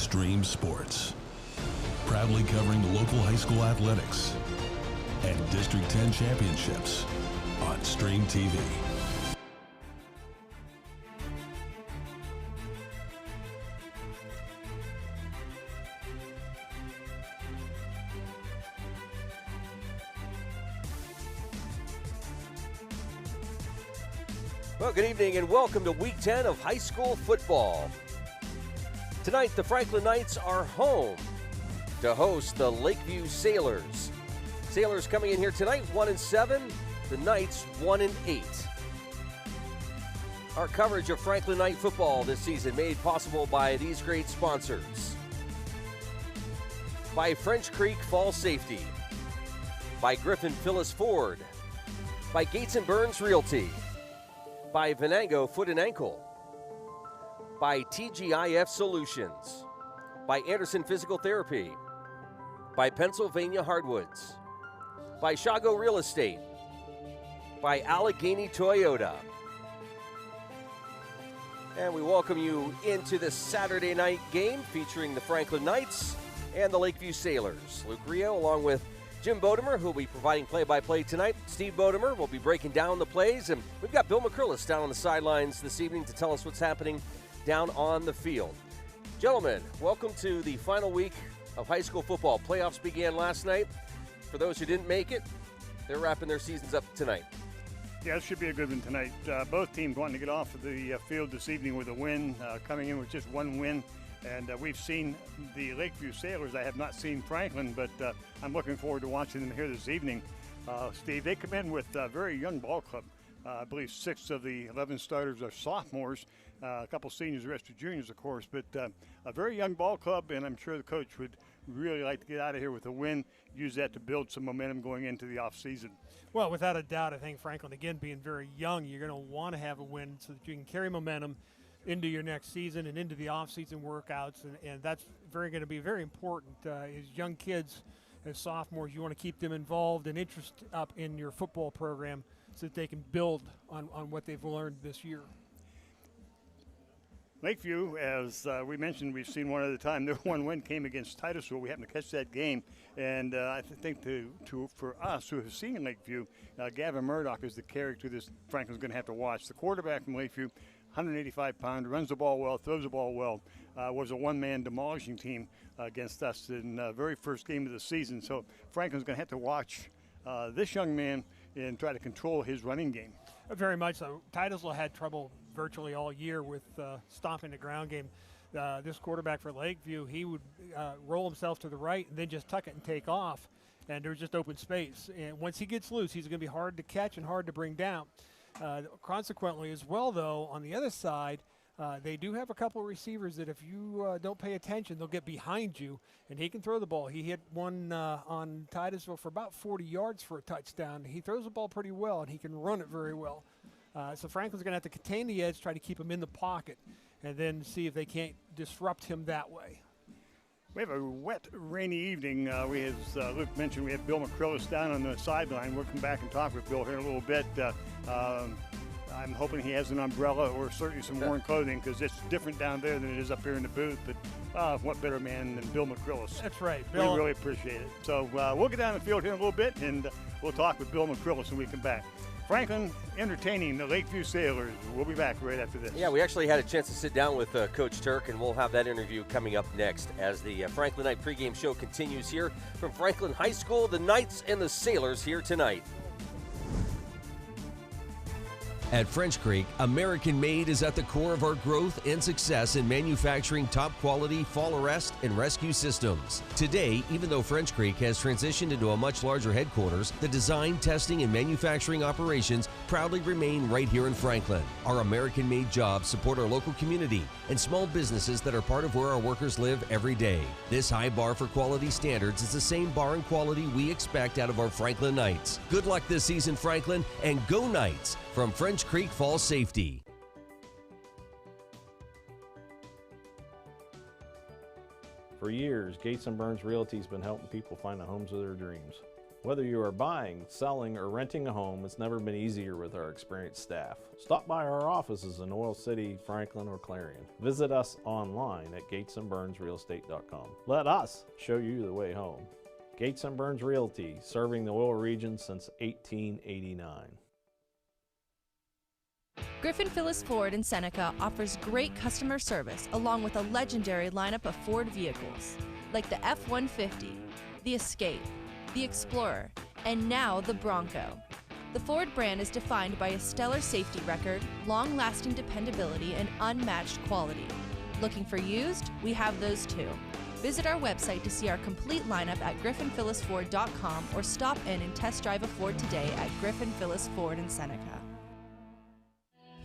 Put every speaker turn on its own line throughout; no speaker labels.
Stream Sports. Proudly covering the local high school athletics and District 10 championships on Stream TV.
Well, good evening and welcome to Week 10 of high school football. Tonight, the Franklin Knights are home to host the Lakeview Sailors. Sailors coming in here tonight 1-7, the Knights 1-8. Our coverage of Franklin Knight football this season made possible by these great sponsors. By French Creek Fall Safety. By Griffin Phyllis Ford. By Gates & Burns Realty. By Venango Foot and Ankle. By TGIF Solutions. By Anderson Physical Therapy. By Pennsylvania Hardwoods. By Shago Real Estate. By Allegheny Toyota. And we welcome you into the Saturday night game featuring the Franklin Knights and the Lakeview Sailors. Luke Rio along with Jim Bodemer, who will be providing play-by-play tonight. Steve Bodemer will be breaking down the plays. And we've got Bill McCrillis down on the sidelines this evening to tell us what's happening down on the field. Gentlemen, welcome to the final week of high school football. Playoffs began last night. For those who didn't make it, they're wrapping their seasons up tonight.
Yeah, it should be a good one tonight. Both teams wanting to get off of the field this evening with a win, coming in with just one win. And we've seen the Lakeview Sailors. I have not seen Franklin, but I'm looking forward to watching them here this evening. Steve, they come in with a very young ball club. I believe 6 of the 11 starters are sophomores, a couple seniors, the rest are juniors, of course. But a very young ball club, and I'm sure the coach would really like to get out of here with a win, use that to build some momentum going into the offseason.
Well, without a doubt, I think Franklin, again, being very young, you're going to want to have a win so that you can carry momentum into your next season and into the off-season workouts, and that's going to be very important. As young kids, as sophomores, you want to keep them involved and interested up in your football program so that they can build on what they've learned this year.
Lakeview, as we mentioned, we've seen one other time. Their one win came against Titusville. We happened to catch that game, and I think for us who have seen Lakeview, Gavin Murdoch is the character this Franklin's going to have to watch. The quarterback from Lakeview, 185-pounder, runs the ball well, throws the ball well, was a one-man demolishing team against us in the very first game of the season. So Franklin's going to have to watch this young man and try to control his running game.
Very much so. Titusville had trouble virtually all year with stopping the ground game. This quarterback for Lakeview, he would roll himself to the right and then just tuck it and take off, and there was just open space. And once he gets loose, he's going to be hard to catch and hard to bring down. Consequently as well, though, on the other side, they do have a couple of receivers that if you don't pay attention, they'll get behind you, and he can throw the ball. He hit one on Titusville for about 40 yards for a touchdown. He throws the ball pretty well, and he can run it very well. So Franklin's going to have to contain the edge, try to keep him in the pocket, and then see if they can't disrupt him that way.
We have a wet, rainy evening. As Luke mentioned, we have Bill McCrillis down on the sideline. We'll come back and talk with Bill here in a little bit. I'm hoping he has an umbrella or certainly some warm clothing because it's different down there than it is up here in the booth. But what better man than Bill McCrillis?
That's right, Bill.
We really appreciate it. So we'll get down the field here in a little bit, and we'll talk with Bill McCrillis when we come back. Franklin entertaining the Lakeview Sailors. We'll be back right after this.
Yeah, we actually had a chance to sit down with Coach Turk, and we'll have that interview coming up next as the Franklin Knight pregame show continues here from Franklin High School. The Knights and the Sailors here tonight.
At French Creek, American Made is at the core of our growth and success in manufacturing top-quality fall arrest and rescue systems. Today, even though French Creek has transitioned into a much larger headquarters, the design, testing, and manufacturing operations proudly remain right here in Franklin. Our American Made jobs support our local community and small businesses that are part of where our workers live every day. This high bar for quality standards is the same bar and quality we expect out of our Franklin Knights. Good luck this season, Franklin, and go Knights! From French Creek Fall Safety.
For years, Gates & Burns Realty has been helping people find the homes of their dreams. Whether you are buying, selling, or renting a home, it's never been easier with our experienced staff. Stop by our offices in Oil City, Franklin, or Clarion. Visit us online at gatesandburnsrealestate.com. Let us show you the way home. Gates and Burns Realty, serving the oil region since 1889.
Griffin Phillips Ford in Seneca offers great customer service along with a legendary lineup of Ford vehicles like the F-150, the Escape, the Explorer, and now the Bronco. The Ford brand is defined by a stellar safety record, long-lasting dependability, and unmatched quality. Looking for used? We have those too. Visit our website to see our complete lineup at griffinphilipsford.com or stop in and test drive a Ford today at Griffin Phillips Ford in Seneca.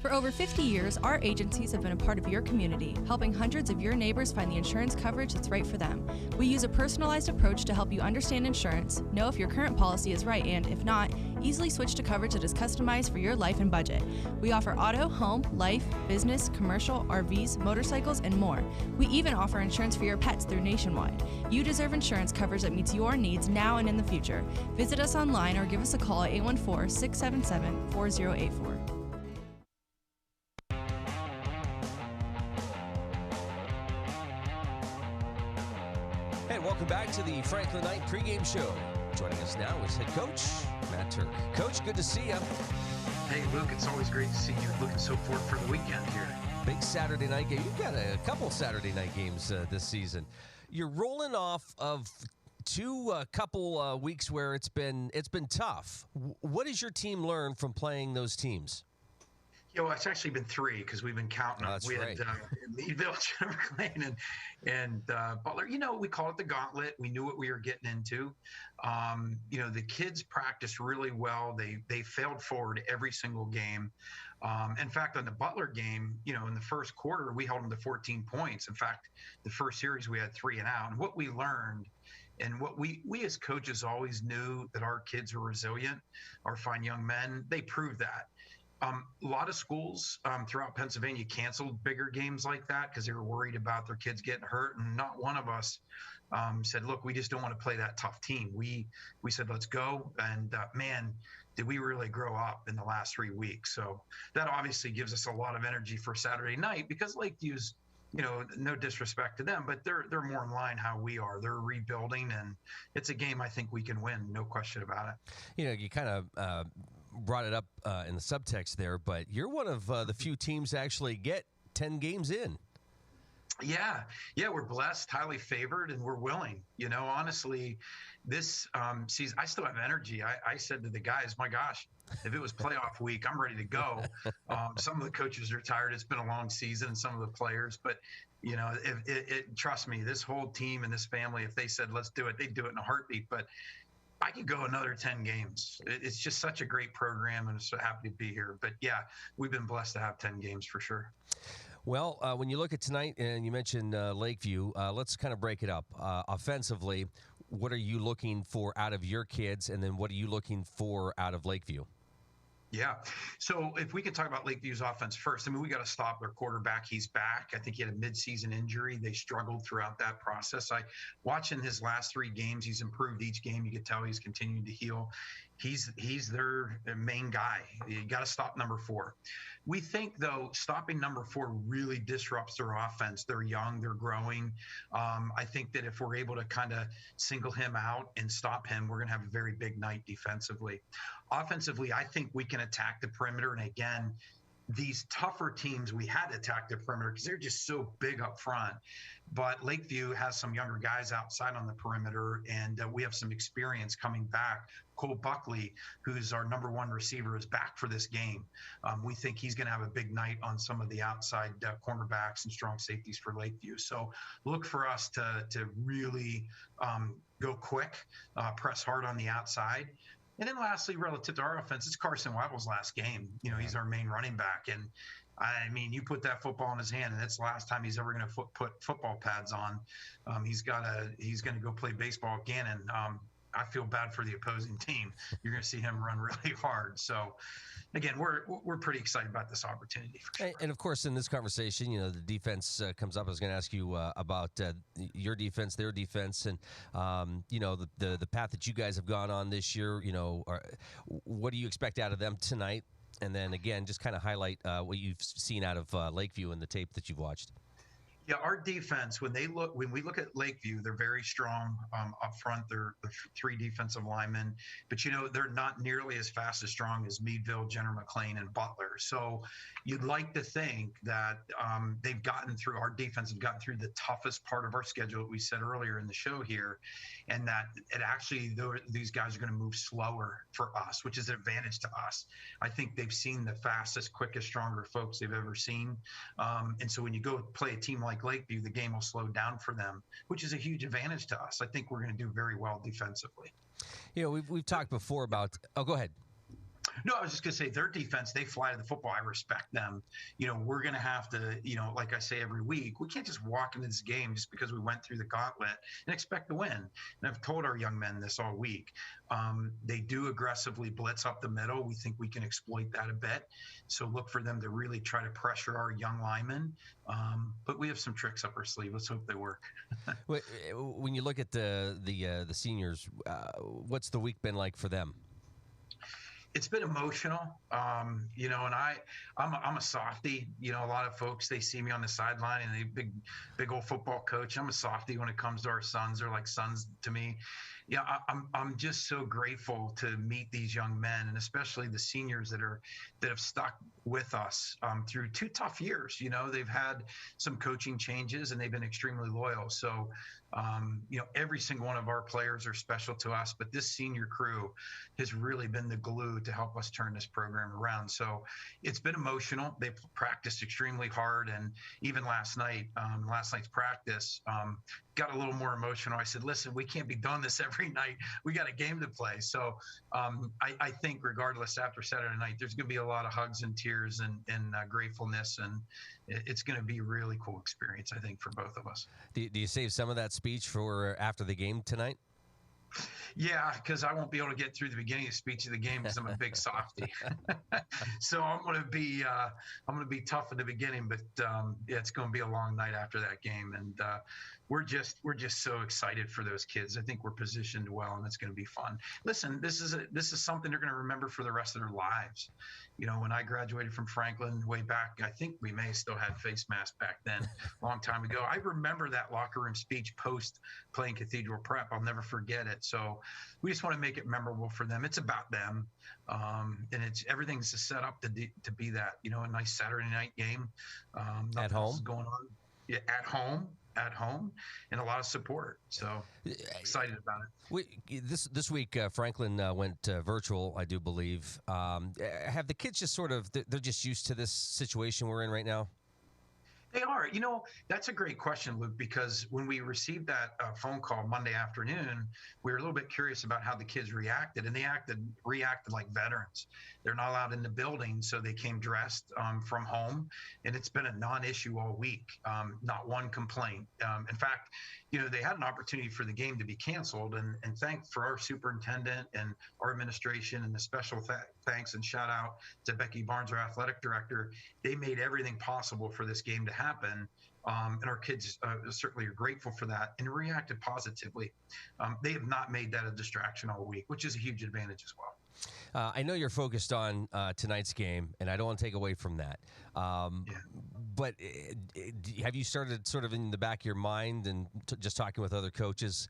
For over 50 years, our agencies have been a part of your community, helping hundreds of your neighbors find the insurance coverage that's right for them. We use a personalized approach to help you understand insurance, know if your current policy is right, and if not, easily switch to coverage that is customized for your life and budget. We offer auto, home, life, business, commercial, RVs, motorcycles, and more. We even offer insurance for your pets through Nationwide. You deserve insurance coverage that meets your needs now and in the future. Visit us online or give us a call at 814-677-4084.
And welcome back to the Franklin Knight pregame show. Joining us now is head coach Matt Turk. Coach, good to see you.
Hey, Luke, it's always great to see you looking so forward for the weekend here.
Big Saturday night game. You've got a couple Saturday night games this season. You're rolling off of couple weeks where it's been tough. What has your team learned from playing those teams?
It's actually been 3 because we've been counting them. We had Meadville, Jennifer Clayton, and Butler. We called it the gauntlet. We knew what we were getting into. The kids practiced really well. They failed forward every single game. In fact, on the Butler game, in the first quarter, we held them to 14 points. In fact, the first series we had 3 and out. And what we learned, and what we as coaches always knew, that our kids were resilient, our fine young men. They proved that. A lot of schools throughout Pennsylvania canceled bigger games like that because they were worried about their kids getting hurt. And not one of us said, look, we just don't want to play that tough team. We said, let's go. And man, did we really grow up in the last 3 weeks. So that obviously gives us a lot of energy for Saturday night, because Lakeview's, no disrespect to them, but they're more in line how we are. They're rebuilding, and it's a game I think we can win, no question about it.
You kind of brought it up in the subtext there, but you're one of the few teams to actually get 10 games in.
Yeah, we're blessed, highly favored, and we're willing. Honestly, this season, I still have energy. I said to the guys, my gosh, if it was playoff week, I'm ready to go. Some of the coaches are tired. It's been a long season, and some of the players, but trust me, this whole team and this family, if they said, let's do it, they'd do it in a heartbeat. But I could go another 10 games. It's just such a great program, and I'm so happy to be here. But yeah, we've been blessed to have 10 games for sure.
Well, when you look at tonight, and you mentioned Lakeview, let's kind of break it up. Offensively, what are you looking for out of your kids, and then what are you looking for out of Lakeview?
Yeah. So if we could talk about Lakeview's offense first, we got to stop their quarterback. He's back. I think he had a midseason injury. They struggled throughout that process. Watching his last 3 games, he's improved each game. You could tell he's continuing to heal. He's their main guy. You got to stop number 4. We think, though, stopping number 4 really disrupts their offense. They're young, they're growing. I think that if we're able to kind of single him out and stop him, we're going to have a very big night defensively. Offensively, I think we can attack the perimeter. And again, these tougher teams, we had to attack the perimeter because they're just so big up front. But Lakeview has some younger guys outside on the perimeter, and we have some experience coming back. Cole Buckley, who's our number 1 receiver, is back for this game. We think he's going to have a big night on some of the outside cornerbacks and strong safeties for Lakeview. So look for us to really go quick, press hard on the outside. And then lastly, relative to our offense, it's Carson Weibel's last game. He's our main running back. And you put that football in his hand, and it's the last time he's ever going to put football pads on. He's going to go play baseball again. And I feel bad for the opposing team. You're going to see him run really hard. So, again, we're pretty excited about this opportunity for sure.
And of course, in this conversation, the defense comes up. I was going to ask you about your defense, their defense, and the path that you guys have gone on this year. What do you expect out of them tonight? And then again, just kind of highlight what you've seen out of Lakeview in the tape that you've watched.
Yeah, our defense, when we look at Lakeview, they're very strong up front. They're the 3 defensive linemen, but they're not nearly as fast as strong as Meadville, Jenner McLean, and Butler. So you'd like to think that they've gotten through, our defense have gotten through the toughest part of our schedule that we said earlier in the show here, and that these guys are going to move slower for us, which is an advantage to us. I think they've seen the fastest, quickest, stronger folks they've ever seen. And so when you go play a team like Lakeview, the game will slow down for them, which is a huge advantage to us. I think we're going to do very well defensively.
We've talked before about. Oh, go ahead.
No, I was just going to say their defense, they fly to the football. I respect them. We're going to have to, like I say every week, we can't just walk into this game just because we went through the gauntlet and expect to win. And I've told our young men this all week. They do aggressively blitz up the middle. We think we can exploit that a bit. So look for them to really try to pressure our young linemen. But we have some tricks up our sleeve. Let's hope they work.
When you look at the seniors, what's the week been like for them?
It's been emotional, and I'm a softie. A lot of folks, they see me on the sideline and they big old football coach. I'm a softie when it comes to our sons. They're like sons to me. Yeah, I'm just so grateful to meet these young men, and especially the seniors that have stuck with us through 2 tough years. They've had some coaching changes and they've been extremely loyal. So, every single one of our players are special to us, but this senior crew has really been the glue to help us turn this program around. So it's been emotional. They practiced extremely hard, and even last night's practice got a little more emotional. I said, listen, we can't be doing this every night. We got a game to play. So I think regardless, after Saturday night, there's going to be a lot of hugs and tears and gratefulness, and it's going to be a really cool experience, I think, for both of us.
Do you save some of that speech for after the game tonight?
Yeah, because I won't be able to get through the beginning of the speech of the game because I'm a big softie. So I'm going to be tough in the beginning, but it's going to be a long night after that game, and we're just so excited for those kids. I think we're positioned well, and it's going to be fun. Listen, this is something they're going to remember for the rest of their lives. When I graduated from Franklin way back, I think we may have still had face masks back then, a long time ago. I remember that locker room speech post playing Cathedral Prep. I'll never forget it. So we just want to make it memorable for them. It's about them, and everything's set up to be that. A nice Saturday night game.
At home,
going on. Yeah, at home, and a lot of support. So excited about it.
This week, Franklin went virtual, I do believe. Have the kids just they're just used to this situation we're in right now?
They are. That's a great question, Luke, because when we received that phone call Monday afternoon, we were a little bit curious about how the kids reacted, and they reacted like veterans. They're not allowed in the building, so they came dressed from home, and it's been a non-issue all week. Not one complaint. In fact, they had an opportunity for the game to be canceled, and thanks for our superintendent and our administration, and a special thanks and shout out to Becky Barnes, our athletic director. They made everything possible for this game to happen. And our kids certainly are grateful for that and reacted positively. They have not made that a distraction all week, which is a huge advantage as well.
I know you're focused on tonight's game, and I don't want to take away from that. But have you started sort of in the back of your mind and just talking with other coaches?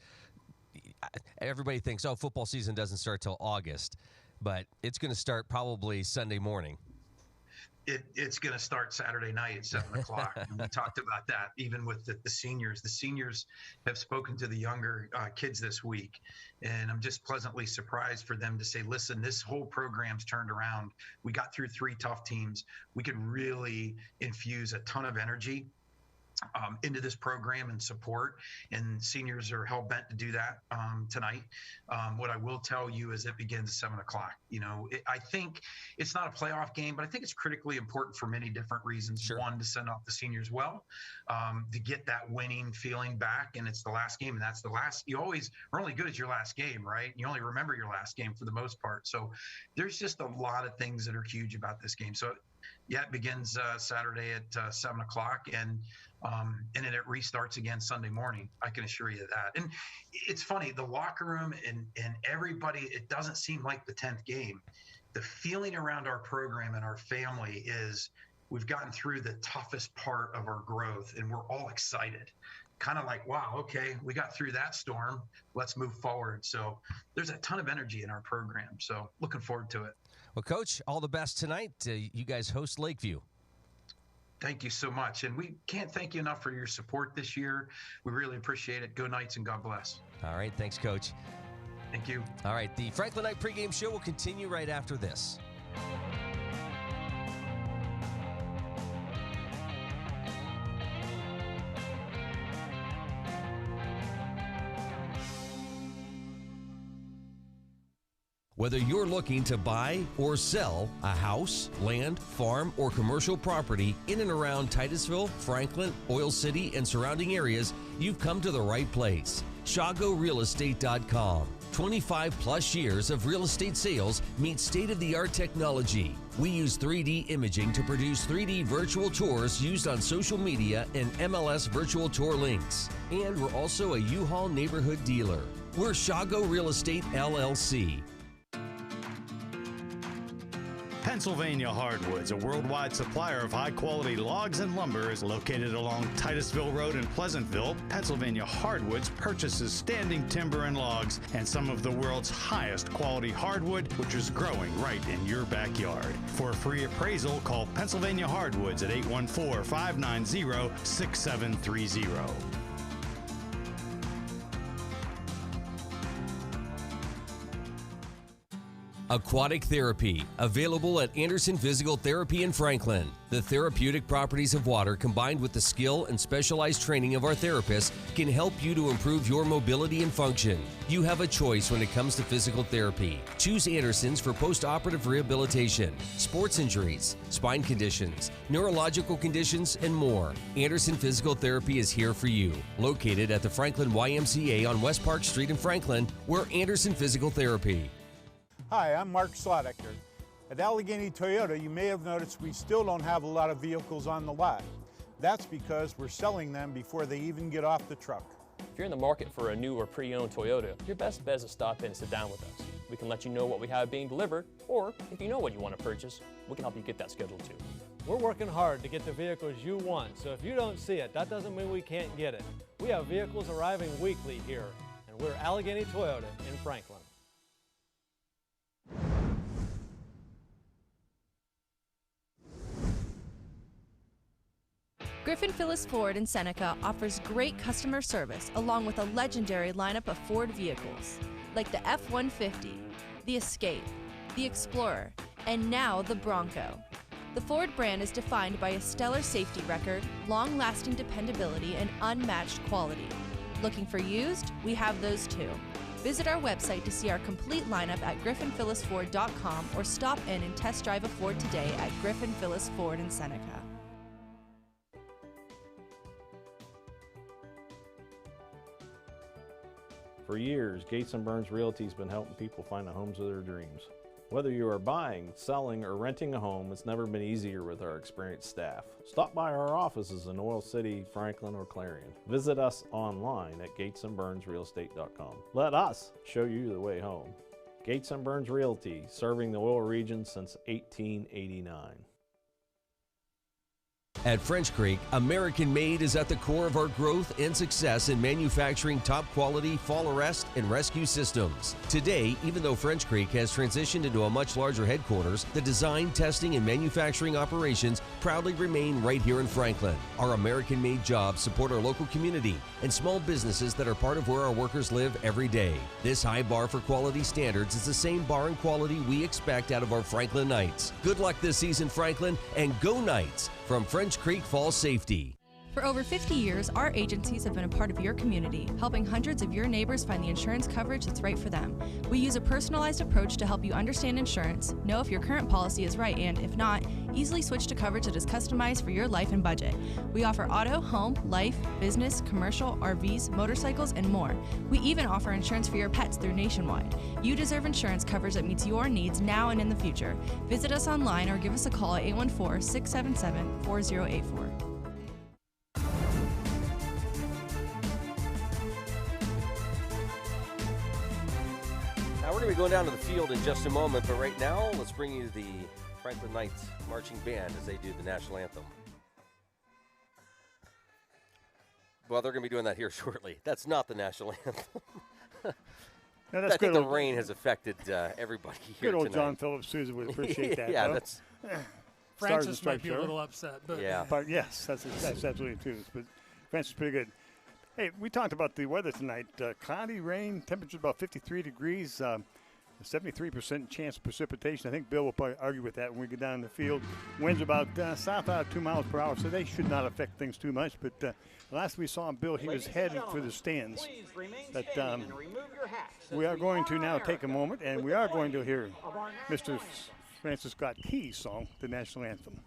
Everybody thinks, football season doesn't start till August, but it's going to start probably Sunday morning.
It's going to start Saturday night at 7 o'clock. And we talked about that even with the seniors. The seniors have spoken to the younger kids this week, and I'm just pleasantly surprised for them to say, listen, this whole program's turned around. We got through 3 tough teams. We could really infuse a ton of energy into this program and support, and seniors are hell-bent to do that tonight. What I will tell you is it begins at 7 o'clock. I think it's not a playoff game, but I think it's critically important for many different reasons.
Sure.
One, to send off the seniors well, to get that winning feeling back, and it's the last game, and that's the last. You always are only good as your last game, right? You only remember your last game for the most part. So there's just a lot of things that are huge about this game. So yeah, it begins Saturday at 7 o'clock, and then it restarts again Sunday morning. I can assure you that. And it's funny, the locker room and everybody, it doesn't seem like the 10th game. The feeling around our program and our family is we've gotten through the toughest part of our growth, and we're all excited. Kind of like, wow, okay, we got through that storm. Let's move forward. So there's a ton of energy in our program. So looking forward to it.
Well, Coach, all the best tonight. You guys host Lakeview.
Thank you so much. And we can't thank you enough for your support this year. We really appreciate it. Go Knights and God bless.
All right. Thanks, Coach.
Thank you.
All right. The Franklin Knight pregame show will continue right after this. Whether you're looking to buy or sell a house, land, farm, or commercial property in and around Titusville, Franklin, Oil City, and surrounding areas, you've come to the right place. ShagoRealEstate.com. 25 plus years of real estate sales meets state-of-the-art technology. We use 3D imaging to produce 3D virtual tours used on social media and MLS virtual tour links. And we're also a U-Haul neighborhood dealer. We're Shago Real Estate LLC.
Pennsylvania Hardwoods, a worldwide supplier of high-quality logs and lumber, is located along Titusville Road in Pleasantville. Pennsylvania Hardwoods purchases standing timber and logs and some of the world's highest quality hardwood, which is growing right in your backyard. For a free appraisal, call Pennsylvania Hardwoods at 814-590-6730.
Aquatic Therapy, available at Anderson Physical Therapy in Franklin. The therapeutic properties of water combined with the skill and specialized training of our therapists can help you to improve your mobility and function. You have a choice when it comes to physical therapy. Choose Anderson's for post-operative rehabilitation, sports injuries, spine conditions, neurological conditions, and more. Anderson Physical Therapy is here for you. Located at the Franklin YMCA on West Park Street in Franklin, we're Anderson Physical Therapy.
Hi, I'm Mark Slodecker. At Allegheny Toyota, you may have noticed we still don't have a lot of vehicles on the lot. That's because we're selling them before they even get off the truck.
If you're in the market for a new or pre-owned Toyota, your best bet is to stop in and sit down with us. We can let you know what we have being delivered, or if you know what you want to purchase, we can help you get that scheduled too.
We're working hard to get the vehicles you want, so if you don't see it, that doesn't mean we can't get it. We have vehicles arriving weekly here, and we're Allegheny Toyota in Franklin.
Griffin Phyllis Ford in Seneca offers great customer service along with a legendary lineup of Ford vehicles like the F-150, the Escape, the Explorer, and now the Bronco. The Ford brand is defined by a stellar safety record, long-lasting dependability, and unmatched quality. Looking for used? We have those too. Visit our website to see our complete lineup at griffinphyllisford.com or stop in and test drive a Ford today at Griffin Phyllis Ford in Seneca.
For years, Gates & Burns Realty has been helping people find the homes of their dreams. Whether you are buying, selling, or renting a home, it's never been easier with our experienced staff. Stop by our offices in Oil City, Franklin, or Clarion. Visit us online at gatesandburnsrealestate.com. Let us show you the way home. Gates & Burns Realty, serving the oil region since 1889.
At French Creek, American Made is at the core of our growth and success in manufacturing top-quality fall arrest and rescue systems. Today, even though French Creek has transitioned into a much larger headquarters, the design, testing, and manufacturing operations proudly remain right here in Franklin. Our American Made jobs support our local community and small businesses that are part of where our workers live every day. This high bar for quality standards is the same bar and quality we expect out of our Franklin Knights. Good luck this season, Franklin, and go Knights! From French Creek Fall Safety.
For over 50 years, our agencies have been a part of your community, helping hundreds of your neighbors find the insurance coverage that's right for them. We use a personalized approach to help you understand insurance, know if your current policy is right, and if not, easily switch to coverage that is customized for your life and budget. We offer auto, home, life, business, commercial, RVs, motorcycles, and more. We even offer insurance for your pets through Nationwide. You deserve insurance coverage that meets your needs now and in the future. Visit us online or give us a call at 814-677-4084.
We're going to be going down to the field in just a moment, but right now, let's bring you the Franklin Knights Marching Band as they do the national anthem. Well, they're going to be doing that here shortly. That's not the national anthem.
No,
I think the rain has affected everybody here
Good old
tonight.
John Phillips Sousa would appreciate that.
Yeah,
though.
that's...
Francis might be a little upset. But
yeah.
But yes, that's absolutely true. But Francis is pretty good. Hey, we talked about the weather tonight. Cloudy, rain, temperature about 53 degrees, 73% chance of precipitation. I think Bill will probably argue with that when we get down in the field. Winds about south out of 2 miles per hour, so they should not affect things too much. But last we saw Bill, he was headed for the stands. But we are going to now take a moment, and we are going to hear Mr. Francis Scott Key's song, the national anthem.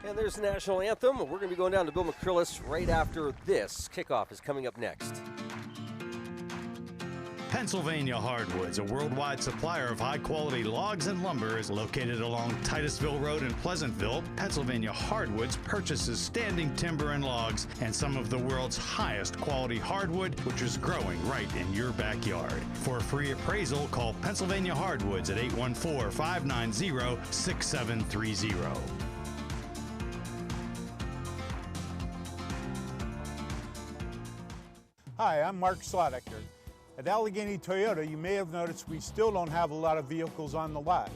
And there's the national anthem. We're going to be going down to Bill McCrillis right after this. Kickoff is coming up next.
Pennsylvania Hardwoods, a worldwide supplier of high-quality logs and lumber, is located along Titusville Road in Pleasantville. Pennsylvania Hardwoods purchases standing timber and logs and some of the world's highest quality hardwood, which is growing right in your backyard. For a free appraisal, call Pennsylvania Hardwoods at 814-590-6730.
Hi, I'm Mark Slodecker. At Allegheny Toyota, you may have noticed we still don't have a lot of vehicles on the lot.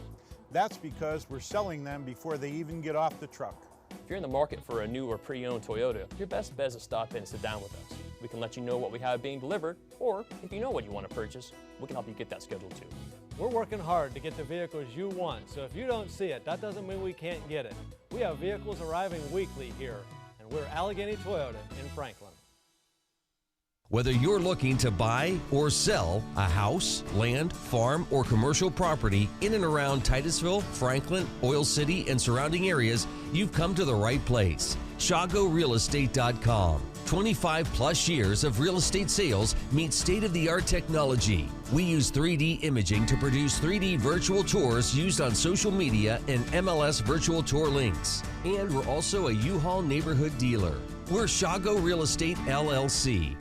That's because we're selling them before they even get off the truck.
If you're in the market for a new or pre-owned Toyota, your best bet is to stop in and sit down with us. We can let you know what we have being delivered, or if you know what you want to purchase, we can help you get that scheduled too.
We're working hard to get the vehicles you want, so if you don't see it, that doesn't mean we can't get it. We have vehicles arriving weekly here, and we're Allegheny Toyota in Franklin.
Whether you're looking to buy or sell a house, land, farm, or commercial property in and around Titusville, Franklin, Oil City, and surrounding areas, you've come to the right place. ShagoRealEstate.com. 25 plus years of real estate sales meets state-of-the-art technology. We use 3D imaging to produce 3D virtual tours used on social media and MLS virtual tour links. And we're also a U-Haul neighborhood dealer. We're Shago Real Estate LLC.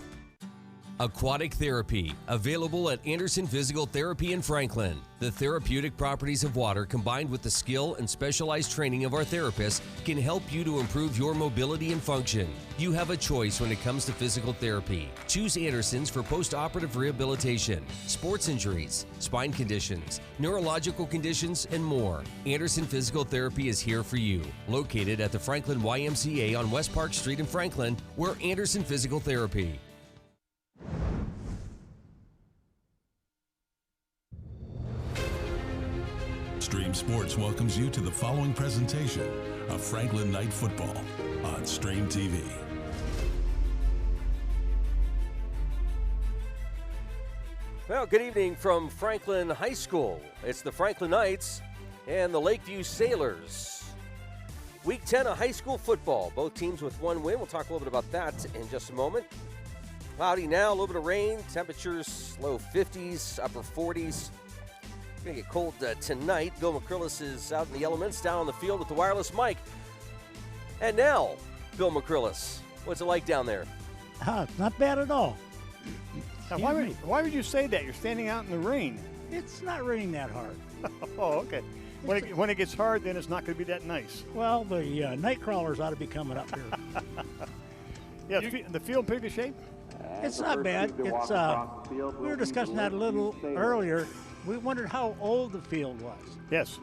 Aquatic Therapy, available at Anderson Physical Therapy in Franklin. The therapeutic properties of water combined with the skill and specialized training of our therapists can help you to improve your mobility and function. You have a choice when it comes to physical therapy. Choose Anderson's for post-operative rehabilitation, sports injuries, spine conditions, neurological conditions, and more. Anderson Physical Therapy is here for you. Located at the Franklin YMCA on West Park Street in Franklin, we're Anderson Physical Therapy.
Stream Sports welcomes you to the following presentation of Franklin Knight Football on Stream TV.
Well, good evening from Franklin High School. It's the Franklin Knights and the Lakeview Sailors. Week 10 of high school football. Both teams with one win. We'll talk a little bit about that in just a moment. Cloudy now, a little bit of rain. Temperatures low 50s, upper 40s. It's going to get cold tonight. Bill McCrillis is out in the elements, down on the field with the wireless mic. And now, Bill McCrillis, what's it like down there?
Not bad at all.
Now, why would you say that? You're standing out in the rain.
It's not raining that hard.
Oh, okay. When it gets hard, then it's not going to be that nice.
Well, the night crawlers ought to be coming up here.
Yeah, the field pretty good shape?
It's not bad. It's we were discussing that a little earlier. We wondered how old the field was.
Yes.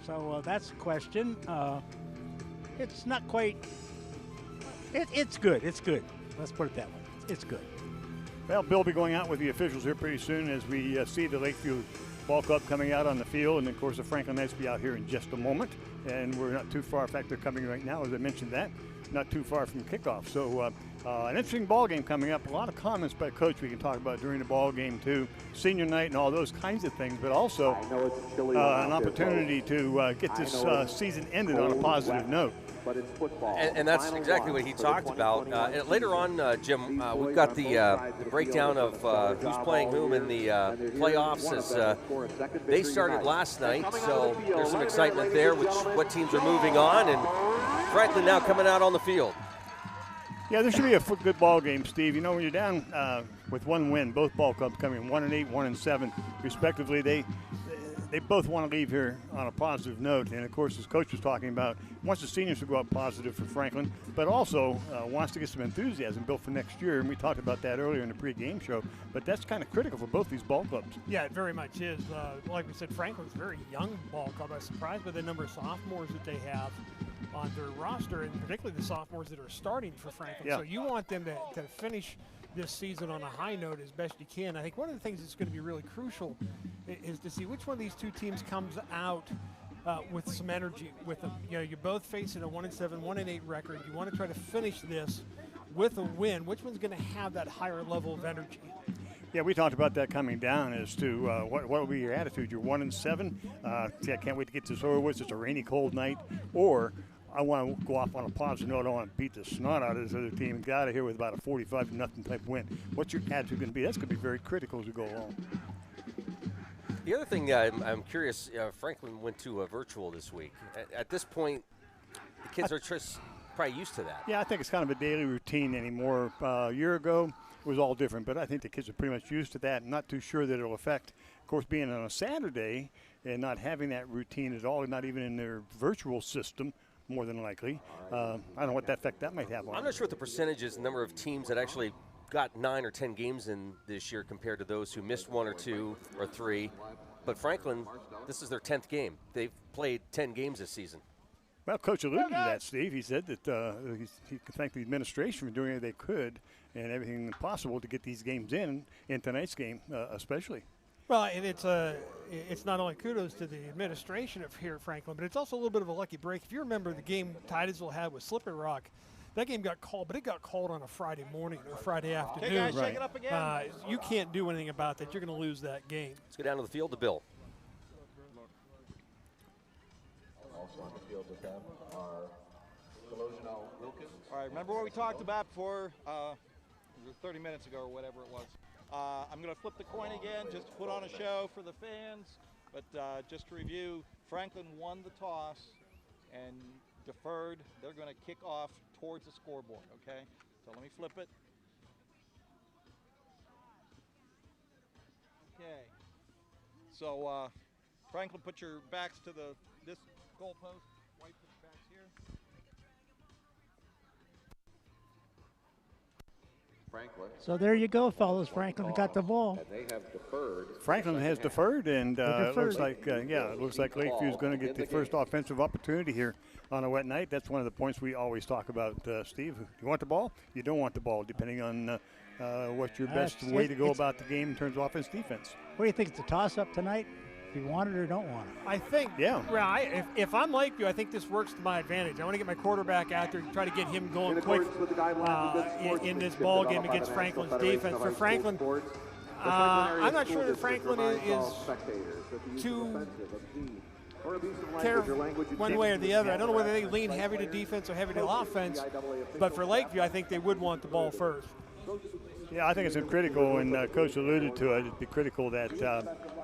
So that's the question. It's not quite. It's good. It's good. Let's put it that way. It's good.
Well, Bill will be going out with the officials here pretty soon as we see the Lakeview Ball Club coming out on the field. And, of course, the Franklin Knights will be out here in just a moment. And we're not too far. In fact, they're coming right now, as I mentioned that. Not too far from kickoff. So an interesting ball game coming up. A lot of comments by Coach we can talk about during the ball game, too. Senior night and all those kinds of things. But also an opportunity to get this season ended on a positive note.
But it's football. And that's exactly what he talked about. And later on, Jim, we've got the breakdown of who's playing whom in the playoffs as they started last night. So there's some excitement there, what teams are moving on. And Franklin now coming out on the field.
Yeah, this should be a good ball game, Steve. You know, when you're down with one win, both ball clubs coming 1-8, 1-7, respectively, they both want to leave here on a positive note. And, of course, as Coach was talking about, wants the seniors to go out positive for Franklin, but also wants to get some enthusiasm built for next year. And we talked about that earlier in the pregame show. But that's kind of critical for both these ball clubs.
Yeah, it very much is. Like we said, Franklin's a very young ball club. I was surprised by the number of sophomores that they have on their roster, and particularly the sophomores that are starting for Franklin.
Yeah.
So you want them to finish this season on a high note as best you can. I think one of the things that's going to be really crucial is to see which one of these two teams comes out with some energy with them. You know, you're both facing a 1-7, 1-8 record. You want to try to finish this with a win. Which one's going to have that higher level of energy?
Yeah, we talked about that coming down as to what will be your attitude. You're 1-7. I can't wait to get this over with. It's a rainy, cold night. Or I want to go off on a positive note. I want to beat the snot out of this other team and get out of here with about a 45-0 type win. What's your attitude going to be? That's going to be very critical as we go along.
The other thing I'm curious, Franklin went to a virtual this week. At this point, the kids are just probably used to that.
Yeah, I think it's kind of a daily routine anymore. A year ago, it was all different, but I think the kids are pretty much used to that. I'm not too sure that it'll affect, of course, being on a Saturday and not having that routine at all, not even in their virtual system, more than likely. I don't know what that effect that might have on
I'm not sure what the percentage is, the number of teams that actually got 9 or 10 games in this year compared to those who missed 1 or 2 or 3. But Franklin, this is their 10th game. They've played 10 games this season.
Well, Coach alluded to that, Steve. He said that he could thank the administration for doing everything they could and everything possible to get these games in tonight's game especially.
Well, and it's not only kudos to the administration of here at Franklin, but it's also a little bit of a lucky break. If you remember the game Titusville had with Slippery Rock, that game got called, but it got called on a Friday morning or Friday afternoon.
Okay, guys, shake it up again.
You can't do anything about that. You're going to lose that game.
Let's go down to the field to Bill.
Also on the field with them are Wilkins. All right, remember what we talked about before 30 minutes ago or whatever it was. I'm going to flip the coin again just to put on a show for the fans. But just to review, Franklin won the toss and deferred. They're going to kick off towards the scoreboard, okay? So let me flip it. Okay. So Franklin, put your backs to this goalpost. White, put your backs here.
Franklin. So there you go, fellas. Franklin got the ball.
And they have deferred.
Franklin has deferred, and it looks like Lakeview is going to get the first offensive opportunity here on a wet night. That's one of the points we always talk about, Steve. You want the ball? You don't want the ball, depending on what's your best way to go about the game in terms of offense, defense.
What do you think? It's a toss-up tonight? if you want it or don't want it.
I think,
Yeah.
Well, if I'm Lakeview, I think this works to my advantage. I want to get my quarterback out there, try to get him going quick in this ball game against Franklin's defense. For Franklin, I'm not sure that Franklin is too care one way or the other. I don't know whether they lean heavy to defense or heavy to offense, but for Lakeview, I think they would want the ball first.
Yeah, I think it's critical, and Coach alluded to it. It'd be critical that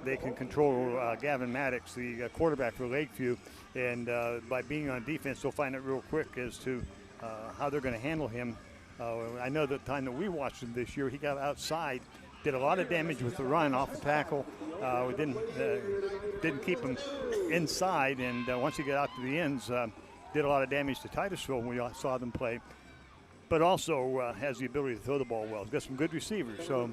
they can control Gavin Maddox, the quarterback for Lakeview, and by being on defense, they'll find out real quick as to how they're going to handle him. I know the time that we watched him this year, he got outside, did a lot of damage with the run off the tackle. We didn't keep him inside, and once he got out to the ends, did a lot of damage to Titusville when we saw them play. But also has the ability to throw the ball well. He's got some good receivers, so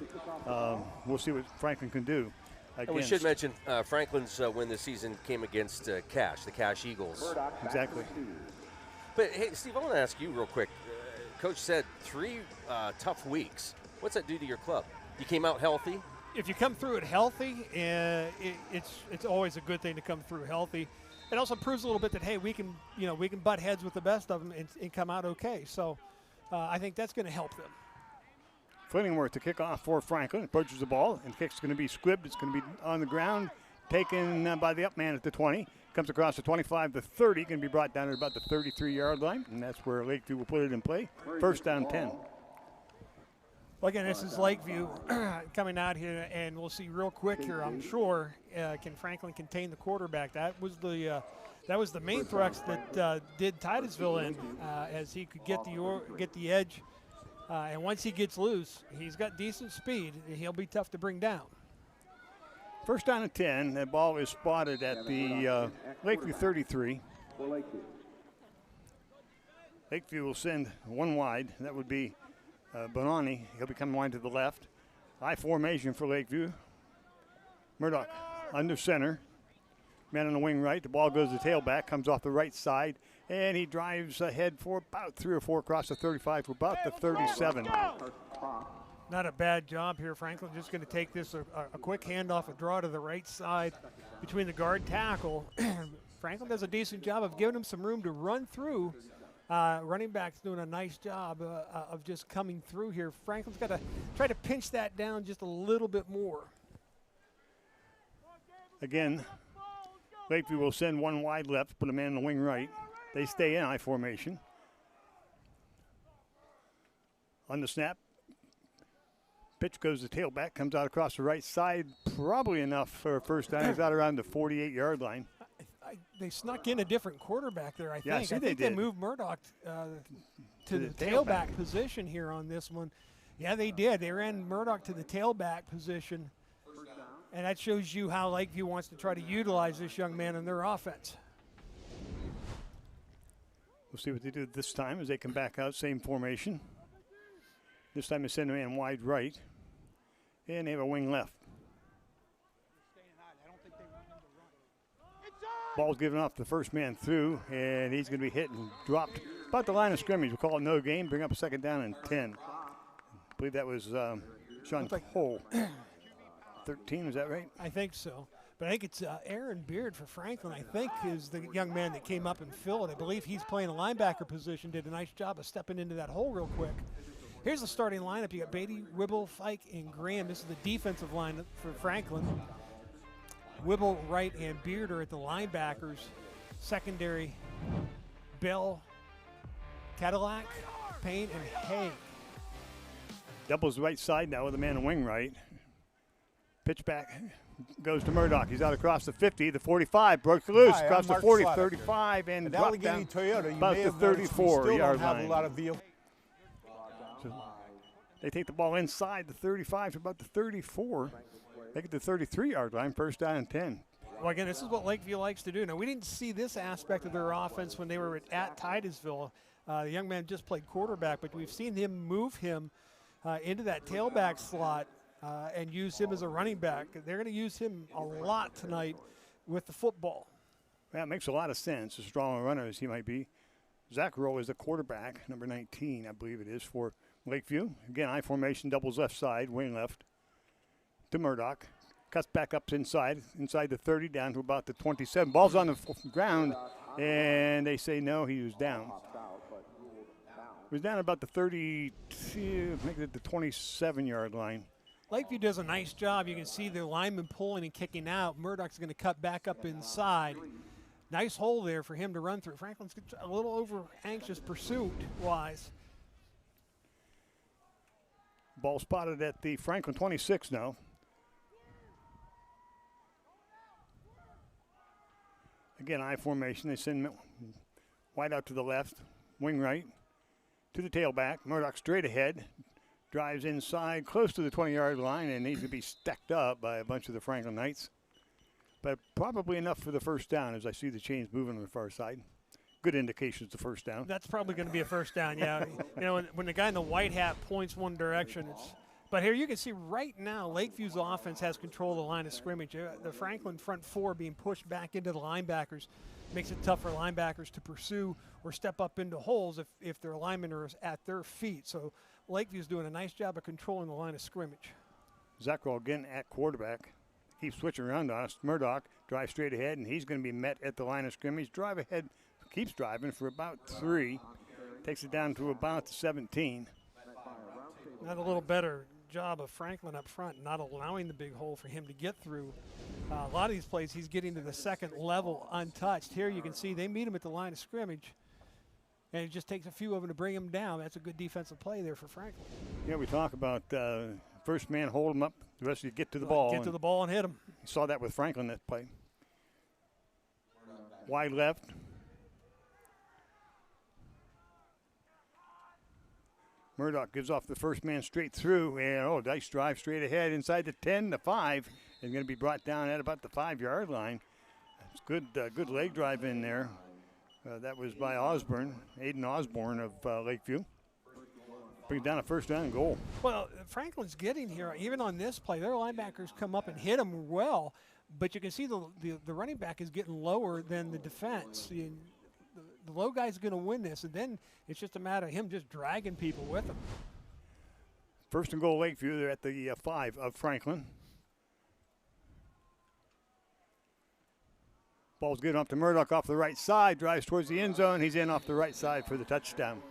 we'll see what Franklin can do.
And we should mention Franklin's win this season came against Cash, the Cash Eagles.
Exactly.
But, hey, Steve, I want to ask you real quick. Coach said 3 tough weeks. What's that do to your club? You came out healthy?
If you come through it healthy, it's always a good thing to come through healthy. It also proves a little bit that, hey, we can butt heads with the best of them and come out okay. So I think that's going to help them.
Flittingworth to kick off for Franklin. Approaches the ball, and kick's going to be squibbed. It's going to be on the ground, taken by the up man at the 20. Comes across the 25 to 30. Going to be brought down at about the 33-yard line, and that's where Lakeview will put it in play. First down 10.
Well, again, this is Lakeview coming out here, and we'll see real quick here, I'm sure, can Franklin contain the quarterback? That was the main thrust that did Titusville in, as he could get the edge. And once he gets loose, he's got decent speed. He'll be tough to bring down.
First down and 10. That ball is spotted at the Lakeview 33. Lakeview will send one wide. That would be Bonani. He'll be coming wide to the left. High formation for Lakeview. Murdoch under center. Man on the wing right. The ball goes to tailback, comes off the right side, and he drives ahead for about 3 or 4 across the 35 to about the 37.
Not a bad job here. Franklin just going to take this a quick handoff, a draw to the right side between the guard tackle. Franklin does a decent job of giving him some room to run through. Running back's doing a nice job of just coming through here. Franklin's got to try to pinch that down just a little bit more.
Again, Lakeview will send one wide left, put a man in the wing right. They stay in I formation. On the snap, pitch goes to tailback, comes out across the right side, probably enough for a first down. He's out around the 48-yard line.
They snuck in a different quarterback there, I think.
Yeah, I think
they moved Murdoch to the tailback position here on this one. Yeah, they did. They ran Murdoch to the tailback position. And that shows you how Lakeview wants to try to utilize this young man in their offense.
We'll see what they do this time as they come back out, same formation. This time they send a man wide right, and they have a wing left. Ball's given off the first man through, and he's going to be hit and dropped about the line of scrimmage. We'll call it no gain, bring up a second down and 10. I believe that was Sean Cole. 13, is that right?
I think so. But I think it's Aaron Beard for Franklin, I think, is the young man that came up and filled. I believe he's playing a linebacker position, did a nice job of stepping into that hole real quick. Here's the starting lineup. You got Beatty, Whibble, Fike, and Graham. This is the defensive line for Franklin. Whibble, Wright, and Beard are at the linebackers. Secondary, Bell, Cadillac, Payne, and Hay.
Doubles right side now with a man in wing right. Pitch back goes to Murdoch. He's out across the 50, the 45, broke loose, across the 40, 35, and dropped down
Toyota,
about the 34-yard line.
A lot of vehicles.
So they take the ball inside the 35 to about the 34. They get the 33-yard line, first down and 10.
Well, again, this is what Lakeview likes to do. Now, we didn't see this aspect of their offense when they were at Titusville. The young man just played quarterback, but we've seen him move him into that tailback slot and use him as a running back. They're going to use him a lot tonight with the football.
That makes a lot of sense, as strong a runner as he might be. Zach Rowe is the quarterback, number 19, I believe it is, for Lakeview. Again, I formation, doubles left side, wing left to Murdoch. Cuts back up inside the 30, down to about the 27. Ball's on the ground, and they say no, he was down. He was down about the 32, maybe the 27-yard line.
Lakeview does a nice job. You can see the lineman pulling and kicking out. Murdoch's going to cut back up inside. Nice hole there for him to run through. Franklin's a little over anxious pursuit-wise.
Ball spotted at the Franklin 26 now. Again, I formation. They send wide out to the left, wing right, to the tailback. Murdoch straight ahead, drives inside, close to the 20-yard line, and needs to be stacked up by a bunch of the Franklin Knights. But probably enough for the first down as I see the chains moving on the far side. Good indications of first down.
That's probably going to be a first down, yeah. You know, when the guy in the white hat points one direction, it's. But here you can see right now Lakeview's offense has control of the line of scrimmage. The Franklin front four being pushed back into the linebackers makes it tough for linebackers to pursue or step up into holes if their linemen are at their feet. So Lakeview's doing a nice job of controlling the line of scrimmage.
Zackrell again at quarterback. Keeps switching around on us. Murdoch drives straight ahead, and he's going to be met at the line of scrimmage. Drive ahead, keeps driving for about 3. Takes it down to about 17.
Not a little better job of Franklin up front, not allowing the big hole for him to get through. A lot of these plays, he's getting to the second level untouched. Here you can see they meet him at the line of scrimmage, and it just takes a few of them to bring him down. That's a good defensive play there for Franklin.
Yeah, we talk about first man hold him up, the rest of you get to the ball.
Get to the ball and hit him.
You saw that with Franklin that play. Wide left. Murdoch gives off the first man straight through, and nice drive straight ahead inside the 10, the 5, and going to be brought down at about the 5-yard line. It's good leg drive in there. That was by Osborne, Aiden Osborne of Lakeview. Brings down a first down and goal.
Well, Franklin's getting here. Even on this play, their linebackers come up and hit him well, but you can see the running back is getting lower than the defense. The low guy's going to win this, and then it's just a matter of him just dragging people with him.
First and goal, Lakeview. They're at the 5 of Franklin. Ball's good up to Murdoch off the right side. Drives towards the end zone. He's in off the right side for the touchdown.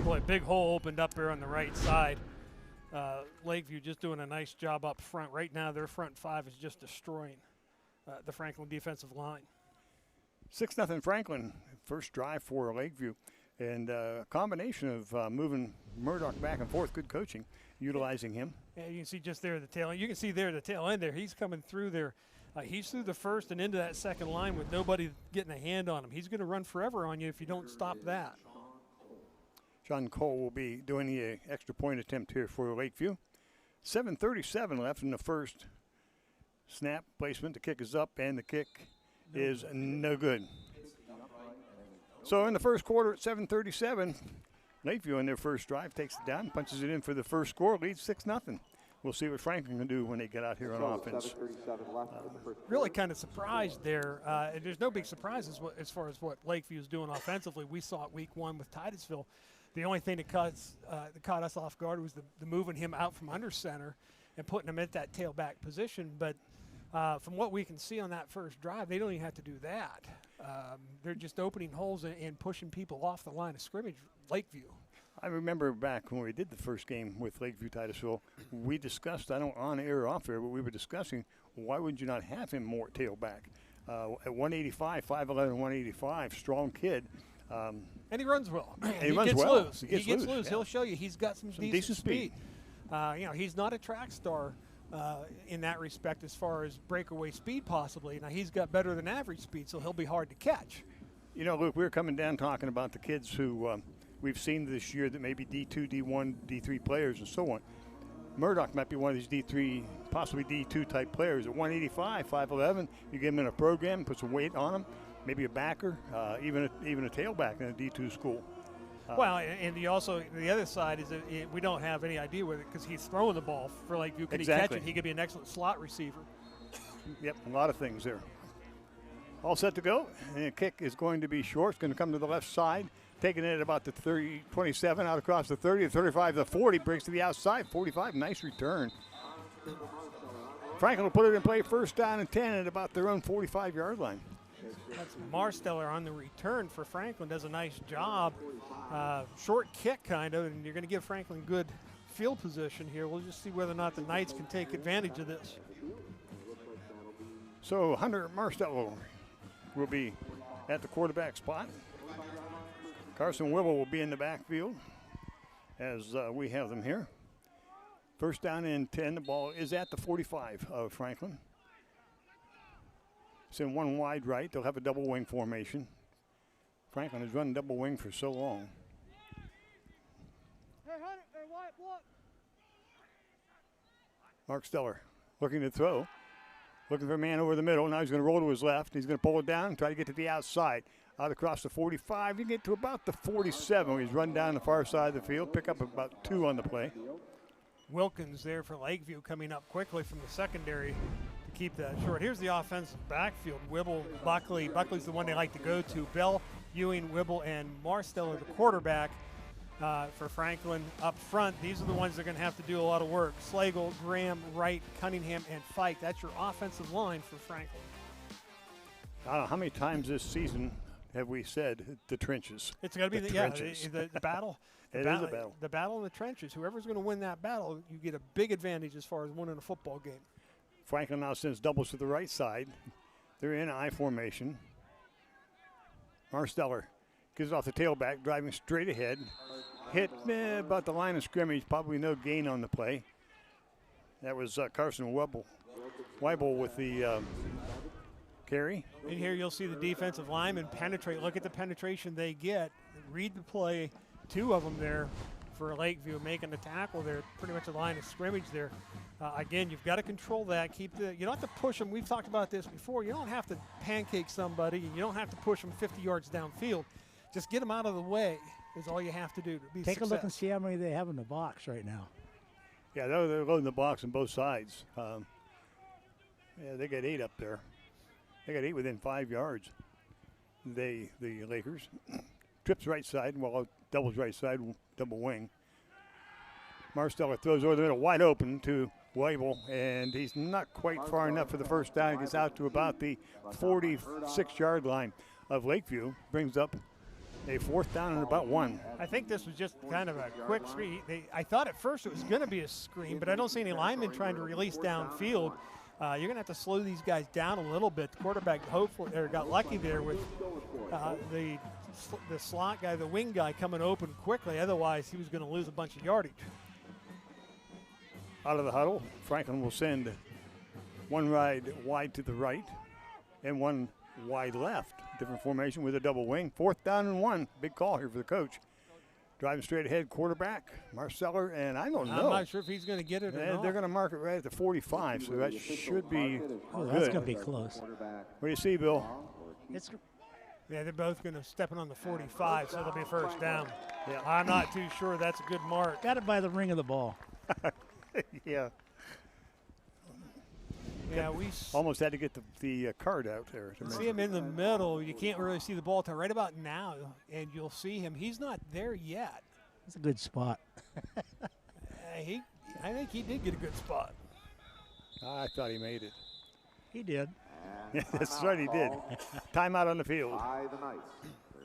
Boy, big hole opened up there on the right side. Lakeview just doing a nice job up front. Right now, their front 5 is just destroying the Franklin defensive line.
6-0 Franklin, first drive for Lakeview. And a combination of moving Murdoch back and forth, good coaching, utilizing him.
Yeah, you can see just there at the tail end. You can see there at the tail end there, he's coming through there. He's through the first and into that second line with nobody getting a hand on him. He's going to run forever on you if you don't stop that.
John Cole will be doing the extra point attempt here for Lakeview. 7:37 left in the first. Snap, placement, the kick is up, and the kick is no good. So in the first quarter at 7:37, Lakeview in their first drive takes it down, punches it in for the first score, leads 6-0. We'll see what Franklin can do when they get out here on offense.
Really kind of surprised there. There's no big surprises as far as what Lakeview is doing offensively. We saw it week 1 with Titusville. The only thing that caught us off guard was the moving him out from under center and putting him at that tailback position. But from what we can see on that first drive, they don't even have to do that. They're just opening holes and pushing people off the line of scrimmage, Lakeview.
I remember back when we did the first game with Lakeview Titusville, we discussed, I don't on air or off air, but we were discussing why would you not have him more tailback? At 185, 5'11", 185, strong kid.
And he runs well.
And he runs well.
Loose. He gets loose. Yeah. He'll show you he's got some decent speed. He's not a track star in that respect as far as breakaway speed possibly. Now, he's got better than average speed, so he'll be hard to catch.
You know, Luke, we were coming down talking about the kids who we've seen this year that may be D2, D1, D3 players and so on. Murdoch might be one of these D3, possibly D2 type players. At 185, 5'11", you get him in a program, put some weight on him, maybe a backer, even a tailback in a D2 school.
Well, and the other side is that we don't have any idea with it because he's throwing the ball for Lakeview. Can he catch it? He could be an excellent slot receiver.
Yep, a lot of things there. All set to go, and the kick is going to be short. It's going to come to the left side, taking it at about the 30, 27, out across the 30, the 35, the 40, breaks to the outside, 45, nice return. Franklin will put it in play, first down and 10 at about their own 45-yard line.
That's Marsteller on the return for Franklin. Does a nice job. Short kick, kind of, and you're going to give Franklin good field position here. We'll just see whether or not the Knights can take advantage of this.
So Hunter Marsteller will be at the quarterback spot. Carson Whibble will be in the backfield as we have them here. First down and 10. The ball is at the 45 of Franklin. It's in one wide right. They'll have a double wing formation. Franklin has run double wing for so long. Mark Steller looking to throw. Looking for a man over the middle. Now he's going to roll to his left. He's going to pull it down and try to get to the outside. Out across the 45. You get to about the 47. He's run down the far side of the field. Pick up about 2 on the play.
Wilkins there for Lakeview coming up quickly from the secondary to keep that short. Here's the offensive backfield. Whibble, Buckley. Buckley's the one they like to go to. Bell, Ewing, Whibble, and Marsteller, the quarterback for Franklin up front. These are the ones that are going to have to do a lot of work. Slagle, Graham, Wright, Cunningham, and Fike. That's your offensive line for Franklin.
I don't know how many times this season have we said the trenches.
It's got to be the battle.
It is a battle.
The battle in the trenches. Whoever's going to win that battle, you get a big advantage as far as winning a football game.
Franklin now sends doubles to the right side. They're in I formation. Marsteller gives it off the tailback, driving straight ahead. Hit about the line of scrimmage, probably no gain on the play. That was Carson Weibel with the carry.
And here you'll see the defensive lineman penetrate. Look at the penetration they get. Read the play. 2 of them there for Lakeview making the tackle there. Pretty much a line of scrimmage there. Again, you've got to control that. You don't have to push them. We've talked about this before. You don't have to pancake somebody. And you don't have to push them 50 yards downfield. Just get them out of the way is all you have to do to be
Take a look and see how many they have in the box right now.
Yeah, they're loading the box on both sides. Yeah, they got 8 up there. They got 8 within 5 yards. The Lakers. Trips right side, well, doubles right side, double wing. Marsteller throws over the middle, wide open to Weibel, and he's not quite far enough for the first down. He gets out to about the 46-yard line of Lakeview. Brings up a 4th down and about 1.
I think this was just kind of a quick screen. I thought at first it was going to be a screen, but I don't see any linemen trying to release downfield. You're going to have to slow these guys down a little bit. The quarterback hopefully got lucky there with the slot guy, the wing guy coming open quickly. Otherwise, he was going to lose a bunch of yardage.
Out of the huddle, Franklin will send 1 wide to the right and 1 wide left. Different formation with a double wing. 4th down and 1. Big call here for the coach. Driving straight ahead, quarterback, Marsteller, and I don't know.
I'm not sure if he's going to get it or not.
They're going to mark it right at the 45, so that should be
that's
good.
going to be close.
What do you see, Bill?
Yeah, they're both going to step in on the 45, so it'll be first down. Yeah. I'm not too sure that's a good mark.
Got it by the ring of the ball.
Yeah.
Yeah, we
almost had to get the card out there.
See him in the middle. You can't really see the ball till right about now, and you'll see him. He's not there yet.
That's a good spot.
I think he did get a good spot.
I thought he made it.
He did.
Yeah, that's right, he did. Timeout on the field.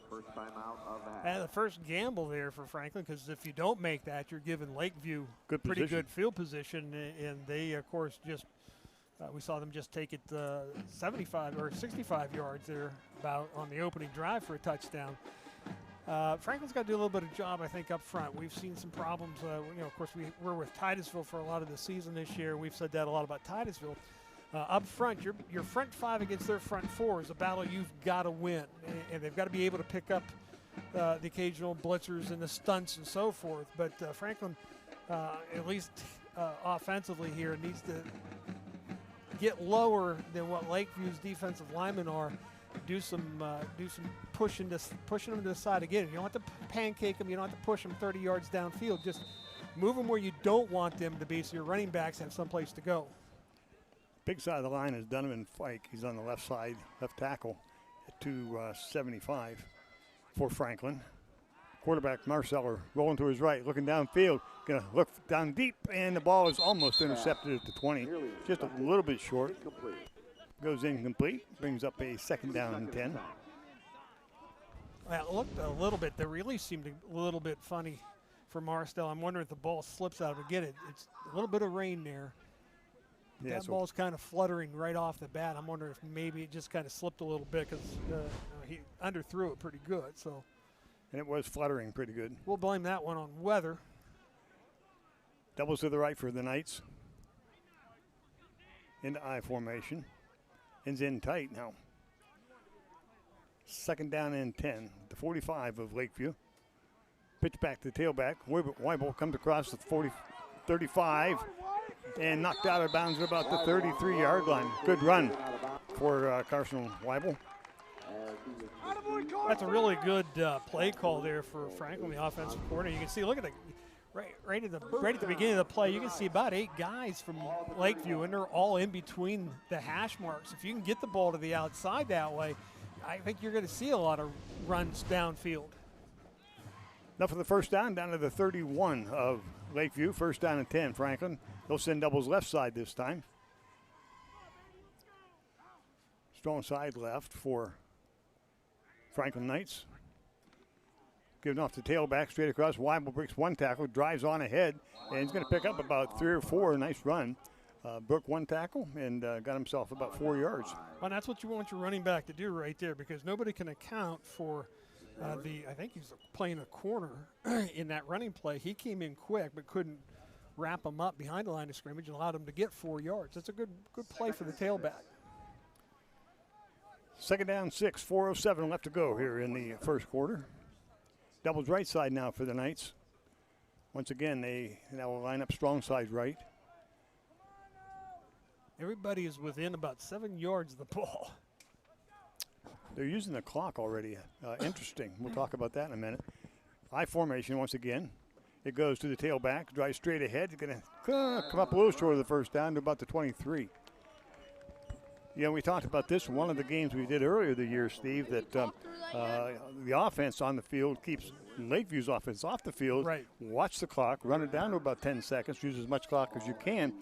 First timeout of the half.
And the first gamble there for Franklin, because if you don't make that, you're giving Lakeview pretty good field position, and they, of course, just we saw them just take it 75 or 65 yards there about on the opening drive for a touchdown. Franklin's got to do a little bit of job, I think, up front. We've seen some problems. Of course, we're with Titusville for a lot of the season this year. We've said that a lot about Titusville. Up front, your front 5 against their front 4 is a battle you've got to win, and they've got to be able to pick up the occasional blitzers and the stunts and so forth. But Franklin, at least offensively here, needs to get lower than what Lakeview's defensive linemen are. Do some pushing them to the side again. You don't have to pancake them. You don't have to push them 30 yards downfield. Just move them where you don't want them to be, so your running backs have someplace to go.
Big side of the line is Donovan Fike. He's on the left side, left tackle at 275 for Franklin. Quarterback Marceller rolling to his right, looking downfield, gonna look down deep, and the ball is almost intercepted at the 20, just a little bit short. Goes incomplete, brings up a 2nd down and 10.
Well, it looked a little bit, the release seemed a little bit funny for Marcel. I'm wondering if the ball slips out again. It's a little bit of rain there.
Yeah,
that ball's kind of fluttering right off the bat. I'm wondering if maybe it just kind of slipped a little bit because he underthrew it pretty good. So.
And it was fluttering pretty good.
We'll blame that one on weather.
Doubles to the right for the Knights. Into I formation. Ends in tight now. 2nd down and 10. The 45 of Lakeview. Pitch back to the tailback. Weibel comes across the 35 and knocked out of bounds at about the 33-yard line. Good run for Carson Weibel.
That's a really good play call there for Franklin, the offensive coordinator. You can see, look at the right at the beginning of the play, you can see about 8 guys from Lakeview, and they're all in between the hash marks. If you can get the ball to the outside that way, I think you're going to see a lot of runs downfield.
Now for the 1st down to the 31 of Lakeview. 1st down and 10, Franklin. They'll send doubles left side this time. Strong side left for Franklin Knights. Giving off the tailback straight across. Weibel breaks 1 tackle, drives on ahead, and he's going to pick up about 3 or 4. Nice run. Broke 1 tackle and got himself about 4 yards.
Well, that's what you want your running back to do right there, because nobody can account for I think he's playing a corner in that running play. He came in quick but couldn't wrap him up behind the line of scrimmage and allowed him to get 4 yards. That's a good play for the tailback.
2nd down, 6, 4:07 left to go here in the 1st quarter. Doubles right side now for the Knights. Once again, they now will line up strong side right.
Everybody is within about 7 yards of the ball.
They're using the clock already. Interesting. We'll talk about that in a minute. I formation once again. It goes to the tailback, drives straight ahead. It's going to come up a little short of the 1st down to about the 23. Yeah, we talked about this in one of the games we did earlier the year, Steve, that the offense on the field keeps Lakeview's offense off the field.
Right.
Watch the clock, run it down to about 10 seconds, use as much clock as you can.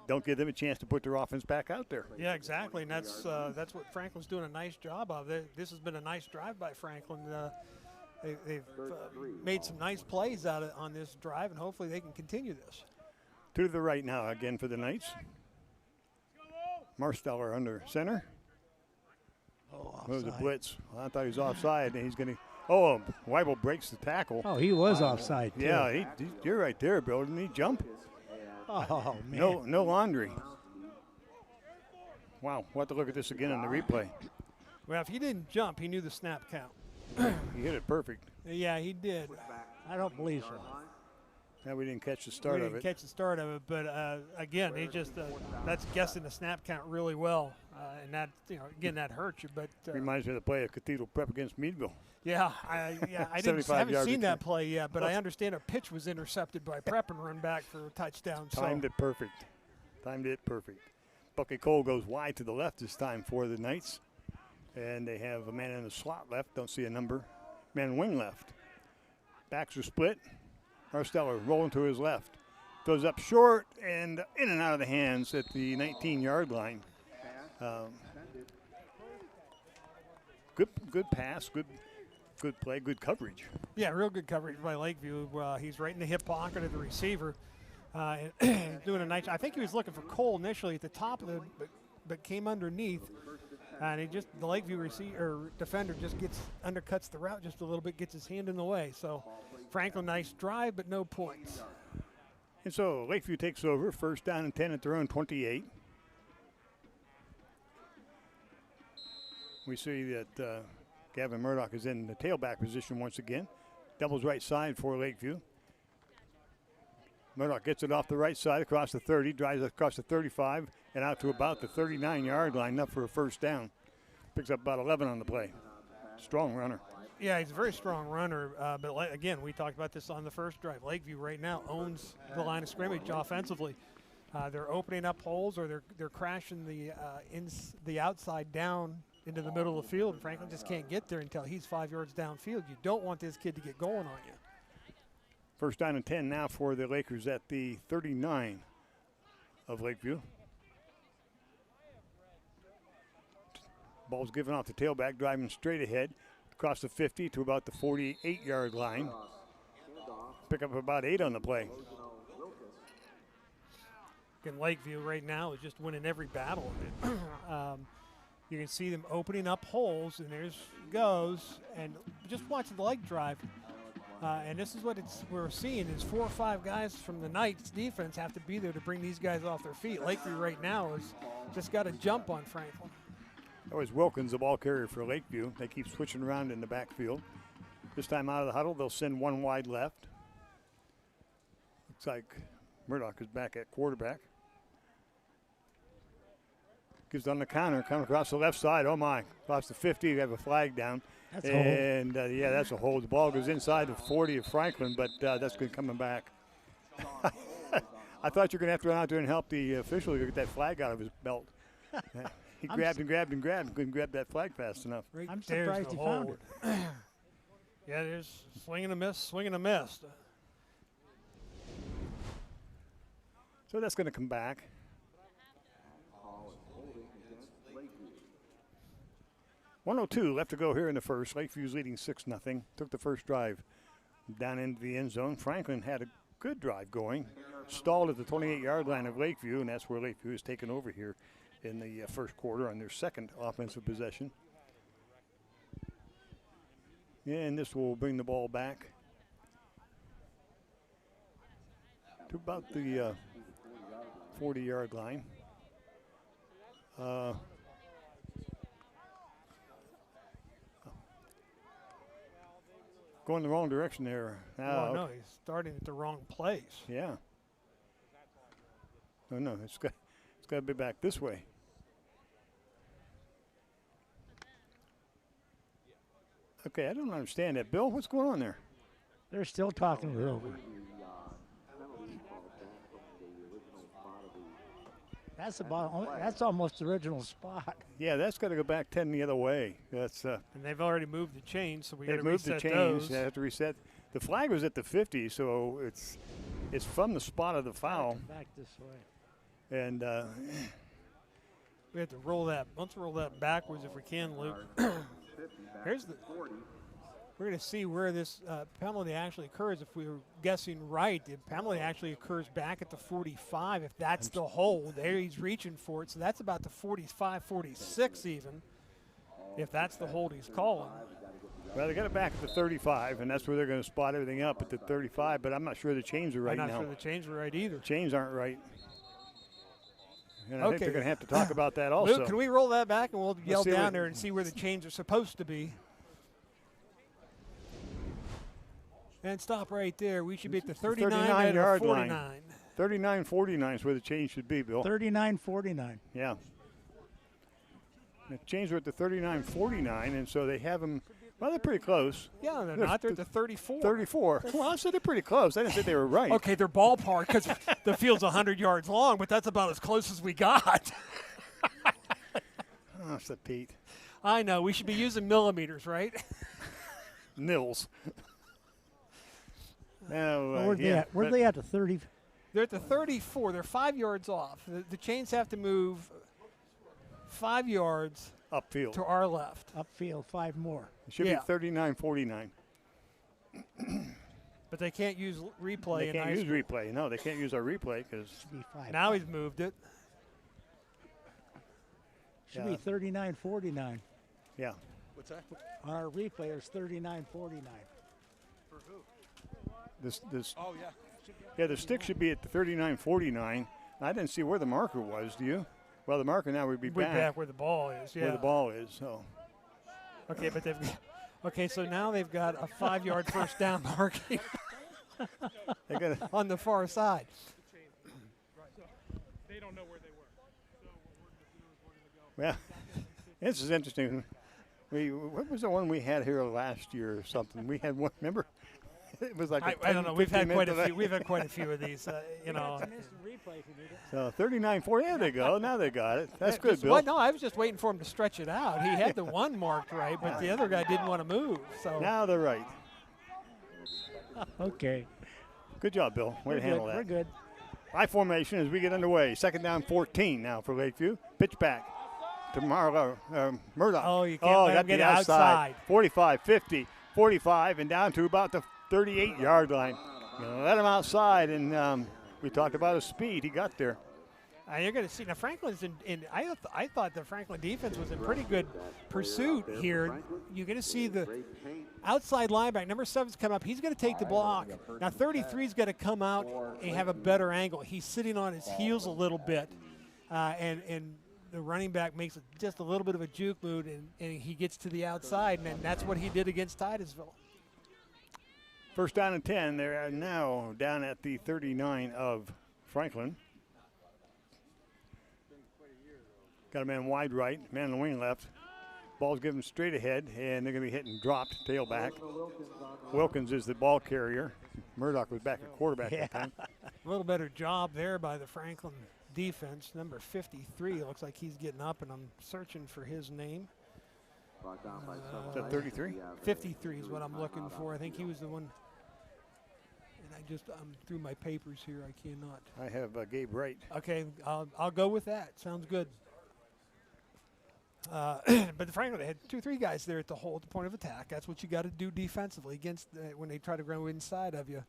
Don't give them a chance to put their offense back out there.
Yeah, exactly, and that's what Franklin's doing a nice job of. This has been a nice drive by Franklin. They've made some nice plays on this drive, and hopefully they can continue this.
To the right now again for the Knights. Marsteller under center. Moves the blitz. Well, I thought he was offside, and he's going to. Oh, Weibel breaks the tackle.
Oh, he was offside, too.
Yeah, you're right there, Bill. Didn't he jump?
Oh, man.
No laundry. Wow, we'll have to look at this again in the replay.
Well, if he didn't jump, he knew the snap count.
He hit it perfect.
Yeah, he did.
I don't believe so.
Yeah, we didn't catch the start of it.
We didn't catch the start of it, but again, he just that's guessing the snap count really well, and that again that hurts you. But
reminds me of the play of Cathedral Prep against Meadville.
Yeah, I haven't seen that play yet, but I understand a pitch was intercepted by Prep and run back for a touchdown.
Timed it perfect. Bucky Cole goes wide to the left this time for the Knights, and they have a man in the slot left. Don't see a number. Man in wing left. Backs are split. Marsteller rolling to his left. Throws up short and in and out of the hands at the 19-yard line. Good pass, good play, good coverage.
Yeah, real good coverage by Lakeview. He's right in the hip pocket of the receiver. Doing a nice. I think he was looking for Cole initially at the top of but came underneath. And the Lakeview defender just undercuts the route just a little bit, gets his hand in the way. So Franklin, nice drive, but no points.
And so Lakeview takes over, 1st down and 10 at their own 28. We see that Gavin Murdoch is in the tailback position once again. Doubles right side for Lakeview. Murdoch gets it off the right side across the 30, drives across the 35, and out to about the 39-yard line, up for a 1st down. Picks up about 11 on the play. Strong runner.
Yeah, he's a very strong runner, but again, we talked about this on the first drive. Lakeview right now owns the line of scrimmage offensively. They're opening up holes, or they're crashing the outside down into the middle of the field, and Franklin just can't get there until he's 5 yards downfield. You don't want this kid to get going on you.
First down and 10 now for the Lakers at the 39 of Lakeview. Ball's given off the tailback, driving straight ahead across the 50 to about the 48-yard line. Pick up about 8 on the play.
And Lakeview right now is just winning every battle. You can see them opening up holes, and there's goes. And just watch the leg drive. And this is what we're seeing is 4 or 5 guys from the Knights defense have to be there to bring these guys off their feet. Lakeview right now has just got to jump on Franklin.
That was Wilkins, the ball carrier for Lakeview. They keep switching around in the backfield. This time out of the huddle, they'll send one wide left. Looks like Murdoch is back at quarterback. Gives on the counter, coming across the left side. Oh my, across the 50, we have a flag down.
That's a hold.
And yeah, that's a hold. The ball goes inside the 40 of Franklin, but that's good coming back. I thought you were going to have to run out there and help the official get that flag out of his belt. He grabbed and grabbed and grabbed and couldn't grab that flag fast enough.
Right,
I'm surprised he found it.
Yeah, there's swing and a miss, swing and a miss.
So that's going to come back. 1:02 left to go here in the first. Lakeview's leading 6-0. Took the first drive down into the end zone. Franklin had a good drive going. Stalled at the 28-yard line of Lakeview, and that's where Lakeview has taken over here in the first quarter on their second offensive possession. And this will bring the ball back to about the 40-yard line. Going the wrong direction there.
Oh, no, he's starting at the wrong place.
Yeah. Oh, no, it's got to be back this way. Okay, I don't understand that. Bill, what's going on there?
They're still talking it over. That's almost the original spot.
Yeah, that's got to go back 10 the other way. That's
and they've already moved the chains, so we got to
moved the
reset
chains.
those.
They have to reset. The flag was at the 50, so it's from the spot of the foul.
Back this way.
And
we have to roll that. Let's roll that backwards if we can, Luke. We're going to see where this penalty actually occurs. If we were guessing right, the penalty actually occurs back at the 45. If that's the hold, there he's reaching for it. So that's about the 45, 46 even, if that's the hold he's calling.
Well, they got it back at the 35, and that's where they're going to spot everything up at the 35. But I'm not sure the chains are right now.
I'm not sure the chains are right either.
Chains aren't right. And I think they're going to have to talk about that also.
Luke, can we roll that back and we'll yell down there and see where the chains are supposed to be? And stop right there. We should be at the 39-yard line.
39-49 is where the chains should be, Bill.
39-49.
Yeah. The chains are at the 39-49, and so they have them. Well, they're pretty close.
Yeah, they're not. They're at the 34.
34. Well, I said they're pretty close. I didn't say they were right.
Okay, they're ballpark because the field's 100 yards long, but that's about as close as we got.
Oh, said Pete.
I know. We should be using millimeters, right?
Nils.
Where are they at the 30?
They're at the 34. They're 5 yards off. The chains have to move 5 yards
upfield
to our left.
Upfield, 5 more.
It should be 39-49.
But they can't use replay.
They can't use replay. No, they can't use our replay because
now he's moved it.
Should be 39-49.
Yeah.
What's that?
On our replay, it's 39-49.
For who?
This.
Oh, yeah.
Yeah, the stick should be at the 39-49. I didn't see where the marker was, do you? Well, the marker now would be back
where the ball is, yeah.
Where the ball is, so.
Okay, but so now they've got a 5-yard first down marking
they got
on the far side.
They don't know where they were.
Well, this is interesting. What was the one we had here last year or something? We had one, remember? It was like
I don't know. We've had quite a few. We've had quite a few of these. You know.
So 39-4. Yeah, they go. Now they got it. That's good, Bill.
Well, no, I was just waiting for him to stretch it out. He had the one marked right, but the other guy didn't want to move. So
now they're right.
Okay.
Good job, Bill. Way to handle that.
We're good.
High formation as we get underway. Second down, 14 now for Lakeview. Pitch back to Murdoch.
Oh, you can't let him get outside.
45, 50, 45, and down to about the 38-yard line. Let him outside, and we talked about his speed. He got there.
You're going to see now. Franklin's I thought the Franklin defense was in pretty good pursuit here. You're going to see the outside linebacker number 7's come up. He's going to take the block. Now 33's going to come out and have a better angle. He's sitting on his heels a little bit, and the running back makes just a little bit of a juke move, and he gets to the outside, and that's what he did against Titusville.
First down and 10. They're now down at the 39 of Franklin. Got a man wide right, man on the wing left. Ball's given straight ahead, and they're going to be hitting dropped, tailback. Wilkins is the ball carrier. Murdoch was back at quarterback that time.
A little better job there by the Franklin defense. Number 53 looks like he's getting up, and I'm searching for his name.
Is that 33?
53 is what I'm looking for. I think he was the one. And I'm through my papers here. I cannot.
I have Gabe Wright.
Okay, I'll go with that. Sounds good. But the Franklin, they had 2-3 guys there at the point of attack. That's what you got to do defensively against when they try to go inside of you.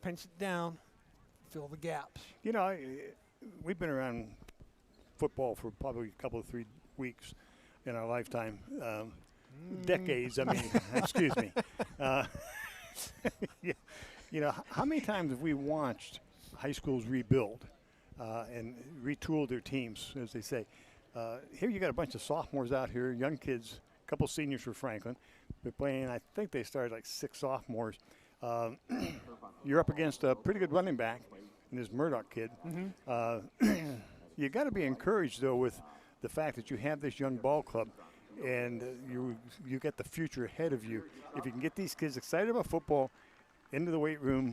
Pinch it down, fill the gaps.
You know, we've been around football for probably a couple of 3 weeks in our lifetime. Decades, I mean, excuse me. You know, how many times have we watched high schools rebuild and retool their teams, as they say? Here you got a bunch of sophomores out here, young kids, a couple seniors for Franklin. They're playing, I think they started like 6 sophomores. You're up against a pretty good running back in this Murdoch kid. You got to be encouraged, though, with the fact that you have this young ball club and you got the future ahead of you. If you can get these kids excited about football, into the weight room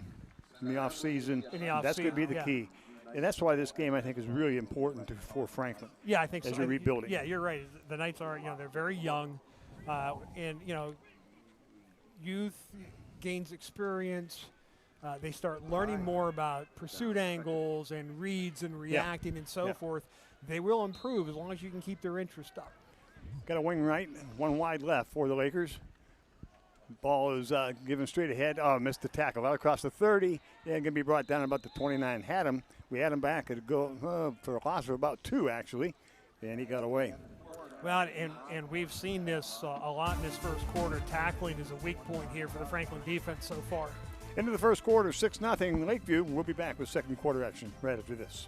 in the off season, that's going to be the key. And that's why this game, I think, is really important for Franklin.
Yeah, I think so.
As you're rebuilding.
Yeah, you're right. The Knights are, they're very young. And, youth gains experience. They start learning more about pursuit angles and reads and reacting and so forth. They will improve as long as you can keep their interest up.
Got a wing right, one wide left for the Lakers. Ball is given straight ahead. Oh, missed the tackle. Out across the 30. Yeah, going to be brought down about the 29. We had him back at go for a loss of about 2, actually, and he got away.
Well, and we've seen this a lot in this first quarter. Tackling is a weak point here for the Franklin defense so far.
Into the first quarter, 6-0 Lakeview. We'll be back with second quarter action right after this.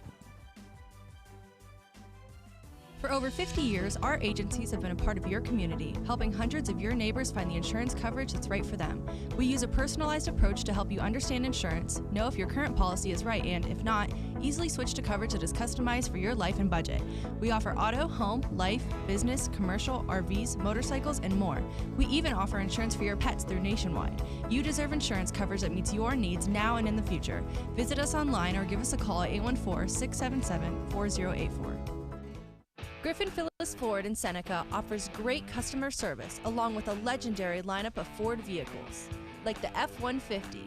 For over 50 years, our agencies have been a part of your community, helping hundreds of your neighbors find the insurance coverage that's right for them. We use a personalized approach to help you understand insurance, know if your current policy is right, and if not, easily switch to coverage that is customized for your life and budget. We offer auto, home, life, business, commercial, RVs, motorcycles, and more. We even offer insurance for your pets through Nationwide. You deserve insurance coverage that meets your needs now and in the future. Visit us online or give us a call at 814-677-4084. Griffin Phillips Ford in Seneca offers great customer service along with a legendary lineup of Ford vehicles, like the F-150,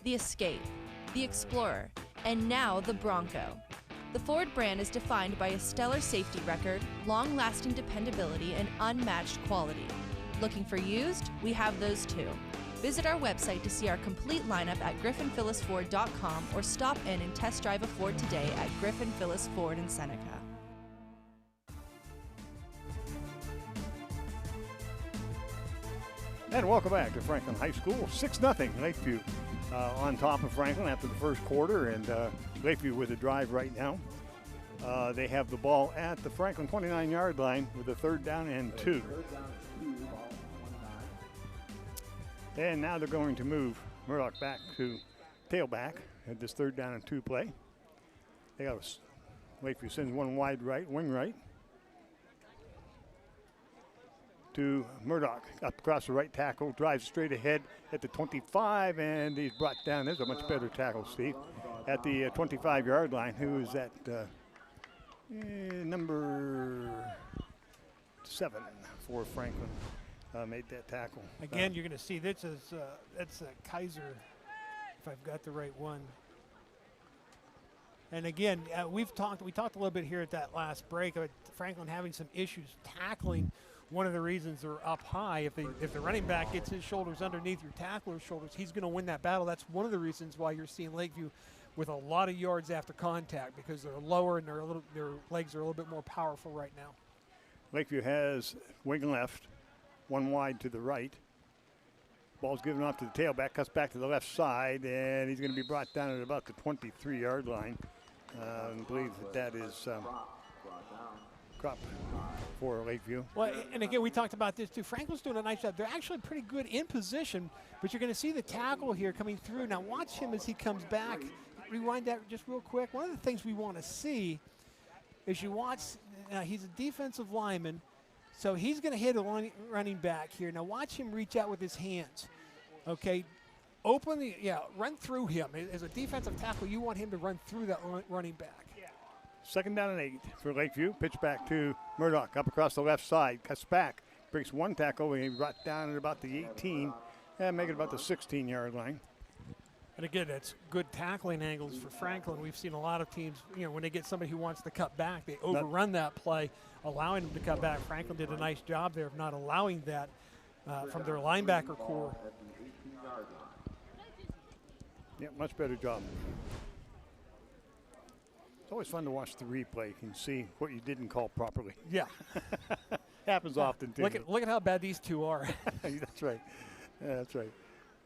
the Escape, the Explorer, and now the Bronco. The Ford brand is defined by a stellar safety record, long-lasting dependability, and unmatched quality. Looking for used? We have those too. Visit our website to see our complete lineup at griffinphilipsford.com or stop in and test drive a Ford today at Griffin Phillips Ford in Seneca.
And welcome back to Franklin High School. 6-0 Lakeview on top of Franklin after the first quarter, and Lakeview with a drive right now. They have the ball at the Franklin 29-yard line with a 3rd down and 2. And now they're going to move Murdoch back to tailback at this 3rd down and 2 play. They got Lakeview sends one wide right, wing right. to Murdoch. Up across the right tackle, drives straight ahead at the 25, and he's brought down. There's a much better tackle, Steve, at the 25-yard line. Who is that? Number 7 for Franklin. Made that tackle.
Again, you're going to see this is that's Kaiser, if I've got the right one. And again, we talked a little bit here at that last break about Franklin having some issues tackling. One of the reasons they're up high, if the running back gets his shoulders underneath your tackler's shoulders, he's going to win that battle. That's one of the reasons why you're seeing Lakeview with a lot of yards after contact, because they're lower and their legs are a little bit more powerful right now.
Lakeview has wing left, one wide to the right. Ball's given off to the tailback, cuts back to the left side, and he's going to be brought down at about the 23-yard line. I believe that is Crop for Lakeview.
Well, and again, we talked about this too. Franklin's doing a nice job. They're actually pretty good in position, but you're going to see the tackle here coming through. Now watch him as he comes back. Rewind that just real quick. One of the things we want to see is you watch, he's a defensive lineman, so he's going to hit a running back here. Now watch him reach out with his hands. Okay, run through him. As a defensive tackle, you want him to run through that running back.
2nd down and 8 for Lakeview. Pitch back to Murdoch up across the left side. Cuts back, breaks one tackle, and he brought down at about the 18 and make it about the 16-yard line.
And again, that's good tackling angles for Franklin. We've seen a lot of teams, when they get somebody who wants to cut back, they overrun that play, allowing them to cut back. Franklin did a nice job there of not allowing that from their linebacker core.
Yeah, much better job. It's always fun to watch the replay. You can see what you didn't call properly.
Yeah.
Happens often, too.
Look at how bad these two are.
That's right. Yeah, that's right.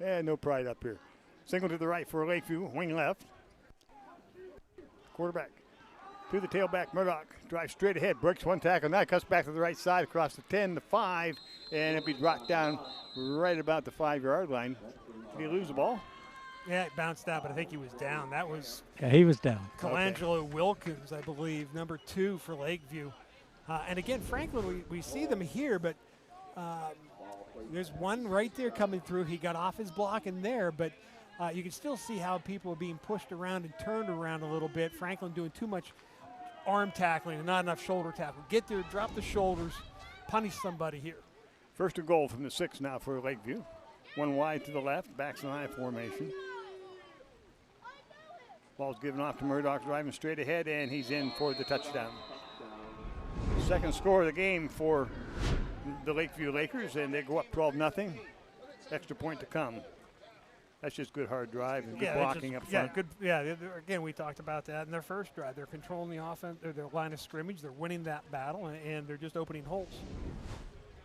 And no pride up here. Single to the right for Lakeview, wing left. Quarterback to the tailback. Murdoch drives straight ahead, breaks one tackle. Now cuts back to the right side across the 10, the 5, and it'll be brought down right about the 5-yard line. Did he lose the ball?
Yeah, it bounced out, but I think he was down. That was
he was down.
Colangelo Wilkins, I believe, number 2 for Lakeview. And again, Franklin, we see them here, but there's one right there coming through. He got off his block in there, but you can still see how people are being pushed around and turned around a little bit. Franklin doing too much arm tackling and not enough shoulder tackle. Get there, drop the shoulders, punish somebody here.
1st and goal from the 6 now for Lakeview. One wide to the left, backs in I formation. Ball's given off to Murdoch, driving straight ahead, and he's in for the touchdown. 2nd score of the game for the Lakeview Lakers, and they go up 12-0. Extra point to come. That's just good hard drive and good blocking up front.
Again, we talked about that in their first drive. They're controlling the offense, their line of scrimmage. They're winning that battle, and they're just opening holes.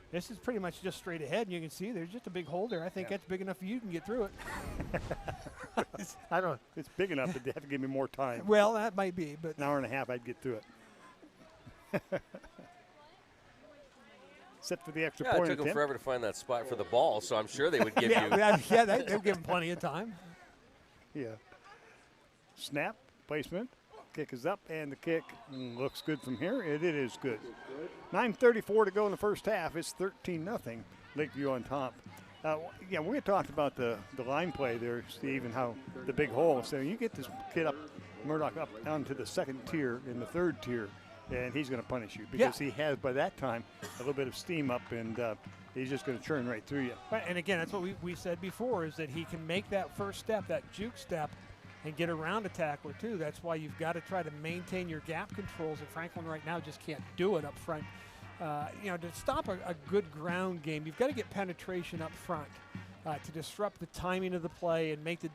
This is pretty much just straight ahead, and you can see there's just a big hole there. I think that's big enough you can get through it.
It's big enough, but they have to give me more time.
Well, that might be, but
an hour and a half, I'd get through it. Except for the extra point.
It took them forever to find that spot for the ball, so I'm sure they would give you.
They'll give them plenty of time.
Yeah. Snap, placement. Kick is up, and the kick looks good from here. It is good. 9:34 to go in the first half. It's 13-0. Lakeview on top. We talked about the line play there, Steve, and how the big hole. So you get this kid Murdoch up down to the 2nd tier in the 3rd tier, and he's going to punish you because he has, by that time, a little bit of steam up, and he's just going to churn right through you.
Right, and again, that's what we said before, is that he can make that first step, that juke step, and get around a tackler too. That's why you've got to try to maintain your gap controls, and Franklin right now just can't do it up front. To stop a good ground game, you've got to get penetration up front to disrupt the timing of the play and make the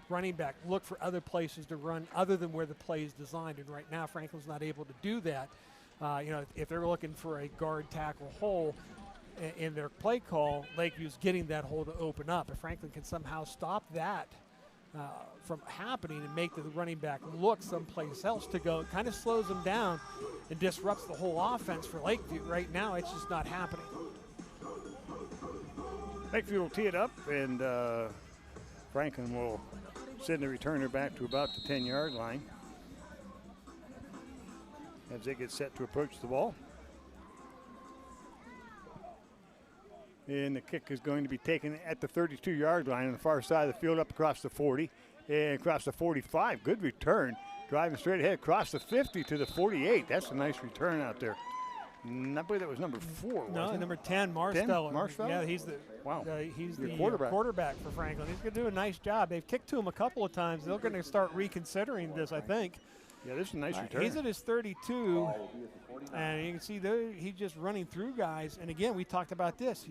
running back look for other places to run other than where the play is designed. And right now, Franklin's not able to do that. If they're looking for a guard tackle hole in their play call, Lakeview's getting that hole to open up. If Franklin can somehow stop that from happening and make the running back look someplace else to go, it kind of slows them down and disrupts the whole offense for Lakeview. Right now, it's just not happening.
Lakeview will tee it up, and Franklin will send the returner back to about the 10-yard line as they get set to approach the ball. And the kick is going to be taken at the 32-yard line on the far side of the field, up across the 40 and across the 45. Good return. Driving straight ahead across the 50 to the 48. That's a nice return out there. I believe that was number 4.
No,
wasn't it?
number 10, Marsteller.
Marsteller?
Yeah, he's the
quarterback
for Franklin. He's going to do a nice job. They've kicked to him a couple of times. They're going to start reconsidering this, I think.
Yeah, this is a nice return.
He's at his 32, and you can see there he's just running through guys. And again, we talked about this.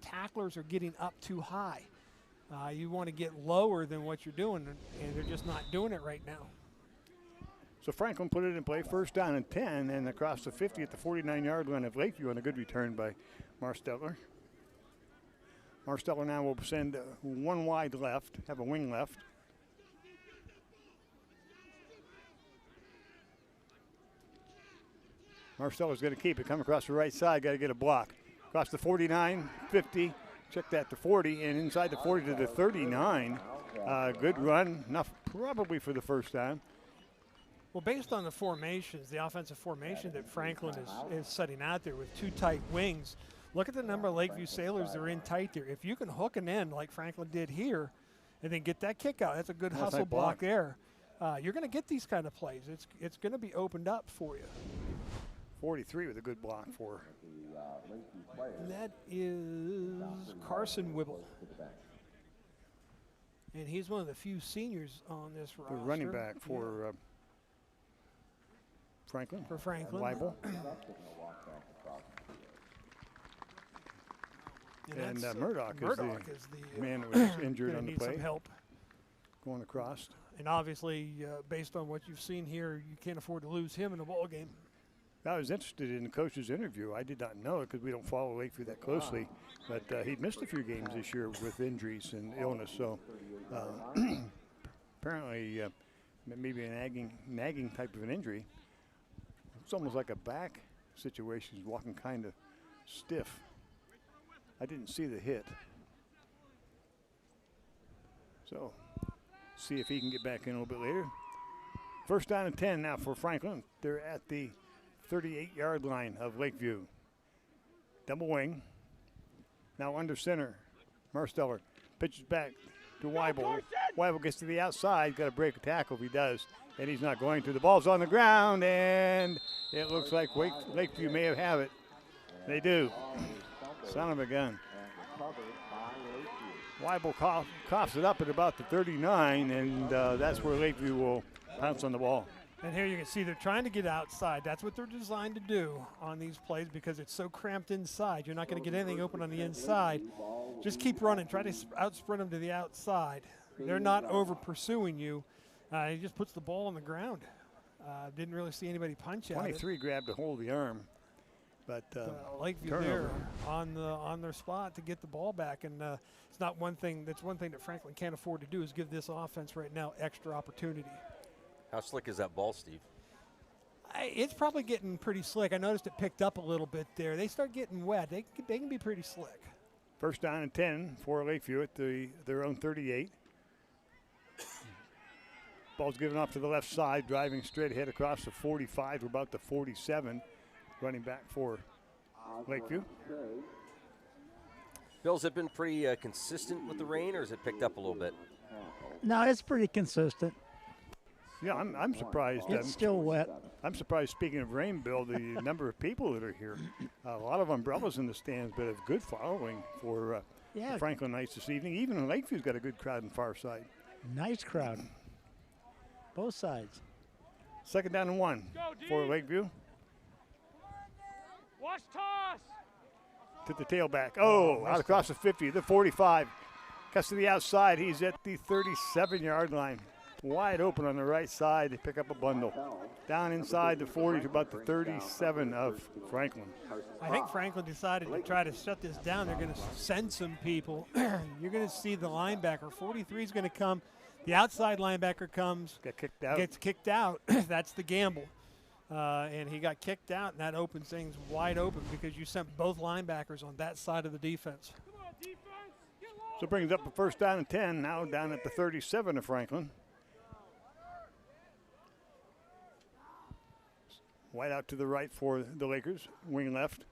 Tacklers are getting up too high. You want to get lower than what you're doing, and they're just not doing it right now.
So Franklin put it in play, first down and 10, and across the 50 at the 49-yard line of Lakeview on a good return by Marsteller. Marsteller now will send one wide left, have a wing left. Marsteller's going to keep it, come across the right side, got to get a block. Across the 49, 50, check that to 40, and inside the 40 to the 39. Good run, enough probably for the first down.
Well, based on the formations, the offensive formation that Franklin is setting out there with 2 tight wings, look at the number of Lakeview Sailors that are in tight there. If you can hook an end like Franklin did here and then get that kick out, that's a good hustle block there. You're going to get these kind of plays. It's going to be opened up for you.
43 with a good block for.
And that is Carson Wibble. And he's one of the few seniors on this roster.
The running back for Franklin.
For Franklin.
Weibel. And Murdoch is the man who was injured on the play.
Some help
going across.
And obviously, based on what you've seen here, you can't afford to lose him in a ball game.
I was interested in the coach's interview. I did not know it because we don't follow Lakeview that closely. But he'd missed a few games this year with injuries and illness. So apparently maybe a nagging type of an injury. It's almost like a back situation. He's walking kind of stiff. I didn't see the hit. So see if he can get back in a little bit later. First down and 10 now for Franklin. They're at the 38-yard line of Lakeview. Double wing. Now under center. Marsteller pitches back to Weibel. Weibel gets to the outside. Got to break a tackle if he does. And he's not going to. The ball's on the ground, and it looks like Lakeview may have it. They do. Son of a gun. Weibel coughs it up at about the 39, and that's where Lakeview will pounce on the ball.
And here you can see they're trying to get outside. That's what they're designed to do on these plays because it's so cramped inside. You're not going to get anything open on the inside. Just keep running. Try to out-sprint them to the outside. They're not over-pursuing you. He just puts the ball on the ground. Didn't really see anybody punch at it.
23 grabbed a hold of the arm. But
Lakeview there on their spot to get the ball back. And it's not one thing. That's one thing that Franklin can't afford to do is give this offense right now extra opportunity.
How slick is that ball, Steve?
It's probably getting pretty slick. I noticed it picked up a little bit there. They start getting wet. They can be pretty slick.
First down and 10 for Lakeview at their own 38. Ball's given off to the left side, driving straight ahead across the 45 to about the 47. Running back for Lakeview.
Bill, has it been pretty consistent with the rain, or has it picked up a little bit?
No, it's pretty consistent.
Yeah, I'm surprised.
It's still wet.
I'm surprised, speaking of rain, Bill, the number of people that are here. A lot of umbrellas in the stands, but a good following for Franklin Knights this evening. Even Lakeview's got a good crowd on the far side.
Nice crowd. Both sides.
Second down and 1 for Lakeview.
Watch toss.
To the tailback. Oh, out across the 50, the 45. Cuts to the outside. He's at the 37-yard line. Wide open on the right side. They pick up a bundle. Down inside the 40 to about the 37 of Franklin.
I think Franklin decided to try to shut this down. They're going to send some people. You're going to see the linebacker. 43 is going to come. The outside linebacker comes. Gets kicked out. That's the gamble. And he got kicked out, and that opens things wide open because you sent both linebackers on that side of the defense.
So brings up a first down and 10, now down at the 37 of Franklin. Wide out to the right for the Lakers, wing left.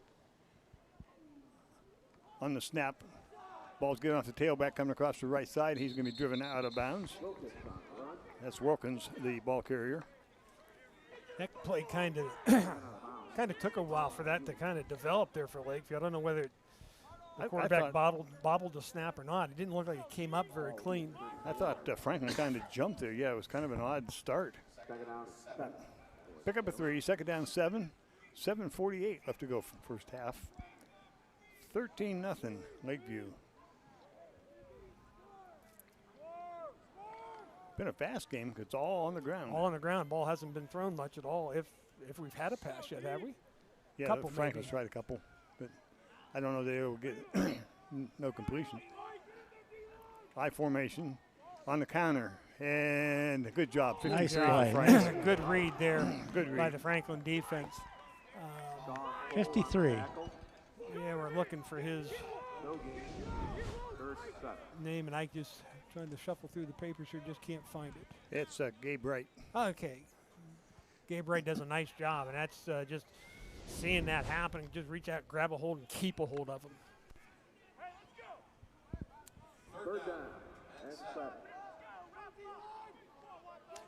on the snap. Ball's getting off the tailback, coming across the right side. He's going to be driven out of bounds. That's Wilkins, the ball carrier.
That play kind of took a while for that to kind of develop there for Lakeview. I don't know whether the quarterback bobbled the snap or not. It didn't look like it came up very clean.
I thought Franklin kind of jumped there. Yeah, it was kind of an odd start. Pick up a 3, second down 7. 7:48 left to go for the first half. 13-0 Lakeview. Been a fast game because it's all on the ground.
All on the ground. Ball hasn't been thrown much at all. If we've had a pass yet, have we?
Yeah,
couple
Franklin's
maybe.
tried a couple, but I don't know they will get no completion. I formation on the counter, and a good job.
Nice
53
play.
Franklin.
Good read there
Good
by
read.
the Franklin defense.
53.
Yeah, we're looking for his name, and I just trying to shuffle through the papers here, just can't find it.
It's Gabe Wright.
Okay. Gabe Wright does a nice job, and that's just seeing that happen. Just reach out, grab a hold, and keep a hold of him.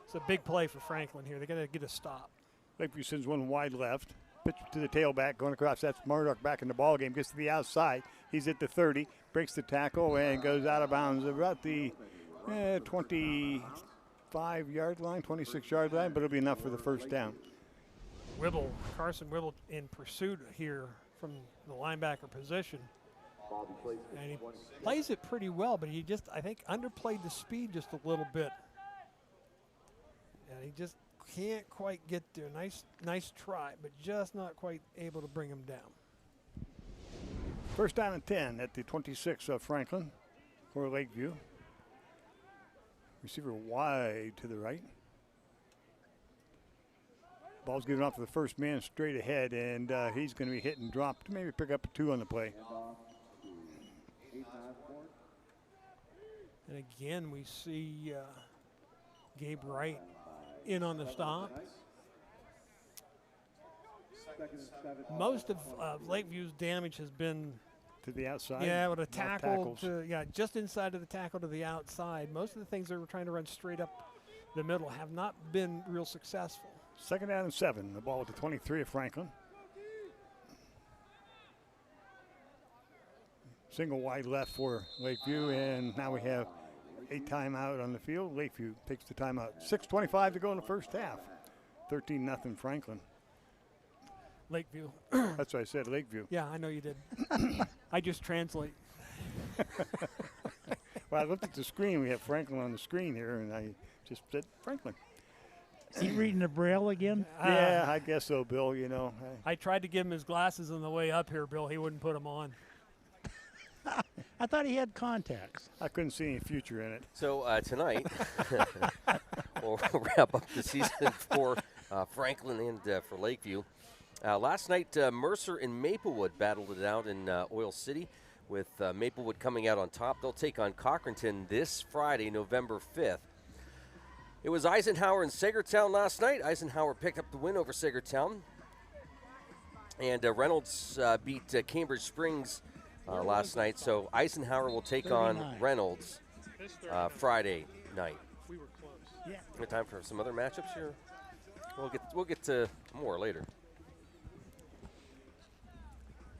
It's a big play for Franklin here. They got to get a stop.
Lakeview sends one wide left. Pitch to the tailback, going across. That's Murdoch back in the ball game. Gets to the outside. He's at the 30. Breaks the tackle and goes out of bounds about the 25-yard line, 26-yard line, but it'll be enough for the first down.
Carson Wibble in pursuit here from the linebacker position. And he plays it pretty well, but he just, I think, underplayed the speed just a little bit. And he just can't quite get there. Nice try, but just not quite able to bring him down.
First down and 10 at the 26 of Franklin for Lakeview. Receiver wide to the right. Ball's given off to the first man straight ahead, and he's going to be hit and dropped. Maybe pick up a 2 on the play.
And again, we see Gabe Wright in on the stop. Most of Lakeview's damage has been
to the outside.
Yeah, with a tackle just inside of the tackle to the outside. Most of the things they were trying to run straight up the middle have not been real successful.
Second down and 7. The ball at the 23 of Franklin. Single wide left for Lakeview, and now we have a timeout on the field. Lakeview takes the timeout. 6:25 to go in the first half. 13-0 Franklin.
Lakeview.
That's what I said, Lakeview.
Yeah, I know you did. I just translate.
Well, I looked at the screen. We have Franklin on the screen here, and I just said Franklin.
Is he reading the Braille again?
Yeah, I guess so, Bill. You know.
I tried to give him his glasses on the way up here, Bill. He wouldn't put them on.
I thought he had contacts.
I couldn't see any future in it.
So tonight, we'll wrap up the season for Franklin and for Lakeview. Last night, Mercer and Maplewood battled it out in Oil City, with Maplewood coming out on top. They'll take on Cochranton this Friday, November 5th. It was Eisenhower and Sagertown last night. Eisenhower picked up the win over Sagertown. And Reynolds beat Cambridge Springs last night. So Eisenhower will take on Reynolds Friday night.
We were close. Yeah.
We have time for some other matchups here. We'll get to more later.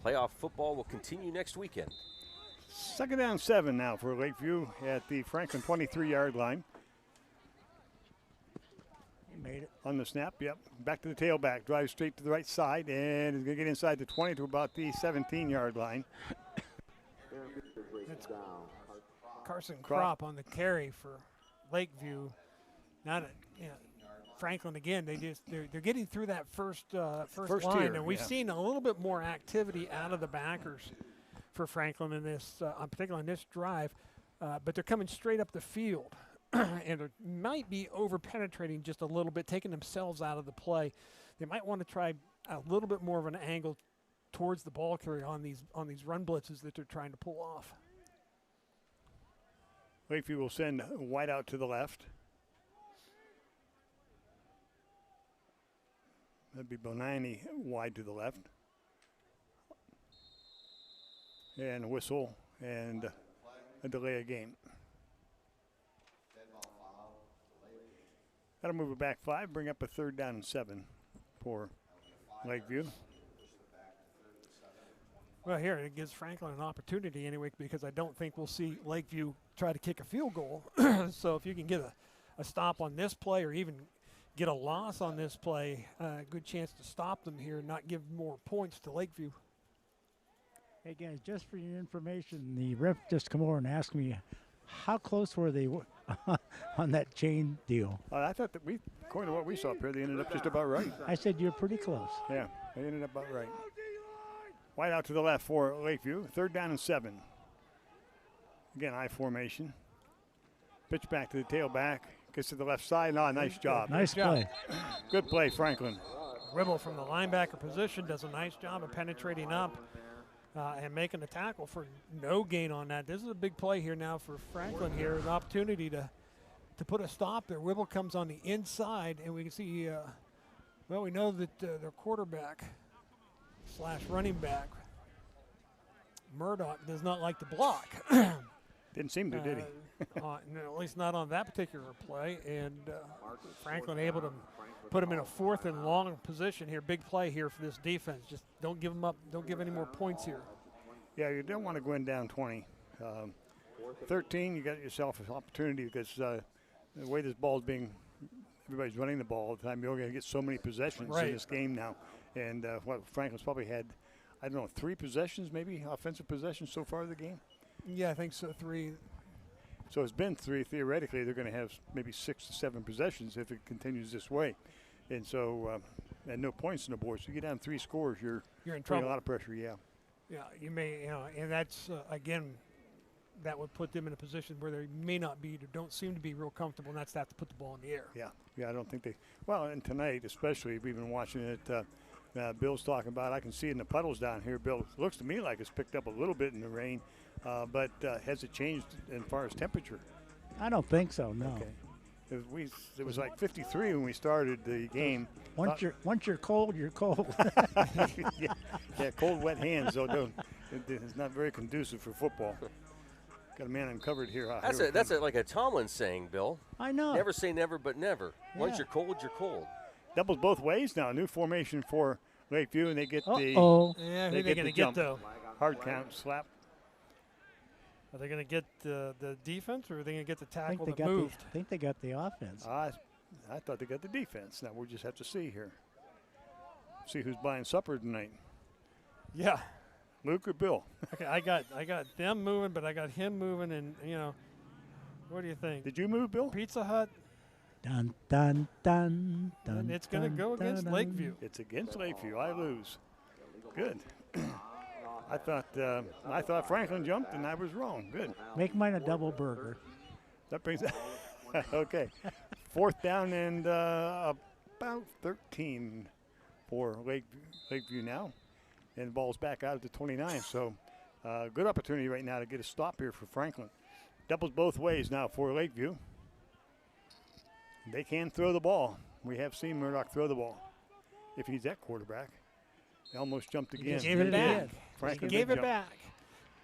Playoff football will continue next weekend.
Second down 7 now for Lakeview at the Franklin 23-yard line.
He made it.
On the snap, yep. Back to the tailback, drives straight to the right side, and is going to get inside the 20 to about the 17-yard line.
That's Carson Kropp on the carry for Lakeview. Franklin again. They're getting through that first line,
tier,
and we've seen a little bit more activity out of the backers for Franklin in this, particularly on this drive. But they're coming straight up the field, and they might be over penetrating just a little bit, taking themselves out of the play. They might want to try a little bit more of an angle towards the ball carrier on these run blitzes that they're trying to pull off.
Lakeview will send White out to the left. That'd be Bonani wide to the left. and a whistle and a delay of game. That'll move it back 5, bring up a 3rd down and 7 for Lakeview.
Well, here, it gives Franklin an opportunity anyway, because I don't think we'll see Lakeview try to kick a field goal. So if you can get a stop on this play or even get a loss on this play, a good chance to stop them here and not give more points to Lakeview.
Hey, guys, just for your information, the ref just come over and asked me, how close were they on that chain deal?
I thought that according to what we saw up here, they ended up just about right.
I said you're pretty close.
Yeah, they ended up about right. Wide out to the left for Lakeview, 3rd down and 7. Again, I formation. Pitch back to the tailback, gets to the left side. Oh, nice job.
Nice play.
Good play, Franklin.
Ribble from the linebacker position does a nice job of penetrating up and making a tackle for no gain on that. This is a big play here now for Franklin here, an opportunity to put a stop there. Ribble comes on the inside, and we can see, well, we know that their quarterback / running back, Murdoch, does not like to block.
Didn't seem to, did he?
No, at least not on that particular play, and Franklin able to put him in a 4th and long position here. Big play here for this defense. Just don't give them up. Don't give any more points here.
Yeah, you don't want to go in down 20. 13, you got yourself an opportunity because the way this ball is being, everybody's running the ball all the time. You're going to get so many possessions in this game now. And Franklin's probably had, I don't know, 3 possessions, maybe offensive possessions so far in the game.
Yeah, I think so. 3.
So it's been 3. Theoretically, they're going to have maybe 6 to 7 possessions if it continues this way. And so, and no points on the board. So you get down 3 scores, you're
in trouble.
A lot of pressure, yeah.
Yeah, you may, and that's, again, that would put them in a position where they may not be, or don't seem to be real comfortable, and that's to have to put the ball in the air.
Yeah, I don't think they, well, and tonight especially, we've been watching it, Bill's talking about, I can see in the puddles down here, Bill, it looks to me like it's picked up a little bit in the rain, but has it changed as far as temperature?
I don't think so, no.
Okay. It was like 53 when we started the game.
Once you're cold, you're cold.
yeah, cold, wet hands, though, it's not very conducive for football. Got a man uncovered here.
That's like a Tomlin saying, Bill.
I know.
Never say never, but never. Yeah. Once you're cold, you're cold.
Doubles both ways now. New formation for Lakeview, and they get
Yeah, who are they going to get, though?
Hard count, slap.
Are they going to get the defense, or are they going to get the tackle that moved?
I think they got the offense.
I thought they got the defense. Now we'll just have to see here. See who's buying supper tonight.
Yeah.
Luke or Bill?
Okay, I got them moving, but I got him moving, and what do you think?
Did you move, Bill?
Pizza Hut.
Dun dun dun dun.
And it's going to go against Lakeview.
It's against Lakeview. I lose. Good. I thought Franklin jumped, and I was wrong. Good.
Make mine a double burger.
That brings it. Okay. 4th down and about 13 for Lakeview now. And the ball's back out at the 29. So good opportunity right now to get a stop here for Franklin. Doubles both ways now for Lakeview. They can throw the ball. We have seen Murdoch throw the ball if he's that quarterback. He almost jumped again.
He gave it back.
Franklin
gave it back.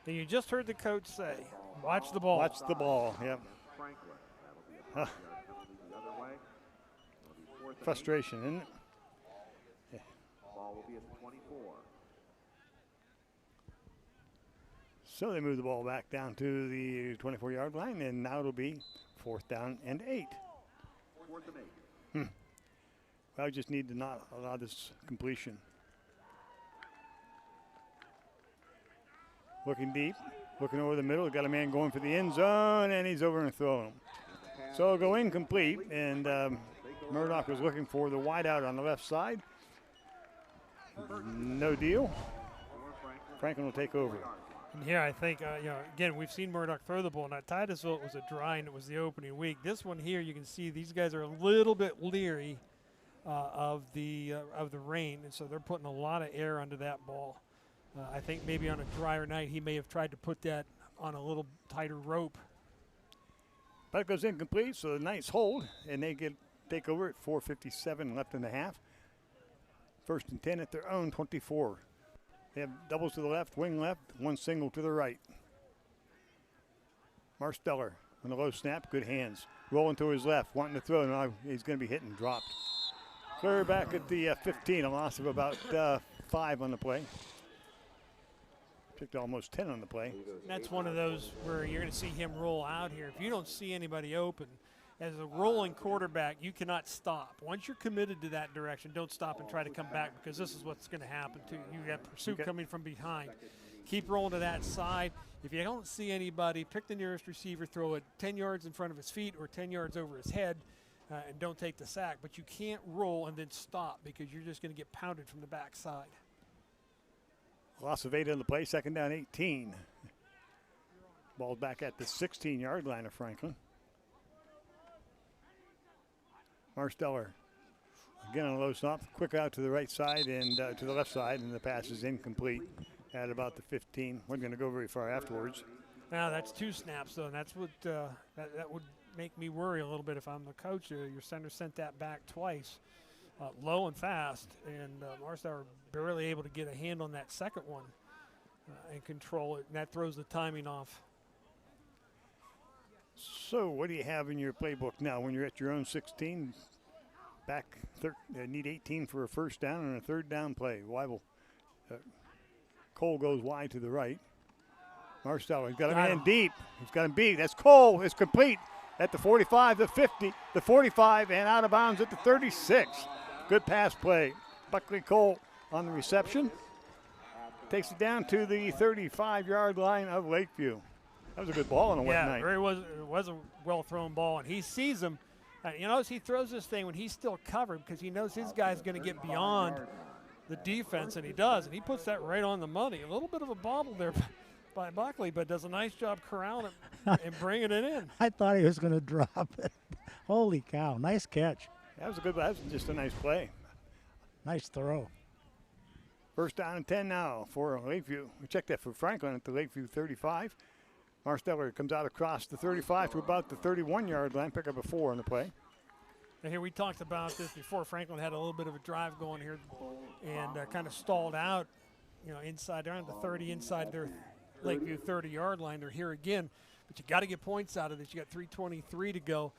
And you just heard the coach say, watch the ball.
Watch the ball, yep. Frustration, isn't it? Yeah.
Ball will be at 24.
So they move the ball back down to the 24-yard line, and now it'll be 4th down and 8.
4th and 8.
Well, I just need to not allow this completion. Looking deep, looking over the middle. Got a man going for the end zone, and he's over and throwing. So it'll go incomplete, and Murdoch was looking for the wideout on the left side. No deal. Franklin will take over.
And here I think, again, we've seen Murdoch throw the ball. Now, Titusville, it was a dry, and it was the opening week. This one here, you can see these guys are a little bit leery of the rain, and so they're putting a lot of air under that ball. I think maybe on a drier night, he may have tried to put that on a little tighter rope.
But it goes incomplete, so the Knights hold, and they take over at 4:57 left in the half. 1st and 10 at their own 24. They have doubles to the left, wing left, one single to the right. Marsteller on the low snap, good hands. Rolling to his left, wanting to throw. Now he's going to be hit and dropped. Clear back at the 15, a loss of about 5 on the play. Picked almost 10 on the play.
That's one of those where you're going to see him roll out here. If you don't see anybody open, as a rolling quarterback, you cannot stop. Once you're committed to that direction, don't stop and try to come back, because this is what's going to happen to you. You got pursuit coming from behind. Keep rolling to that side. If you don't see anybody, pick the nearest receiver, throw it 10 yards in front of his feet or 10 yards over his head, and don't take the sack. But you can't roll and then stop, because you're just going to get pounded from the backside.
Loss of 8 on the play, second down 18. Ball back at the 16-yard line of Franklin. Marsteller again on a low snap, quick out to the right side and to the left side, and the pass is incomplete at about the 15. Wasn't going to go very far afterwards.
Now that's 2 snaps, though, and that's what that would make me worry a little bit if I'm the coach. Your center sent that back twice, low and fast, and Marsteller barely able to get a hand on that second one and control it, and that throws the timing off.
So what do you have in your playbook now when you're at your own 16? Back, need 18 for a first down and a third down play. Weibel, Cole goes wide to the right. Marsteller, he's got a man deep. He's got him beat. That's Cole. It's complete at the 45, the 50, the 45, and out of bounds at the 36. Good pass play. Buckley Cole on the reception. Takes it down to the 35-yard line of Lakeview. That was a good ball on a wet night.
Yeah, it was a well-thrown ball, and he sees him. You notice he throws this thing when he's still covered, because he knows his guy's going to get beyond the defense, and he does, and he puts that right on the money. A little bit of a bobble there by Buckley, but does a nice job corralling it and bringing it in.
I thought he was going to drop it. Holy cow, nice catch.
That was just a nice play.
Nice throw.
First down and 10 now for Lakeview. We checked that for Franklin at the Lakeview 35. Marsteller comes out across the 35 to about the 31-yard line, pick up a 4 on the play.
Now here we talked about this before. Franklin had a little bit of a drive going here and kind of stalled out, inside around the 30, inside their Lakeview 30-yard line. They're here again, but you got to get points out of this. You got 3:23 to go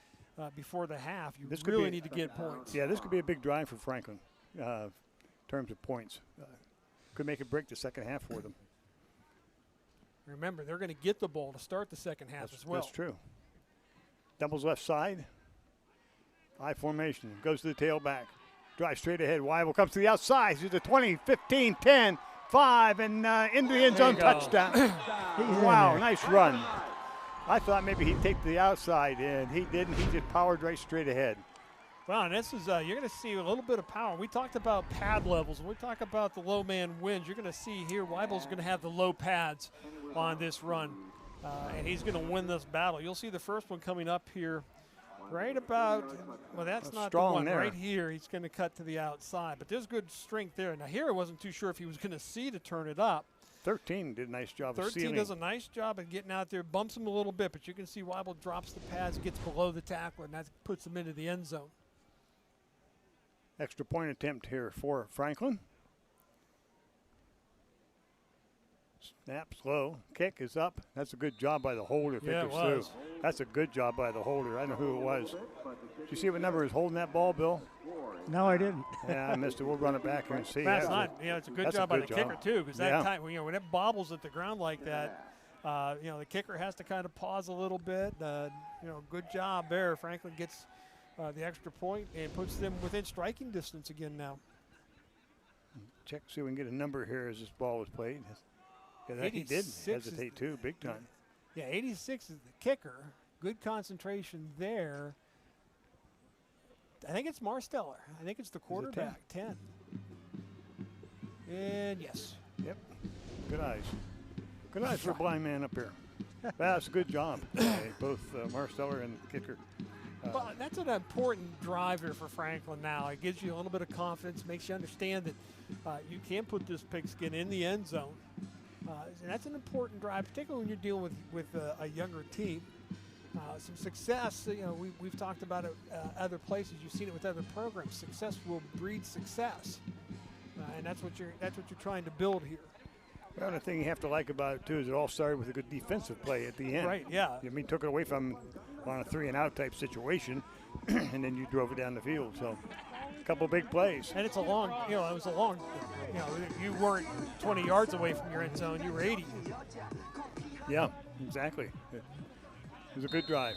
before the half. You really need to get points.
Yeah, this could be a big drive for Franklin in terms of points. Could make it break the second half for them.
Remember, they're going to get the ball to start the second half as well.
That's true. Doubles left side. I formation. Goes to the tailback. Drives straight ahead. Weibel comes to the outside. He's the 20, 15, 10, 5, and into the end zone touchdown. Wow, nice run. I thought maybe he'd take the outside, and he didn't. He just powered right straight ahead.
Well, and this is, you're going to see a little bit of power. We talked about pad levels. When we talk about the low man wins, you're going to see here Weibel's going to have the low pads on this run, and he's going to win this battle. You'll see the first one coming up here right about, well, that's not the one.
There.
Right here, he's going to cut to the outside. But there's good strength there. Now, here I wasn't too sure if he was going to see to turn it up.
13 did a nice job of sealing.
13 does a nice job of getting out there, bumps him a little bit, but you can see Weibel drops the pads, gets below the tackler, and that puts him into the end zone.
Extra point attempt here for Franklin. Snap slow. Kick is up. That's a good job by the holder.
Yeah, it was.
That's a good job by the holder. I know who it was. Did you see what number is holding that ball, Bill?
No, I didn't.
Yeah, I missed it. We'll run it back here and see.
That's not. It's a good job by the kicker too, because that time, when it bobbles at the ground like that, the kicker has to kind of pause a little bit. Good job there. Franklin gets the extra point and puts them within striking distance again now.
Check, see if we can get a number here as this ball was played. Yeah, he did hesitate too, big time.
Yeah, 86 is the kicker. Good concentration there. I think it's Marsteller. I think it's the quarterback, 10. And yes.
Yep. Good eyes. Good eyes for a blind man up here. That's a good job. Both Marsteller and the kicker.
Well, that's an important driver for Franklin now. It gives you a little bit of confidence, makes you understand that you can put this pigskin in the end zone. And that's an important drive, particularly when you're dealing with a younger team. Some success, we've talked about it other places. You've seen it with other programs. Success will breed success, and that's what you're trying to build here.
Well, the thing you have to like about it, too, is it all started with a good defensive play at the end.
Right, yeah.
I mean, took it away from on a 3-and-out type situation, and then you drove it down the field. So, a couple big plays.
And it's a long, it was a long, you weren't 20 yards away from your end zone. You were 80.
Yeah, exactly. It was a good drive.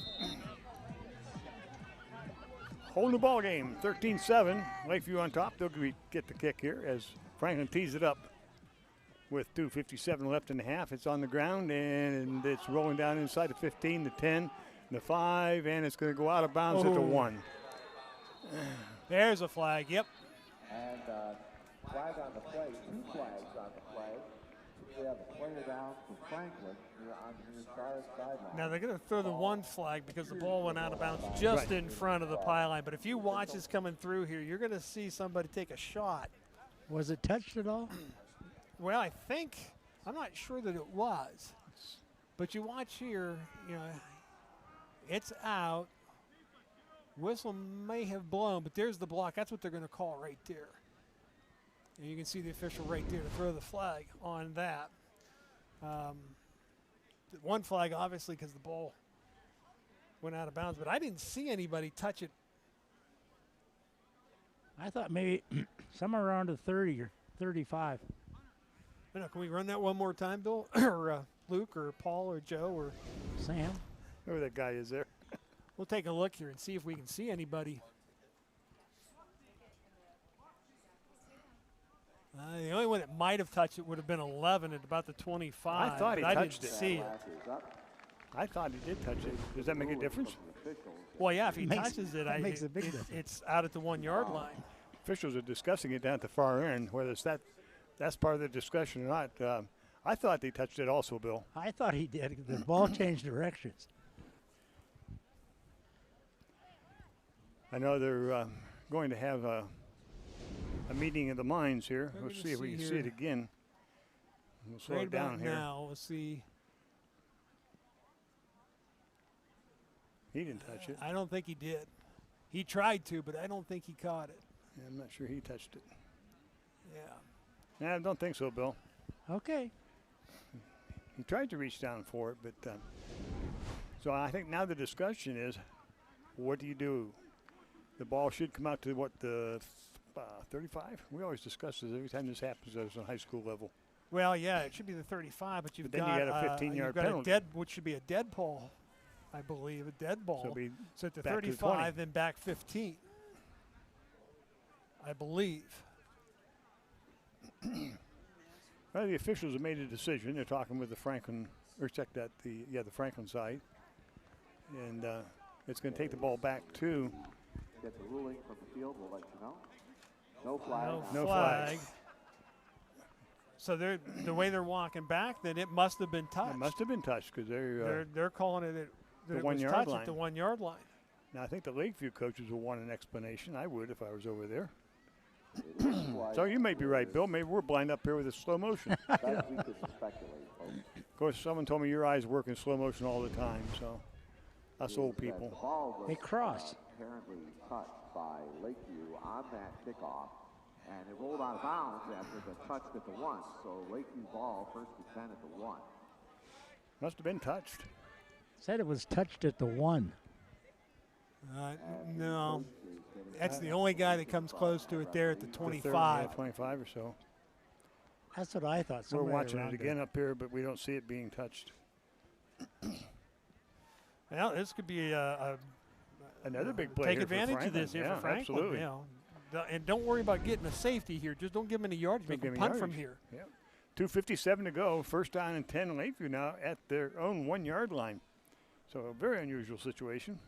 Holding the ball game, 13-7. Lakeview on top. They'll get the kick here as Franklin tees it up with 2:57 left in the half. It's on the ground, and it's rolling down inside the 15, the 10, the 5, and it's going to go out of bounds at the 1.
There's a flag, yep.
And flag on the play, 2 flags on the play. We have a player down for Franklin here on the far sideline.
Now they're going to throw the 1 flag because the ball went out of bounds just in front of the pylon. But if you watch this coming through here, you're going to see somebody take a shot.
Was it touched at all?
Well, I'm not sure that it was. But you watch here, it's out. Whistle may have blown, but there's the block. That's what they're going to call right there. And you can see the official right there to throw the flag on that. 1 flag, obviously, because the ball went out of bounds, but I didn't see anybody touch it.
I thought maybe somewhere around the 30 or 35.
Can we run that one more time, Bill? Or Luke or Paul or Joe or
Sam?
Whoever that guy is there.
We'll take a look here and see if we can see anybody. The only one that might have touched it would have been 11 at about the 25.
I thought he touched it.
I didn't see it.
I thought he did touch it. Does that make a difference?
Well, yeah, if he touches it,
makes a big difference.
It's out at the 1 yard line.
Officials are discussing it down at the far end, whether it's that's part of the discussion or not. I thought they touched it also, Bill.
I thought he did. The ball changed directions.
I know they're going to have a meeting of the minds here. Let's see if we can see it again. We'll slow it down here.
Now, we'll see.
He didn't touch it.
I don't think he did. He tried to, but I don't think he caught it.
Yeah, I'm not sure he touched it.
Yeah.
I don't think so, Bill.
Okay.
He tried to reach down for it, but so I think now the discussion is, what do you do? The ball should come out to the 35. We always discuss this every time this happens at a high school level.
Well, yeah, it should be the 35, but you've
then
got,
you got a 15-yard penalty,
which should be a dead ball, I believe, a dead ball.
So
at the 35, then back 15, I believe.
Well, the officials have made a decision. They're talking with the Franklin, or check that the Franklin side, and it's going to take the ball back to.
Get the ruling from the field. We'll let you know. No flag.
No flag. So the way they're walking back, then it must have been touched.
It must have been touched because
they're calling it
the
1
yard line.
At the 1 yard line.
Now I think the Lakeview coaches will want an explanation. I would if I was over there. So you may be right, Bill. Maybe we're blind up here with the slow motion.
We could speculate, folks.
Of course, someone told me your eyes work in slow motion all the time. So us old people.
They cross.
Apparently touched by Lakeview on that kickoff, and it rolled out of bounds after the touch at the 1. So Lakeview ball first and 10 at the 1.
Must have been touched.
Said it was touched at the 1.
No, that's the only guy that comes close to it there at the 25.
25 or so.
That's what I thought.
We're watching it again up here, but we don't see it being touched.
Well, this could be
another big play.
Take advantage of this here for Franklin.
Absolutely.
And don't worry about getting a safety here. Just don't give them any yardage. Make them punt from here.
Yep. 2:57 to go. First down and 10. Lakeview now at their own 1 yard line. So a very unusual situation.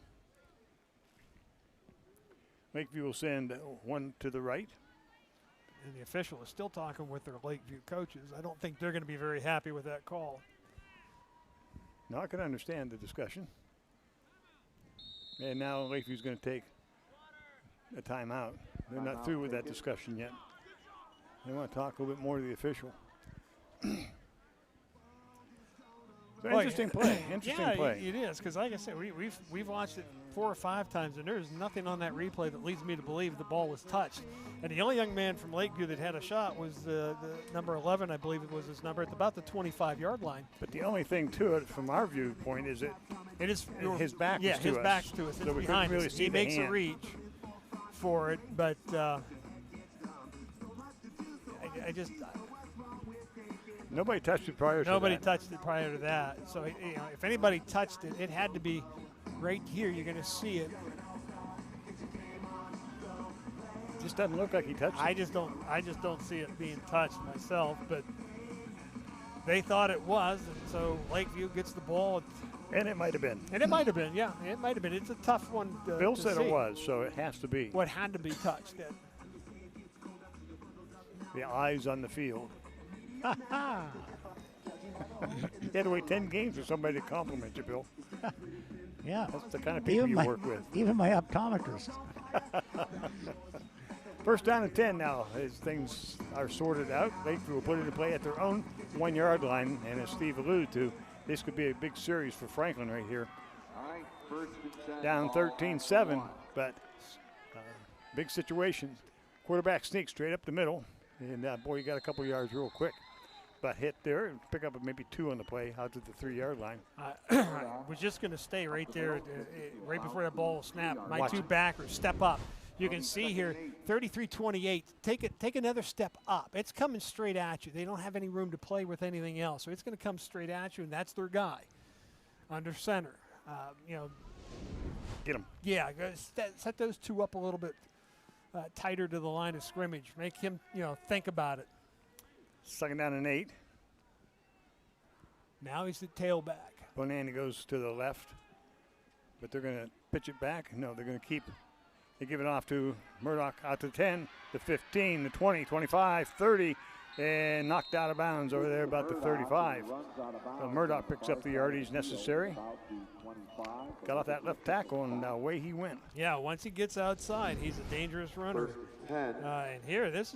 Lakeview will send one to the right.
And the official is still talking with their Lakeview coaches. I don't think they're going to be very happy with that call.
Now I can understand the discussion. And now Lakeview's going to take a timeout. They're not through with that discussion yet. They want to talk a little bit more to the official. Interesting play. Interesting play.
It is, because like I said, we've watched it 4 or 5 times, and there's nothing on that replay that leads me to believe the ball was touched. And the only young man from Lakeview that had a shot was the number 11, I believe it was his number, at about the 25-yard line.
But the only thing to it, from our viewpoint, is it is his back.
Yeah,
is to
his
us.
back's to us.
So
It's
we
behind
couldn't really
us.
see
He
the
makes
hand.
a reach for it, but I just.
Nobody touched it prior to that.
Nobody touched it prior to that. So, if anybody touched it, it had to be right here. You're going to see it.
Just doesn't look like he touched it.
I just don't see it being touched myself, but they thought it was, and so Lakeview gets the ball.
And it might have been.
And it might have been, yeah. It might have been. It's a tough one to
Bill said
see.
it was, so it has to be.
What had to be touched.
The eyes on the field. You had to wait 10 games for somebody to compliment you, Bill.
Yeah.
That's the kind of people you work with.
Even my optometrist.
First down and 10 now as things are sorted out. Lakeview will put it in play at their own 1-yard line. And as Steve alluded to, this could be a big series for Franklin right here. Down 13-7, but big situation. Quarterback sneaks straight up the middle. And boy, you got a couple yards real quick. But hit there and pick up maybe 2 on the play out to the 3-yard line.
I was just going to stay right there, right before that ball snapped. My two backers step up. You can see here, 33-28. Take another step up. It's coming straight at you. They don't have any room to play with anything else, so it's going to come straight at you, and that's their guy under center.
Get him.
Yeah, set those 2 up a little bit tighter to the line of scrimmage. Make him, think about it.
2nd down and 8.
Now he's the tailback.
Bonanni goes to the left, but they're going to pitch it back. No, they're going to keep. They give it off to Murdoch out to 10, the 15, the 20, 25, 30, and knocked out of bounds over there about the 35. So Murdoch picks up the yardage necessary. Got off that left tackle, and away he went.
Yeah, once he gets outside, he's a dangerous runner. And here, this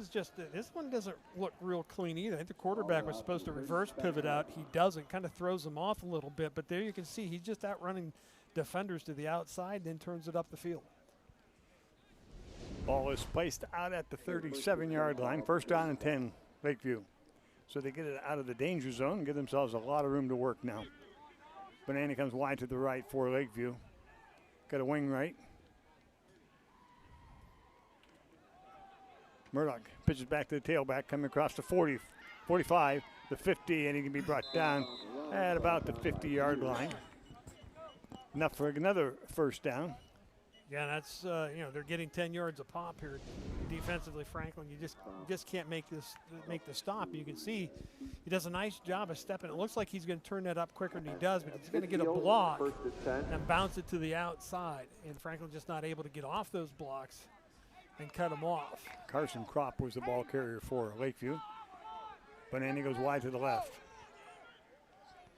one doesn't look real clean either. I think the quarterback was supposed to reverse pivot out. He doesn't, kind of throws him off a little bit. But there you can see he's just outrunning defenders to the outside, then turns it up the field.
Ball is placed out at the 37-yard line. 1st down and 10, Lakeview. So they get it out of the danger zone and give themselves a lot of room to work now. Bonanni comes wide to the right for Lakeview. Got a wing right. Murdoch pitches back to the tailback, coming across the 40, 45, the 50, and he can be brought down at about the 50-yard line. Enough for another 1st down.
Yeah, that's they're getting 10 yards a pop here defensively. Franklin, you just can't make the stop. You can see he does a nice job of stepping. It looks like he's going to turn that up quicker than he does, but he's going to get a block and bounce it to the outside. And Franklin just not able to get off those blocks and cut them off.
Carson Kropp was the ball carrier for Lakeview. Bonanni goes wide to the left.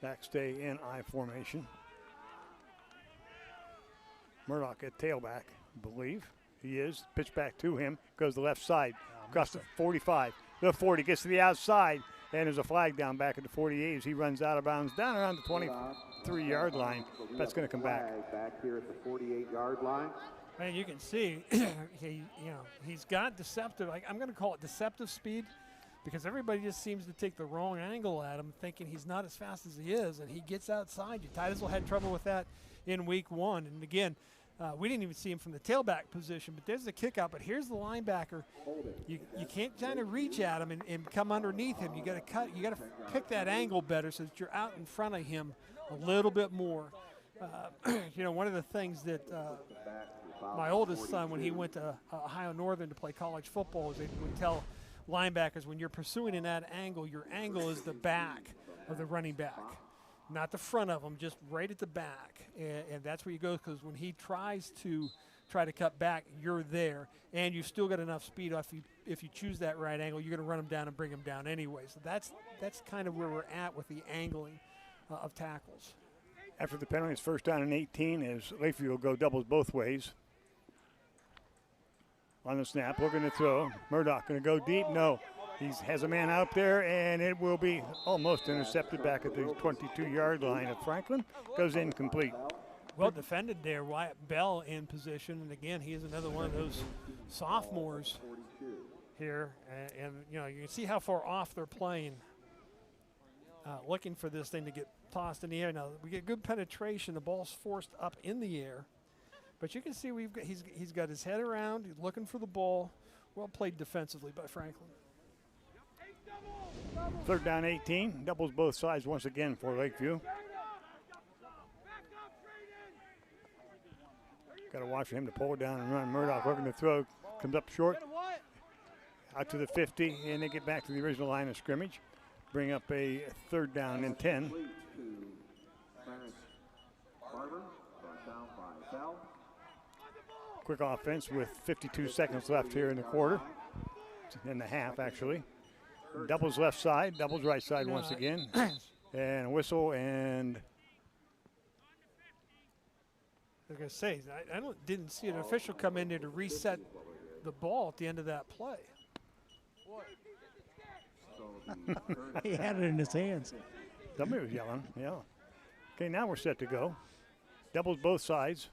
Backstay in I formation. Murdoch at tailback, I believe he is. Pitch back to him, goes to the left side, across the 45, the 40, gets to the outside, and there's a flag down back at the 48 as he runs out of bounds down around the 23-yard line. That's going to come back.
Back here at the 48-yard line.
Man, you can see he's got deceptive. I'm going to call it deceptive speed, because everybody just seems to take the wrong angle at him, thinking he's not as fast as he is, and he gets outside you. Titusville had trouble with that in week 1, and again, we didn't even see him from the tailback position, but there's the kick out. But here's the linebacker. You can't kind of reach at him and come underneath him. You got to cut. You got to pick that angle better so that you're out in front of him a little bit more. One of the things that my oldest son, when he went to Ohio Northern to play college football, is they would tell linebackers, when you're pursuing in that angle, your angle is the back of the running back. Not the front of him, just right at the back. And that's where you go, because when he tries to cut back, you're there. And you've still got enough speed if you choose that right angle, you're going to run him down and bring him down anyway. So that's kind of where we're at with the angling of tackles.
After the penalty, it's 1st down and 18 as Lakeview will go doubles both ways. On the snap, looking to throw. Murdoch going to go deep. No. He has a man out there, and it will be almost intercepted back at the 22-yard line of Franklin. Goes incomplete.
Well defended there. Wyatt Bell in position, and again, he is another one of those sophomores here. And you know, you can see how far off they're playing, looking for this thing to get tossed in the air. Now we get good penetration. The ball's forced up in the air, but you can see he's got his head around. He's looking for the ball. Well played defensively by Franklin.
3rd down 18. Doubles both sides once again for Lakeview. Got to watch for him to pull it down and run. Murdoch looking to throw. Comes up short. Out to the 50, and they get back to the original line of scrimmage. Bring up a 3rd down and 10. Quick offense with 52 seconds left here in the quarter. In the half, actually. Doubles left side, doubles right side once again. And a whistle, and
I was going to say, I didn't see an official come in there to reset the ball at the end of that play.
He had it in his hands.
Somebody was yelling, yeah. Okay, now we're set to go. Doubles both sides.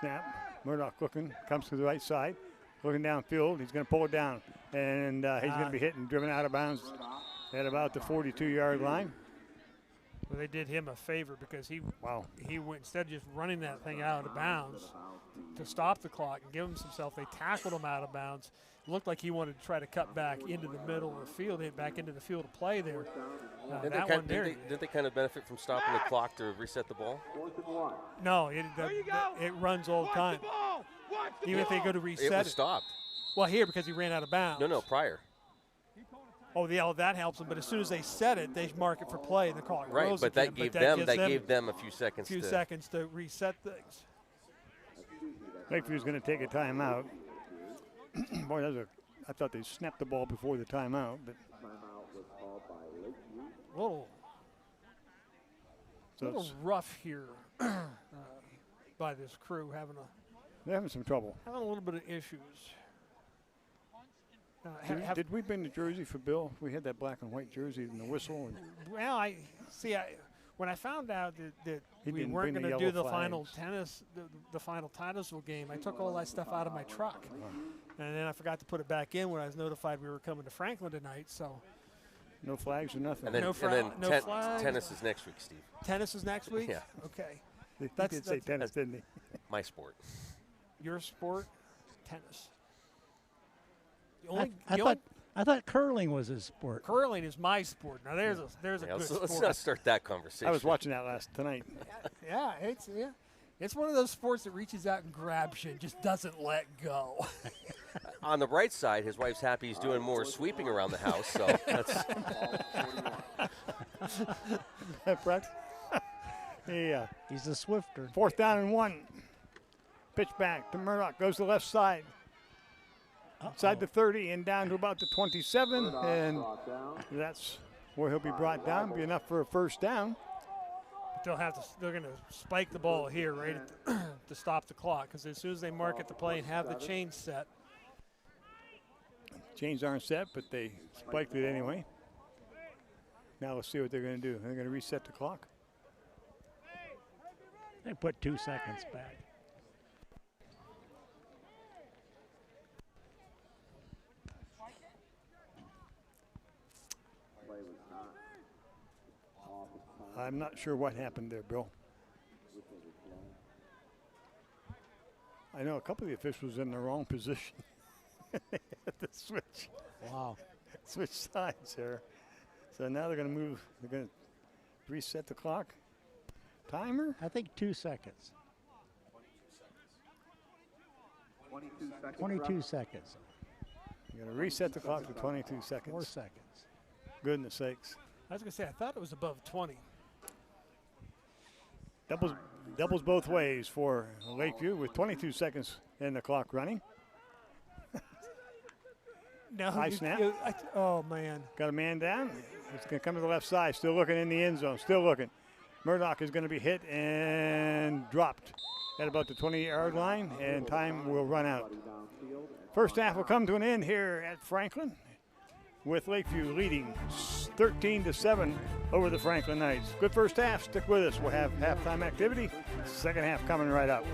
Snap. Murdoch looking, comes to the right side. Looking downfield, he's going to pull it down. And he's going to be hit and driven out of bounds at about the 42-yard line.
Well, they did him a favor because he went, instead of just running that thing out of bounds to stop the clock and give him some self, they tackled him out of bounds. It looked like he wanted to try to cut back into the middle of the field, hit back into the field of play there.
Didn't they kind of benefit from stopping the clock to reset the ball?
No, it runs all the time. Even if they go to reset
it was stopped.
Well, here because he ran out of bounds.
No, prior.
Oh, yeah, that helps them. But as soon as they set it, they mark it for play, and the clock
right,
rolls
but
again.
that gave them a few seconds.
To reset things.
Lakeview's going to take a timeout. Boy, I thought they snapped the ball before the timeout, but
a little rough here by this crew
they're having some trouble.
Having a little bit of issues.
Did we bring the jersey for Bill? We had that black and white jersey and the whistle.
Well, when I found out that we weren't going to do the final Titusville game, I took all that stuff out of my truck, and then I forgot to put it back in when I was notified we were coming to Franklin tonight. So
no flags or nothing.
And then,
no flags.
Tennis is next week, Steve.
Tennis is next week.
Yeah.
Okay.
He did say tennis, didn't he?
My sport.
Your sport, tennis.
I thought curling was his sport.
Curling is my sport. Now there's a good sport.
Let's not start that conversation.
I was watching that tonight.
It's one of those sports that reaches out and grabs you and just doesn't let go.
On the bright side, his wife's happy he's doing more sweeping around the house. So that's
Brett.
He's a swifter.
4th down and 1. Pitch back to Murdoch. Goes to the left side. Inside the 30 and down to about the 27. And that's where he'll be brought down. Be enough for a 1st down.
But they're going to spike the ball here, right, to stop the clock. Because as soon as they mark it to play and have the chains set.
Chains aren't set, but they spiked it anyway. Now let's see what they're going to do. They're going to reset the clock.
They put 2 seconds back.
I'm not sure what happened there, Bill. I know a couple of the officials in the wrong position. They had to switch.
Wow.
Switch sides there. So now they're going to move. They're going to reset the clock. Timer?
I think 2 seconds. 22 seconds.
You're going to reset the clock to 22 seconds.
4 seconds.
Goodness sakes.
I was going to say, I thought it was above 20.
Doubles both ways for Lakeview with 22 seconds in the clock running.
No,
high snap.
Oh, man.
Got a man down. He's going to come to the left side. Still looking in the end zone. Still looking. Murdoch is going to be hit and dropped at about the 20-yard line, and time will run out. First half will come to an end here at Franklin, with Lakeview leading 13-7 over the Franklin Knights. Good first half. Stick with us. We'll have halftime activity. Second half coming right up.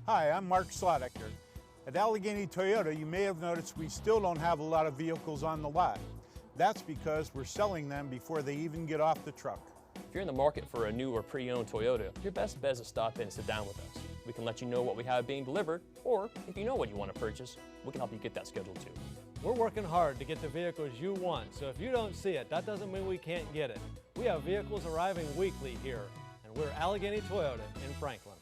Hi, I'm Mark Slodecker. At Allegheny Toyota, you may have noticed we still don't have a lot of vehicles on the lot. That's because we're selling them before they even get off the truck.
If you're in the market for a new or pre-owned Toyota, your best bet is to stop in and sit down with us. We can let you know what we have being delivered, or if you know what you want to purchase, we can help you get that scheduled too.
We're working hard to get the vehicles you want, so if you don't see it, that doesn't mean we can't get it. We have vehicles arriving weekly here, and we're Allegheny Toyota in Franklin.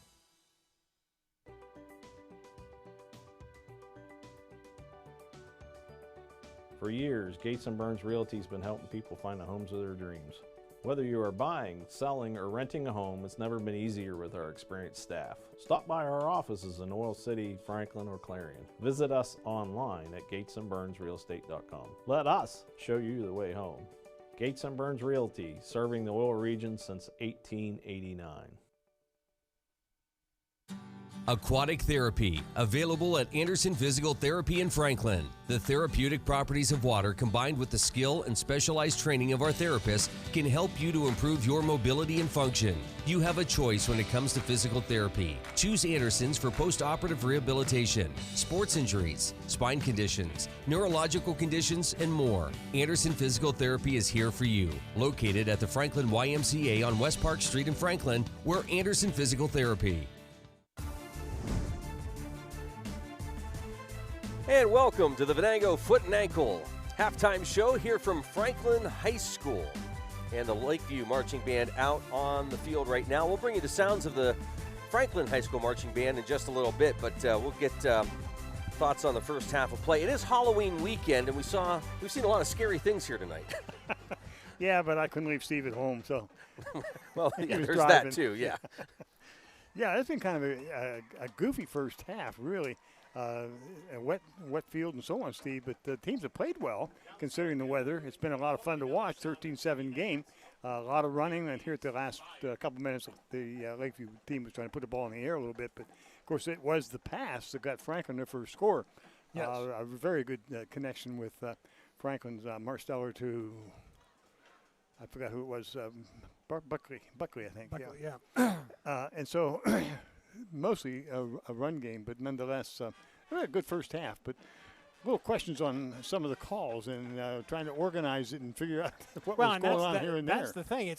For years, Gates & Burns Realty has been helping people find the homes of their dreams. Whether you are buying, selling, or renting a home, it's never been easier with our experienced staff. Stop by our offices in Oil City, Franklin, or Clarion. Visit us online at gatesandburnsrealestate.com. Let us show you the way home. Gates & Burns Realty, serving the oil region since 1889.
Aquatic Therapy, available at Anderson Physical Therapy in Franklin. The therapeutic properties of water combined with the skill and specialized training of our therapists can help you to improve your mobility and function. You have a choice when it comes to physical therapy. Choose Anderson's for post-operative rehabilitation, sports injuries, spine conditions, neurological conditions, and more. Anderson Physical Therapy is here for you. Located at the Franklin YMCA on West Park Street in Franklin, we're Anderson Physical Therapy.
And welcome to the Venango Foot and Ankle halftime show here from Franklin High School. And the Lakeview Marching Band out on the field right now. We'll bring you the sounds of the Franklin High School Marching Band in just a little bit, but we'll get thoughts on the first half of play. It is Halloween weekend, and we've seen a lot of scary things here tonight.
Yeah, but I couldn't leave Steve at home, so.
Well, yeah, there's
driving.
that too, yeah.
Yeah, it's been kind of a goofy first half, really. A wet field and so on, Steve, but the teams have played well considering the weather. It's been a lot of fun to watch, 13-7 game. A lot of running, and here at the last couple minutes, the Lakeview team was trying to put the ball in the air a little bit, but of course it was the pass that got Franklin their first score.
Yes.
A very good connection with Franklin's Marsteller to, I forgot who it was, Buckley, I think.
Buckley, yeah.
And so mostly a run game, but nonetheless, a good first half. But little questions on some of the calls and trying to organize it and figure out what was going on here and there.
That's the thing.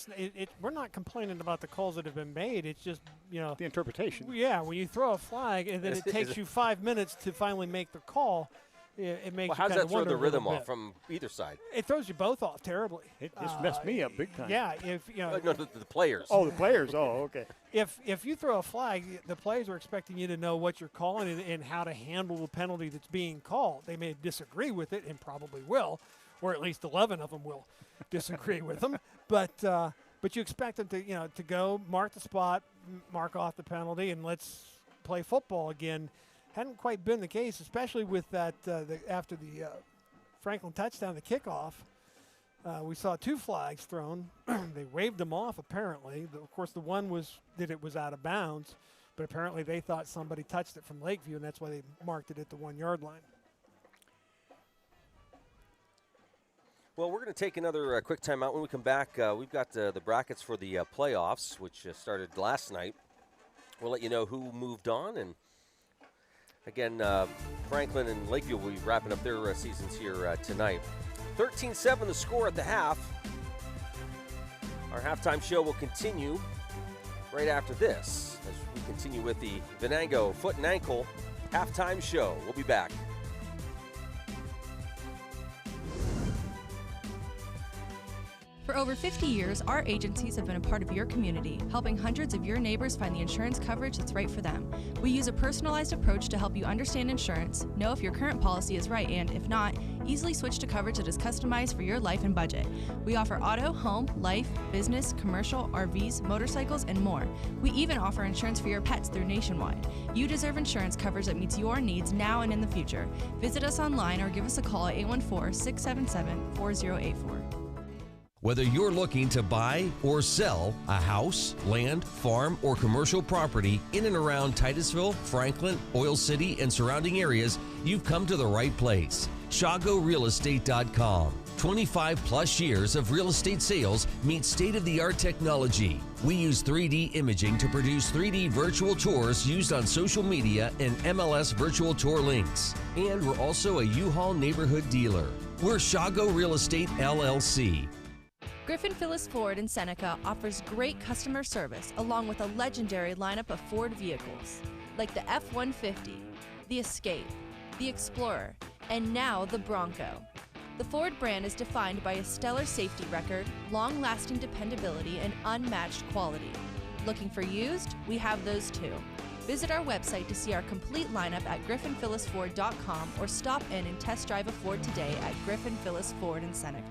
We're not complaining about the calls that have been made. It's just,
the interpretation.
Yeah, when you throw a flag and then it takes you 5 minutes to finally make the call, it makes you
how's
kind
that
of
throw
wonder
the
a
rhythm
little
off
bit.
from either side?
It throws you both off terribly.
It's messed me up big time.
Yeah, if
no, the players.
Oh, the players. Oh, okay.
If you throw a flag, the players are expecting you to know what you're calling and how to handle the penalty that's being called. They may disagree with it and probably will, or at least 11 of them will disagree with them. But you expect them to go mark the spot, mark off the penalty, and let's play football again. Hadn't quite been the case, especially with that after the Franklin touchdown, the kickoff. We saw 2 flags thrown. They waved them off, apparently. Of course, the one was that it was out of bounds, but apparently they thought somebody touched it from Lakeview, and that's why they marked it at the 1-yard line.
Well, we're going to take another quick timeout. When we come back, we've got the brackets for the playoffs, which started last night. We'll let you know who moved on, and again, Franklin and Lakeview will be wrapping up their seasons here tonight. 13-7 the score at the half. Our halftime show will continue right after this as we continue with the Venango Foot and Ankle halftime show. We'll be back.
For over 50 years, our agencies have been a part of your community, helping hundreds of your neighbors find the insurance coverage that's right for them. We use a personalized approach to help you understand insurance, know if your current policy is right, and if not, easily switch to coverage that is customized for your life and budget. We offer auto, home, life, business, commercial, RVs, motorcycles, and more. We even offer insurance for your pets through Nationwide. You deserve insurance coverage that meets your needs now and in the future. Visit us online or give us a call at 814-677-4084.
Whether you're looking to buy or sell a house, land, farm, or commercial property in and around Titusville, Franklin, Oil City, and surrounding areas, you've come to the right place. ShagoRealEstate.com. 25 plus years of real estate sales meets state-of-the-art technology. We use 3D imaging to produce 3D virtual tours used on social media and MLS virtual tour links. And we're also a U-Haul neighborhood dealer. We're Shago Real Estate LLC.
Griffin Phyllis Ford in Seneca offers great customer service along with a legendary lineup of Ford vehicles like the F-150, the Escape, the Explorer, and now the Bronco. The Ford brand is defined by a stellar safety record, long-lasting dependability, and unmatched quality. Looking for used? We have those too. Visit our website to see our complete lineup at griffinphyllisford.com or stop in and test drive a Ford today at Griffin Phyllis Ford in Seneca.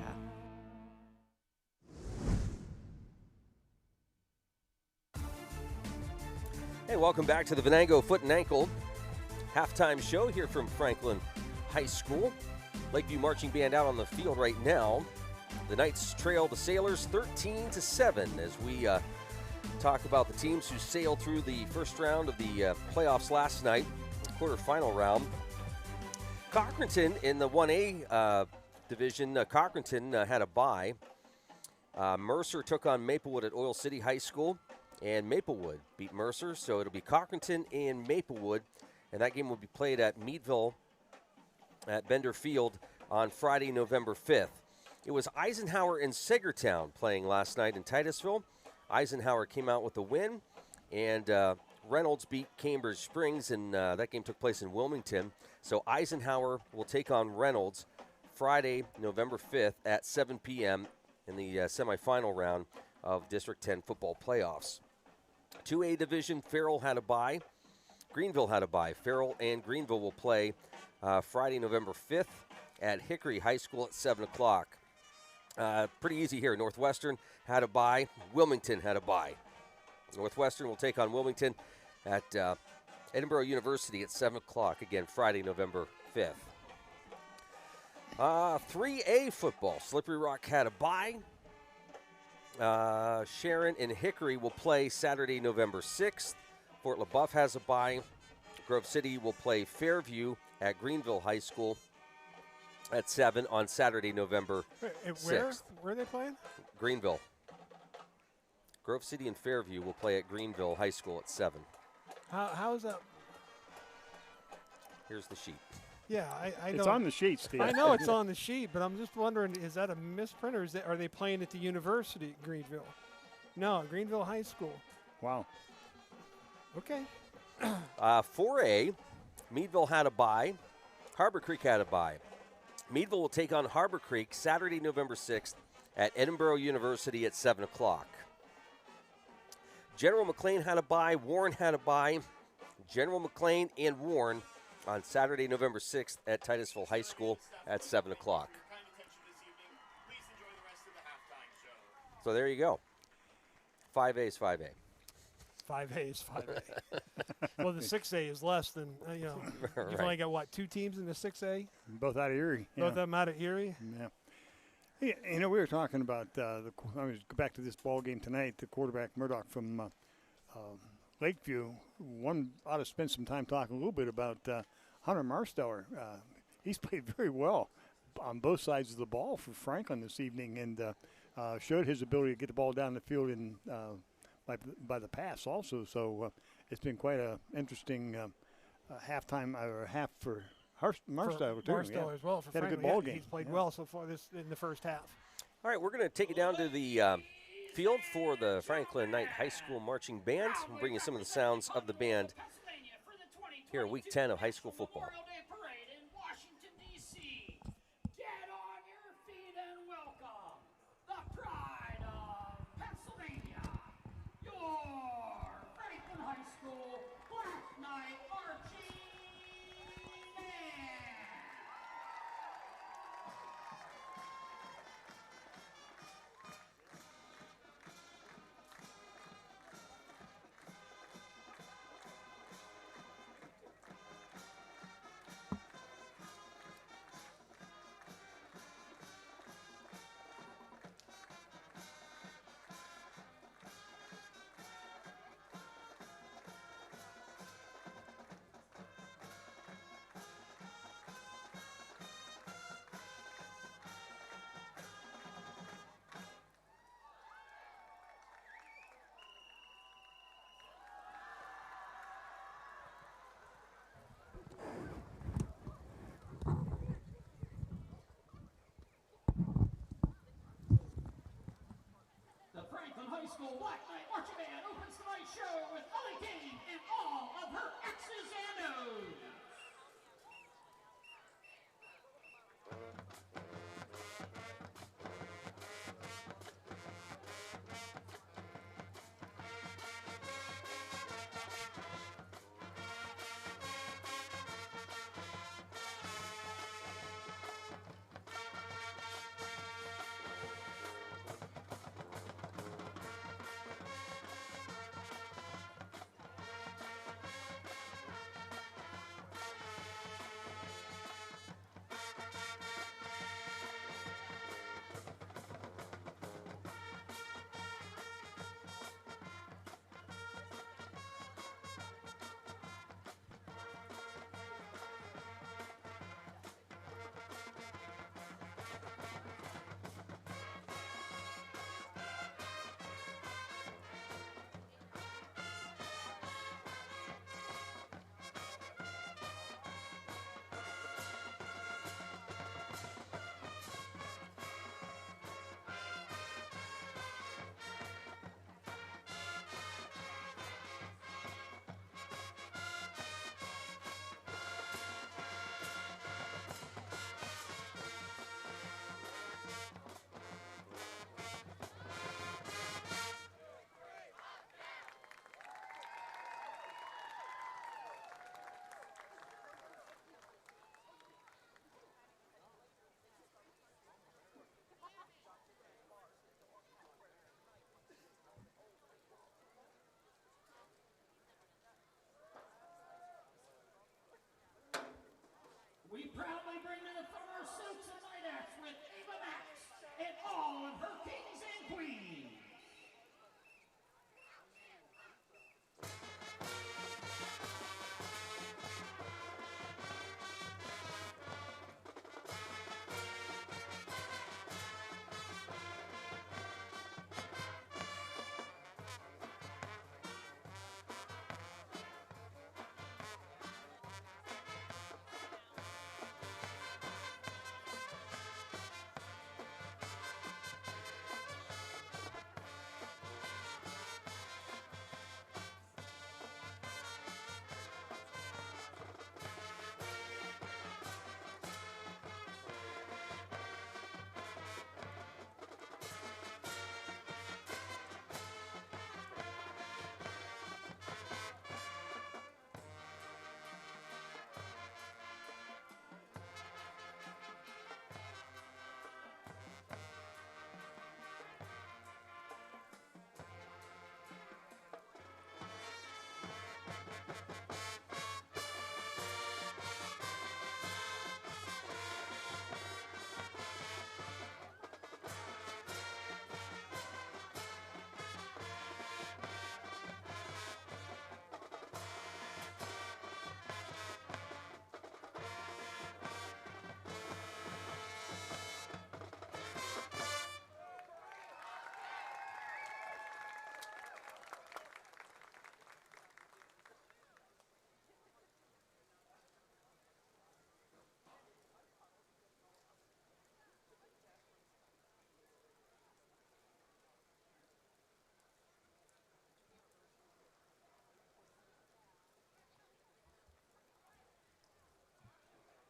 Hey, welcome back to the Venango Foot and Ankle halftime show here from Franklin High School. Lakeview Marching Band out on the field right now. The Knights trail the Sailors 13-7 as we talk about the teams who sailed through the first round of the playoffs last night, quarterfinal round. Cochranton in the 1A division, Cochranton had a bye. Mercer took on Maplewood at Oil City High School, and Maplewood beat Mercer, so it'll be Cochranton and Maplewood, and that game will be played at Meadville at Bender Field on Friday, November 5th. It was Eisenhower and Sagertown playing last night in Titusville. Eisenhower came out with a win, and Reynolds beat Cambridge Springs, and that game took place in Wilmington. So Eisenhower will take on Reynolds Friday, November 5th at 7 p.m. in the semifinal round of District 10 football playoffs. 2A division, Farrell had a bye. Greenville had a bye. Farrell and Greenville will play Friday, November 5th at Hickory High School at 7 o'clock. Pretty easy here. Northwestern had a bye. Wilmington had a bye. Northwestern will take on Wilmington at Edinboro University at 7 o'clock, again, Friday, November 5th. 3A football. Slippery Rock had a bye. Sharon and Hickory will play Saturday, November 6th. Fort LaBeouf has a bye. Grove City will play Fairview at Greenville High School at 7 on Saturday, November 6th.
Where are they playing?
Greenville. Grove City and Fairview will play at Greenville High School at 7.
How is that?
Here's the sheet.
Yeah, I know.
It's on the sheet, Steve.
I know it's on the sheet, but I'm just wondering, is that a misprint, or are they playing at the university at Greenville? No, Greenville High School.
Wow.
Okay.
4A, Meadville had a bye. Harbor Creek had a bye. Meadville will take on Harbor Creek Saturday, November 6th at Edinboro University at 7 o'clock. General McLean had a bye. Warren had a bye. General McLean and Warren on Saturday, November 6th at Titusville High School at 7 o'clock. So there you go. 5A is 5A.
5A is 5A. Well, the 6A is less than, you've
Right.
only got, what, 2 teams in the 6A?
Both out of Erie.
Both of them out of Erie?
Yeah. We were talking about, I was go back to this ball game tonight, the quarterback Murdoch from Lakeview. One ought to spend some time talking a little bit about Hunter Marsteller. He's played very well on both sides of the ball for Franklin this evening, and showed his ability to get the ball down the field in by the pass also. So it's been quite an interesting halftime or half for Marsteller too.
Marsteller as well. For
had
Franklin.
a good ball game.
He's played well so far in the first half.
All right, we're going to take it down to the field for the Franklin Knight High School Marching Band. We'll bring you some of the sounds of the band here in Week 10 of high school football.
Get on your feet and welcome the Pride School Black Knight Marching Band opens tonight's show with Ellie King and all of her X's and O's. We proudly bring to the front our suits and night acts with Ava Max and all of her kings and queens.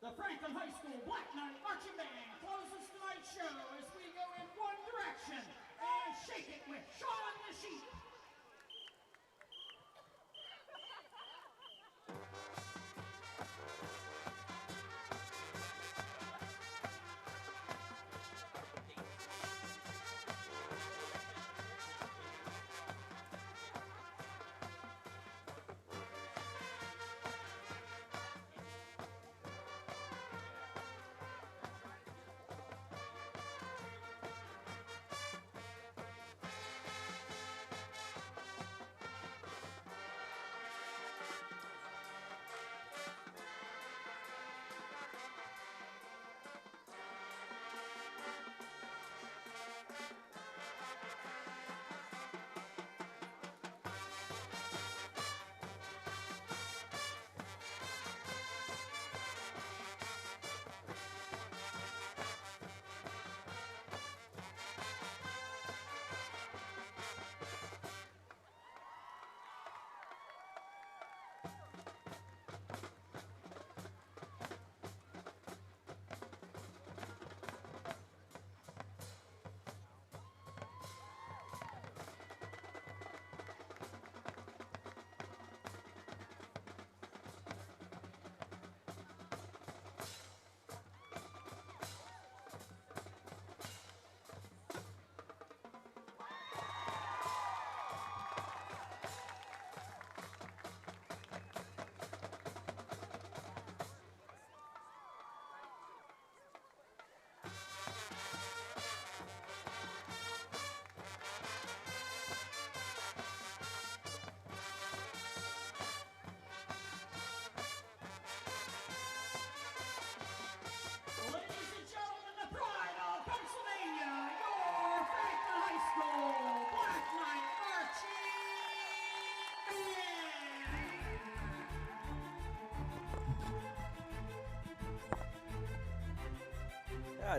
The Franklin High School Black Knight Marching Band closes tonight's show as we go in one direction and shake it with Sean the Sheep.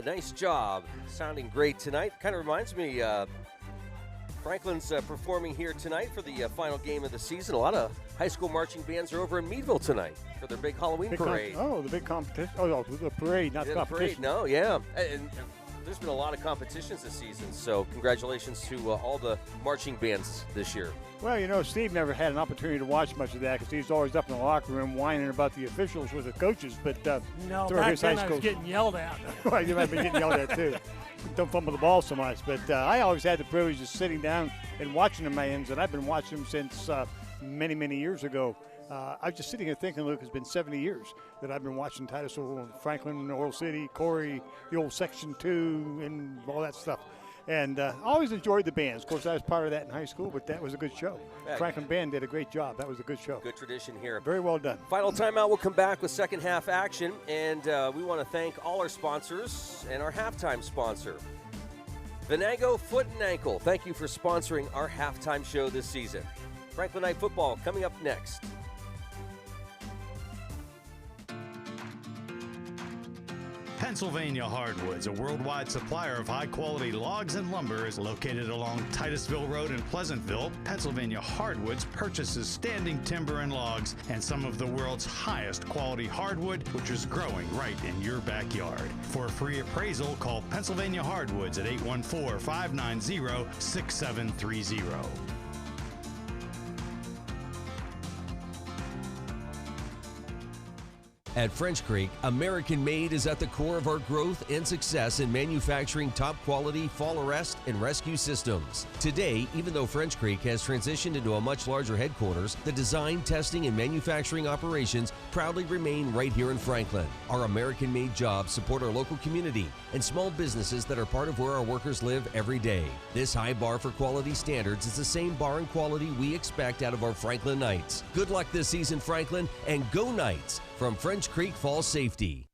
Nice job. Sounding great tonight. Kind of reminds me, Franklin's performing here tonight for the final game of the season. A lot of high school marching bands are over in Meadville tonight for their big Halloween parade.
The big competition. Oh, no, the parade, not the competition.
Parade, no, yeah. And there's been a lot of competitions this season, so congratulations to all the marching bands this year.
Well, Steve never had an opportunity to watch much of that because he's always up in the locker room whining about the officials with the coaches. But
no, back then I was getting yelled at.
Well, you might be getting yelled at too. Don't fumble the ball so much. But I always had the privilege of sitting down and watching the Mayans, and I've been watching them since many, many years ago. I was just sitting here thinking, Luke, it's been 70 years that I've been watching Titusville, Franklin, Oral City, Corey, the old Section 2, and all that stuff. And always enjoyed the bands. Of course, I was part of that in high school, but that was a good show. Yeah. Franklin Band did a great job. That was a good show.
Good tradition here.
Very well done.
Final timeout. We'll come back with second half action, and we want to thank all our sponsors and our halftime sponsor, Venango Foot and Ankle. Thank you for sponsoring our halftime show this season. Franklin Night Football coming up next.
Pennsylvania Hardwoods, a worldwide supplier of high-quality logs and lumber, is located along Titusville Road in Pleasantville. Pennsylvania Hardwoods purchases standing timber and logs and some of the world's highest quality hardwood, which is growing right in your backyard. For a free appraisal, call Pennsylvania Hardwoods at 814-590-6730.
At French Creek, American Made is at the core of our growth and success in manufacturing top-quality fall arrest and rescue systems. Today, even though French Creek has transitioned into a much larger headquarters, the design, testing, and manufacturing operations proudly remain right here in Franklin. Our American Made jobs support our local community and small businesses that are part of where our workers live every day. This high bar for quality standards is the same bar and quality we expect out of our Franklin Knights. Good luck this season, Franklin, and go Knights! From French Creek Fall Safety.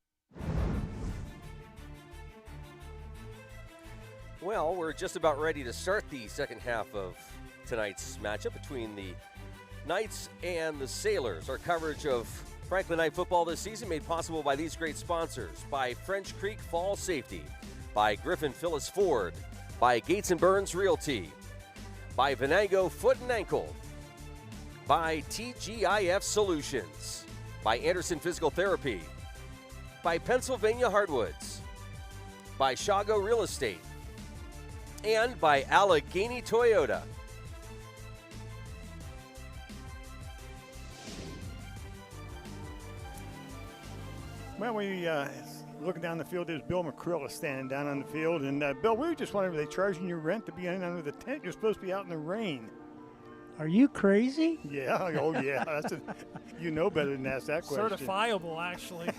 Well, we're just about ready to start the second half of tonight's matchup between the Knights and the Sailors. Our coverage of Franklin Night Football this season made possible by these great sponsors: by French Creek Fall Safety, by Griffin Phyllis Ford, by Gates & Burns Realty, by Venango Foot and Ankle, by TGIF Solutions, by Anderson Physical Therapy, by Pennsylvania Hardwoods, by Shago Real Estate, and by Allegheny Toyota.
Well, we looking down the field, there's Bill McCrill standing down on the field. And Bill, we were just wondering, are they charging you rent to be in under the tent? You're supposed to be out in the rain.
Are you crazy?
Yeah. Oh, yeah. You know better than to ask that question.
Certifiable, actually.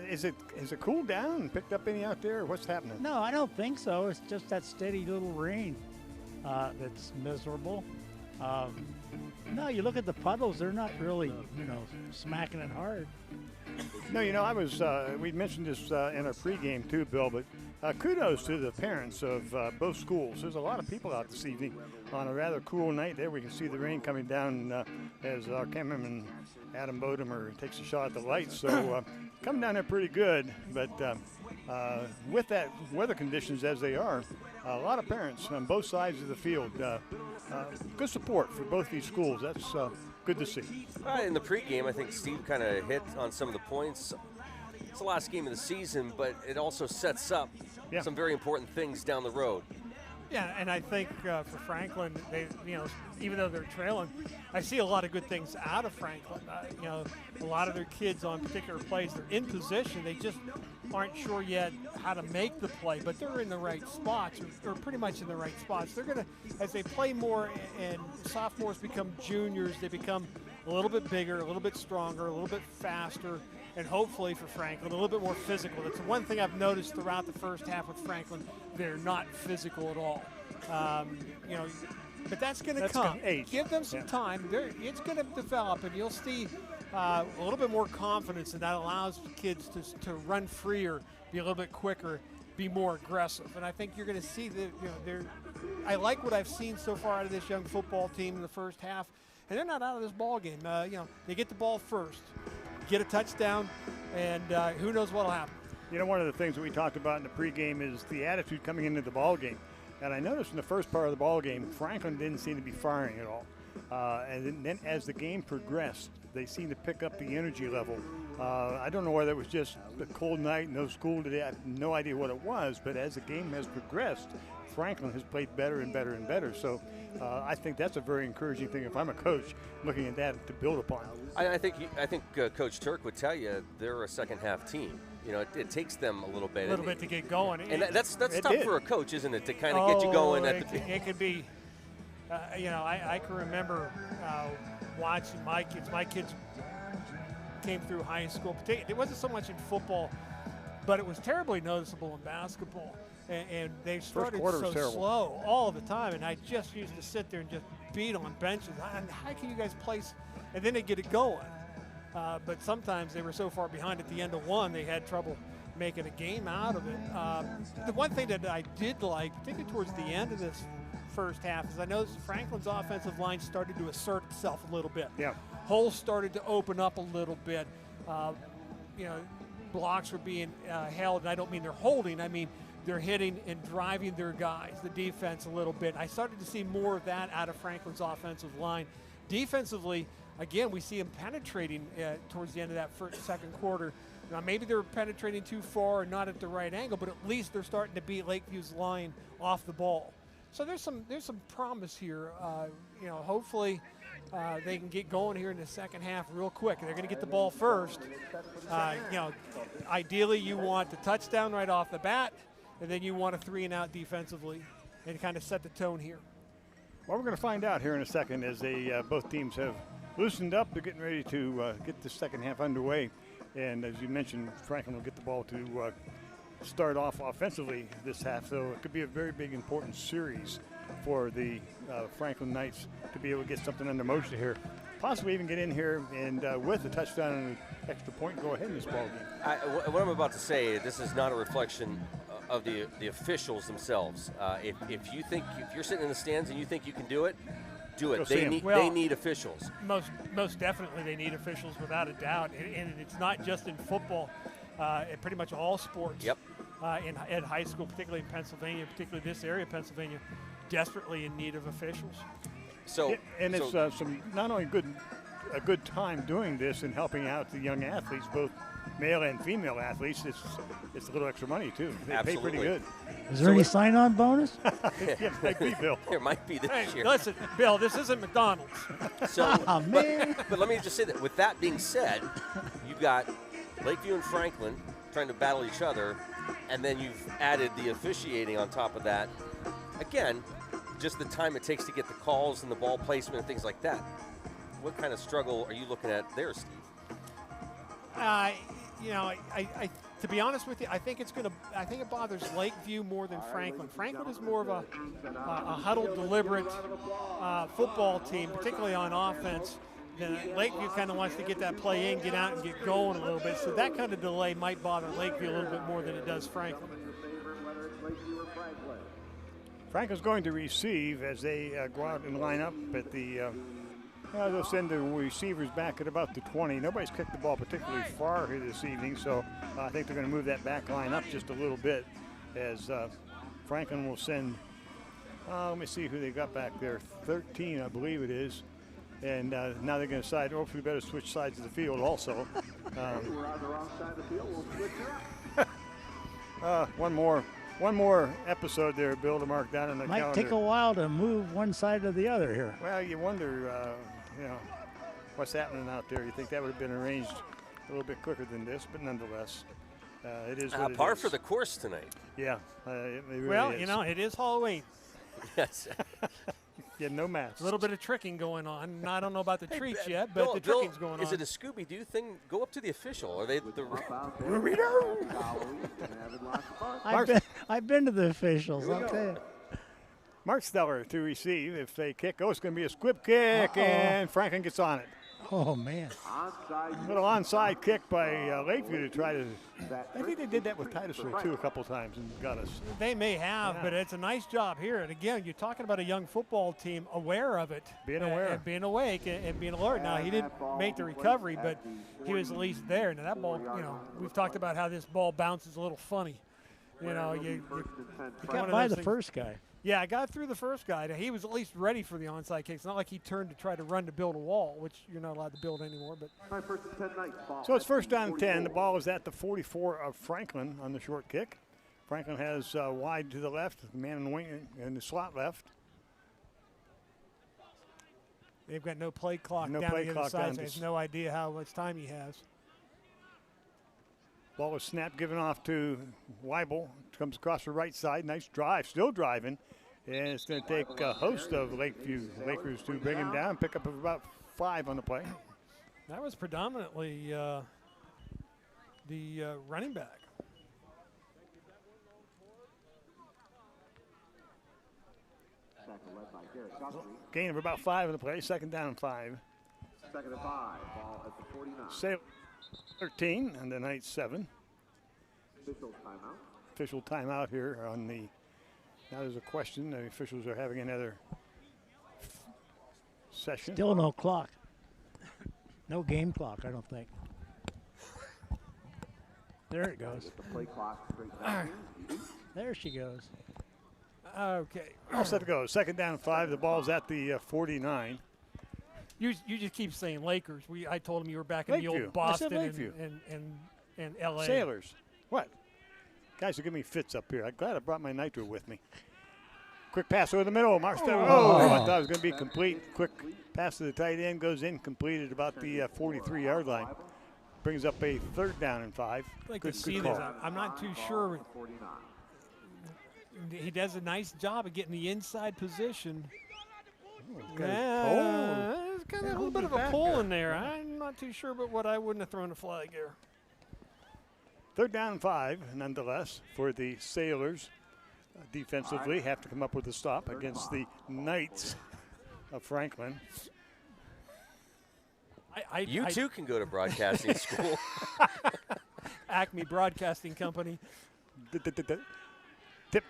Is it cooled down and picked up any out there? Or what's happening?
No, I don't think so. It's just that steady little rain that's miserable. No, you look at the puddles; they're not really, smacking it hard.
No, I was. We mentioned this in our pregame too, Bill. But kudos to the parents of both schools. There's a lot of people out this evening on a rather cool night. There, we can see the rain coming down as our cameraman Adam Bodemer takes a shot at the lights. So coming down there pretty good. But with that weather conditions as they are, a lot of parents on both sides of the field. Good support for both these schools. That's good to see.
In the pregame, I think Steve kind of hit on some of the points. It's the last game of the season, but it also sets up some very important things down the road.
Yeah, and I think for Franklin, they, even though they're trailing, I see a lot of good things out of Franklin. A lot of their kids on particular plays, they're in position. They just aren't sure yet how to make the play, but they're in the right spots, or pretty much in the right spots. They're going to, as they play more and sophomores become juniors, they become a little bit bigger, a little bit stronger, a little bit faster, and hopefully for Franklin, a little bit more physical. That's one thing I've noticed throughout the first half with Franklin. They're not physical at all. But that's going to come. Give them some time. It's going to develop, and you'll see a little bit more confidence, and that allows kids to run freer, be a little bit quicker, be more aggressive. And I think you're going to see that. I like what I've seen so far out of this young football team in the first half, and they're not out of this ball game. They get the ball first. get a touchdown, and who knows what will happen.
You know, one of the things that we talked about in the pregame is the attitude coming into the ball game. And I noticed in the first part of the ball game, Franklin didn't seem to be firing at all. And then as the game progressed, they seemed to pick up the energy level. I don't know whether it was just a cold night, no school today. I have no idea what it was. But as the game has progressed, Franklin has played better and better and better. So I think that's a very encouraging thing. If I'm a coach, looking at that to build upon.
I think Coach Turk would tell you they're a second-half team. You know, it takes them a little bit.
To get going.
And that's tough for a coach, isn't it, to kind of get you going at the beginning?
It could be, you know, I can remember watching my kids. My kids came through high school. It wasn't so much in football, but it was terribly noticeable in basketball. And they started so slow all the time. And I just used to sit there and just beat on benches. How can you guys place? And then they get it going. But sometimes they were so far behind at the end of one, they had trouble making a game out of it. The one thing that I did like, particularly towards the end of this first half, is I noticed Franklin's offensive line started to assert itself a little bit.
Yeah.
Holes started to open up a little bit. You know, blocks were being held, and I don't mean they're holding, I mean they're hitting and driving their guys, the defense a little bit. I started to see more of that out of Franklin's offensive line. Defensively, again, we see them penetrating towards the end of that second quarter. Now, maybe they're penetrating too far and not at the right angle, but at least they're starting to beat Lakeview's line off the ball. So there's some promise here. You know, hopefully they can get going here in the second half real quick. They're going to get the ball first. You know, ideally you want the touchdown right off the bat, and then you want a 3-and-out defensively and kind of set the tone here.
Well, we're going to find out here in a second as both teams have loosened up. They're getting ready to get the second half underway. And as you mentioned, Franklin will get the ball to start off offensively this half. So it could be a very big, important series for the Franklin Knights to be able to get something under motion here. Possibly even get in here and with a touchdown and an extra point, go ahead in this ball game.
What I'm about to say, this is not a reflection of the officials themselves. If you're sitting in the stands and you think you can do it, do it. They need officials.
Most definitely they need officials without a doubt. And it's not just in football, in pretty much all sports.
Yep.
At high school, particularly in Pennsylvania, particularly this area of Pennsylvania, desperately in need of officials.
It's some not only a good time doing this and helping out the young athletes, both male and female athletes. It's a little extra money too. They pay pretty good.
Is there any sign-on bonus?
Yeah, might be, Bill.
There might be this year.
Listen, Bill, this isn't McDonald's.
But let me just say that with that being said, you've got Lakeview and Franklin trying to battle each other, and then you've added the officiating on top of that. Again, just the time it takes to get the calls and the ball placement and things like that. What kind of struggle are you looking at there, Steve?
You know, I to be honest with you, I think it bothers Lakeview more than Franklin. Franklin is more of a huddled, deliberate football team, particularly on offense. Then Lakeview kind of wants to get that play in, get out, and get going a little bit. So that kind of delay might bother Lakeview a little bit more than it does Franklin.
Franklin's going to receive as they go out and line up at the. They'll send the receivers back at about the 20. Nobody's kicked the ball particularly far here this evening, so I think they're going to move that back line up just a little bit as Franklin will send, let me see who they got back there, 13, I believe it is. And now they're going to decide, we better switch sides of the field also.
We're on the wrong side of the field. We'll switch up.
One more episode there, Bill, to mark down on the calendar.
Might take a while to move one side or the other here.
Well, you wonder, what's happening out there. You think that would have been arranged a little bit quicker than this, but nonetheless, it is what it is.
Par for the course tonight.
Yeah, it really
well,
is.
It is Halloween.
Yes.
Yeah, no masks.
A little bit of tricking going on. I don't know about the treats yet, but the tricking's going on.
Is it a Scooby-Doo thing? Go up to the official. Are they
I've been to the officials. I'll tell you.
Mark Steller to receive. If they kick, it's going to be a squib kick, and Franklin gets on it.
Oh, man.
Little onside kick by Lakeview to try to. I think they did that with Titusville too a couple times and got us.
They may have, but it's a nice job here. And again, you're talking about a young football team aware of it.
Being aware.
And being awake and being alert. Now, he didn't make the recovery, but he was at least there. Now, that ball, we've talked about how this ball bounces a little funny. You
got by the first guy.
Yeah, I got through the first guy. He was at least ready for the onside kick. It's not like he turned to try to run to build a wall, which you're not allowed to build anymore. But
so it's first down and 10. The ball is at the 44 of Franklin on the short kick. Franklin has wide to the left, the man in the wing in the slot left.
They've got no play clock down the other side, so he has no idea how much time he has.
Ball was snapped, given off to Weibel. Comes across the right side. Nice drive, still driving. And it's going to take a host of Lakeview Lakers to bring him down. Pick up of about 5 on the play.
That was predominantly the running back.
Gain of about 5 on the play. Second down and 5.
Second and 5. Ball at the 49.
Sale 13 and the night 7.
Official timeout.
Official timeout here on the. Now there's a question. The officials are having another session.
Still no clock. No game clock, I don't think. There it goes.
The play clock straight back.
There she goes.
Okay.
All set to go. Second down and 5. The ball's at the 49.
You just keep saying Lakers. I told him you were back in
Lakeview.
the old Boston
I said Lakeview.
and L.A.
Sailors. What? Guys are giving me fits up here. I'm glad I brought my nitro with me. Quick pass over the middle. Marsteller. I thought it was going to be complete. Quick pass to the tight end. Goes incomplete at about the 43-yard line. Brings up a third down and 5.
I'd like to see this. I'm not too sure. He does a nice job of getting the inside position. There's kind of a little bit of a pull in there. I'm not too sure, but I wouldn't have thrown a flag there.
Third down and 5, nonetheless, for the Sailors. Defensively, have to come up with a stop against the Knights of Franklin.
You too can go to broadcasting school.
Acme Broadcasting Company.
Tip,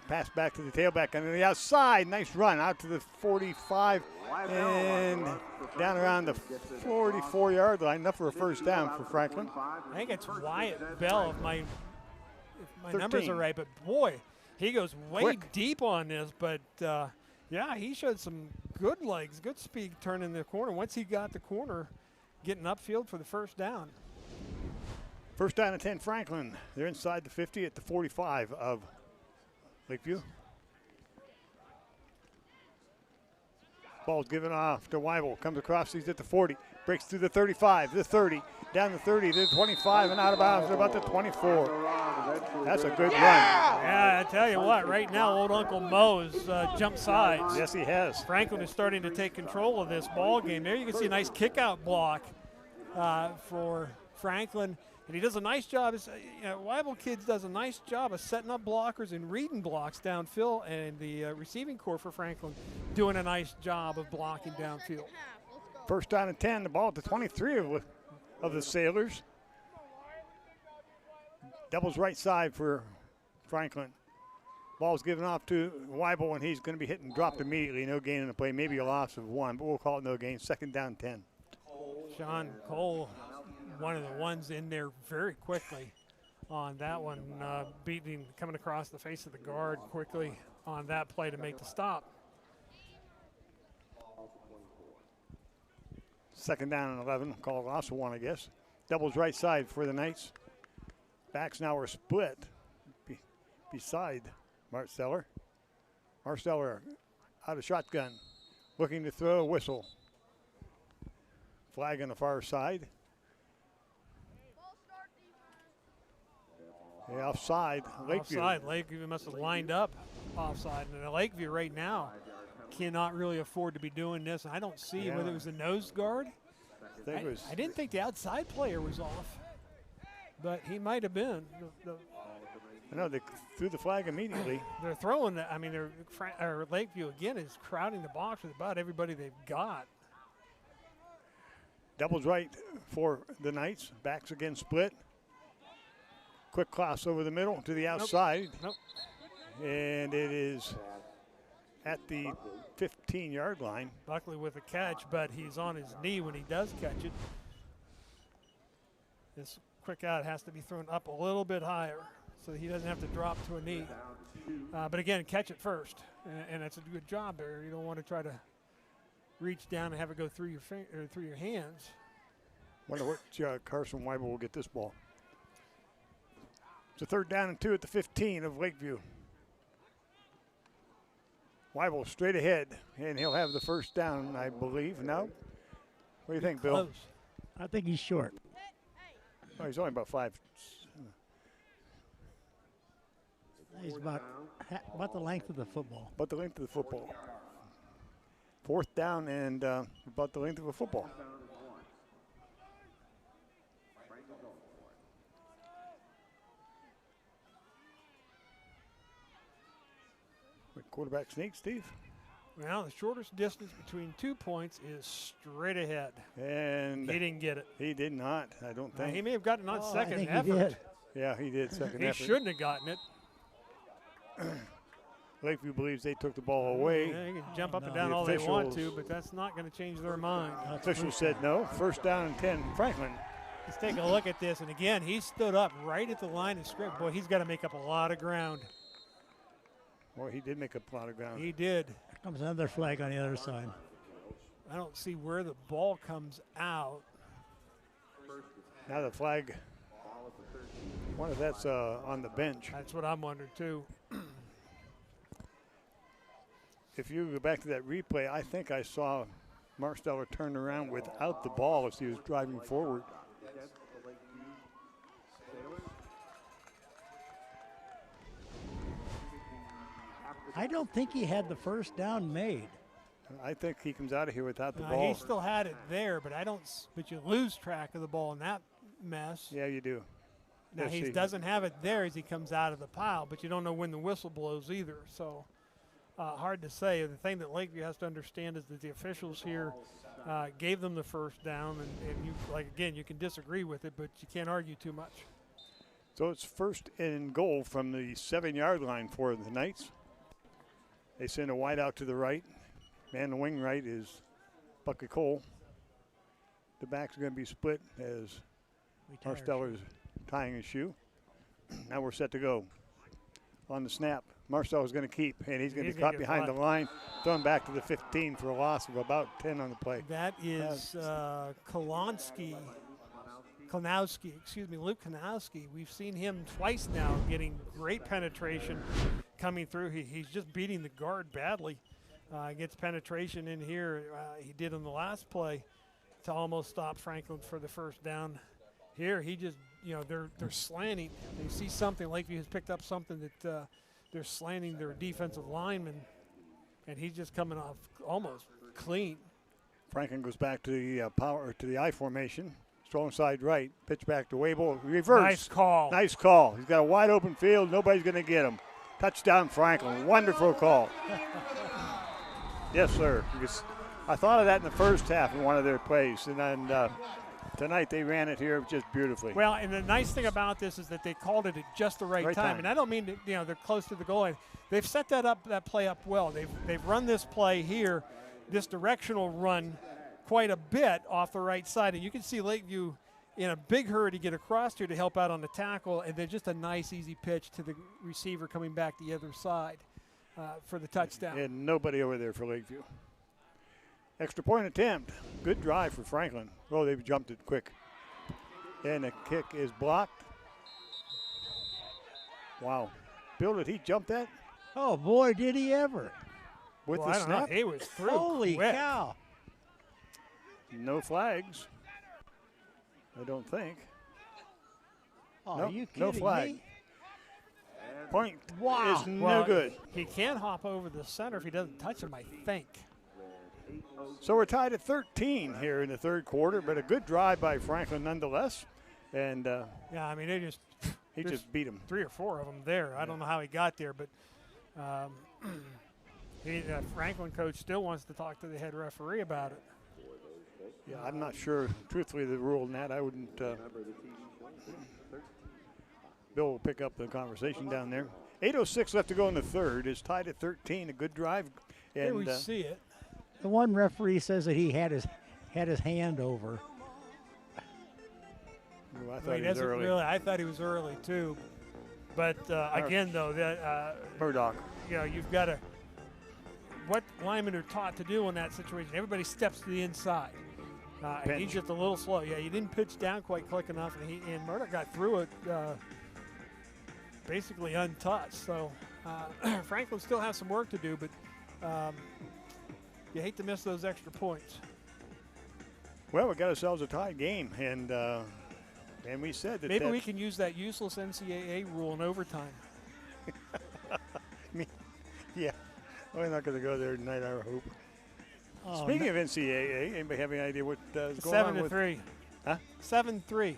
pass back to the tailback on the outside. Nice run out to the 45 and down around the 44-yard line. Enough for a first down for Franklin.
I think it's Wyatt Bell if my numbers are right. But, boy, he goes way deep on this. But, yeah, he showed some good legs, good speed turning the corner. Once he got the corner, getting upfield for the first down.
First down and 10, Franklin. They're inside the 50 at the 45 of Lakeview. Ball's given off to Weibel. Comes across, he's at the 40. Breaks through the 35, the 30, down the 30, to the 25, and out of bounds at about the 24. That's a good run.
Yeah, I tell you what, right now, old Uncle Mo has jumped sides.
Yes, he has.
Franklin is starting to take control of this ball game. There you can see a nice kick-out block for Franklin. And he does a nice job. Weibel Kids does a nice job of setting up blockers and reading blocks downfield, and the receiving corps for Franklin doing a nice job of blocking downfield.
First down and 10, the ball at the 23 of the Sailors. Doubles right side for Franklin. Ball's given off to Weibel, and he's going to be hit and dropped immediately. No gain in the play, maybe a loss of 1, but we'll call it no gain. Second down 10.
Sean Cole, one of the ones in there very quickly on that one, coming across the face of the guard quickly on that play to make the stop.
Second down and 11, call it loss of 1, I guess. Doubles right side for the Knights. Backs now are split beside Marsteller. Marsteller out of shotgun, looking to throw a whistle. Flag on the far side. Yeah, offside. Lakeview.
Offside. Lakeview must have lined up offside. And Lakeview right now cannot really afford to be doing this. I don't see whether it was a nose guard. I didn't think the outside player was off, but he might have been.
I know they threw the flag immediately.
They're throwing. Lakeview again is crowding the box with about everybody they've got.
Doubles right for the Knights. Backs again split. Quick cross over the middle to the outside.
Nope.
And it is at the 15-yard line.
Buckley with a catch, but he's on his knee when he does catch it. This quick out has to be thrown up a little bit higher so that he doesn't have to drop to a knee. But again, catch it first, and that's a good job there. You don't want to try to reach down and have it go through your hands.
Wonder what Carson Weibel will get this ball. It's a 3rd down and 2 at the 15 of Lakeview. Weibel straight ahead, and he'll have the 1st down, I believe. No? What do you think, Bill?
Close. I think he's short.
Oh, he's only about 5.
He's about the length of the football.
About the length of the football. 4th down and about the length of a football. Quarterback sneak, Steve.
Well, the shortest distance between 2 points is straight ahead.
And
he didn't get it.
He did not, I don't think.
He may have gotten it on second
I think
effort.
He did.
Yeah, he did second effort.
He shouldn't have gotten it.
Lakeview believes they took the ball away.
Yeah, they can jump up and down all they want to, but that's not going to change their mind.
Officials said no. 1st down and 10, Franklin.
Let's take a look at this. And again, he stood up right at the line of scrimmage. Boy, he's got to make up a lot of ground.
Boy, he did make up a lot of ground.
He did.
Here comes another flag on the other side.
I don't see where the ball comes out.
Now the flag. I wonder if that's on the bench.
That's what I'm wondering, too.
If you go back to that replay, I think I saw Marsteller turn around without the ball as he was driving forward.
I don't think he had the 1st down made.
I think he comes out of here without the ball.
He still had it there, but but you lose track of the ball in that mess.
Yeah, you do.
Now he doesn't have it there as he comes out of the pile, but you don't know when the whistle blows either. So hard to say. The thing that Lakeview has to understand is that the officials here gave them the 1st down, and you, again, you can disagree with it, but you can't argue too much.
So it's 1st and goal from the 7-yard line for the Knights. They send a wide out to the right. Man in the wing right is Bucky Cole. The backs are going to be split as Marsteller's tying his shoe. Now we're set to go. On the snap, Marsteller's going to keep, and he's going to be caught behind the line, thrown back to the 15 for a loss of about 10 on the play.
That is Luke Kanowski. We've seen him twice now getting great penetration coming through. He's just beating the guard badly. Gets penetration in here. He did in the last play to almost stop Franklin for the 1st down. Here, he just, they're slanting. They see something. Lakeview has picked up something that they're slanting their defensive lineman, and he's just coming off almost clean.
Franklin goes back to the I formation. Strong side right. Pitch back to Weibel. Reverse.
Nice call.
Nice call. He's got a wide open field. Nobody's going to get him. Touchdown, Franklin. Wonderful call. Yes, sir. I thought of that in the 1st half in one of their plays, and then tonight they ran it here just beautifully.
Well, and the nice thing about this is that they called it at just the right time. And I don't mean to, they're close to the goal line. They've set that play up well. They've run this play here, this directional run, quite a bit off the right side, and you can see Lakeview in a big hurry to get across here to help out on the tackle, and then just a nice easy pitch to the receiver coming back the other side for the touchdown.
And nobody over there for Lakeview. Extra point attempt. Good drive for Franklin. Oh, they've jumped it quick. And the kick is blocked. Wow. Bill, did he jump that?
Oh, boy, did he ever.
With the snap?
He was through.
Holy
quick.
cow.
No flags. I don't think.
Oh,
nope,
are you kidding
no flag.
me?
Point
Wow.
is no good.
He can hop over the center if he doesn't touch him, I think.
So we're tied at 13 here in the 3rd quarter, but a good drive by Franklin nonetheless. And
yeah, I mean,
he just beat him.
3 or 4 of them there. I don't know how he got there, but Franklin coach still wants to talk to the head referee about it.
Yeah, I'm not sure, truthfully, the rule in that. I wouldn't. Bill will pick up the conversation down there. 8:06 left to go in the third. It's tied at 13. A good drive. And
Here we see it.
The one referee says that he had his hand over.
I thought he was early.
I thought he was early too. But again, though, that
Murdoch.
You know, you've got to. What linemen are taught to do in that situation? Everybody steps to the inside. And he's just a little slow. Yeah, he didn't pitch down quite quick enough, and Murdoch got through it basically untouched. So Franklin still has some work to do, but you hate to miss those extra points.
Well, we got ourselves a tied game, and we said that
maybe we can use that useless NCAA rule in overtime.
Yeah, we're not going to go there tonight, I hope.
Oh,
Speaking of NCAA, anybody have any idea what is going on with
7-3.
Huh?
7-3.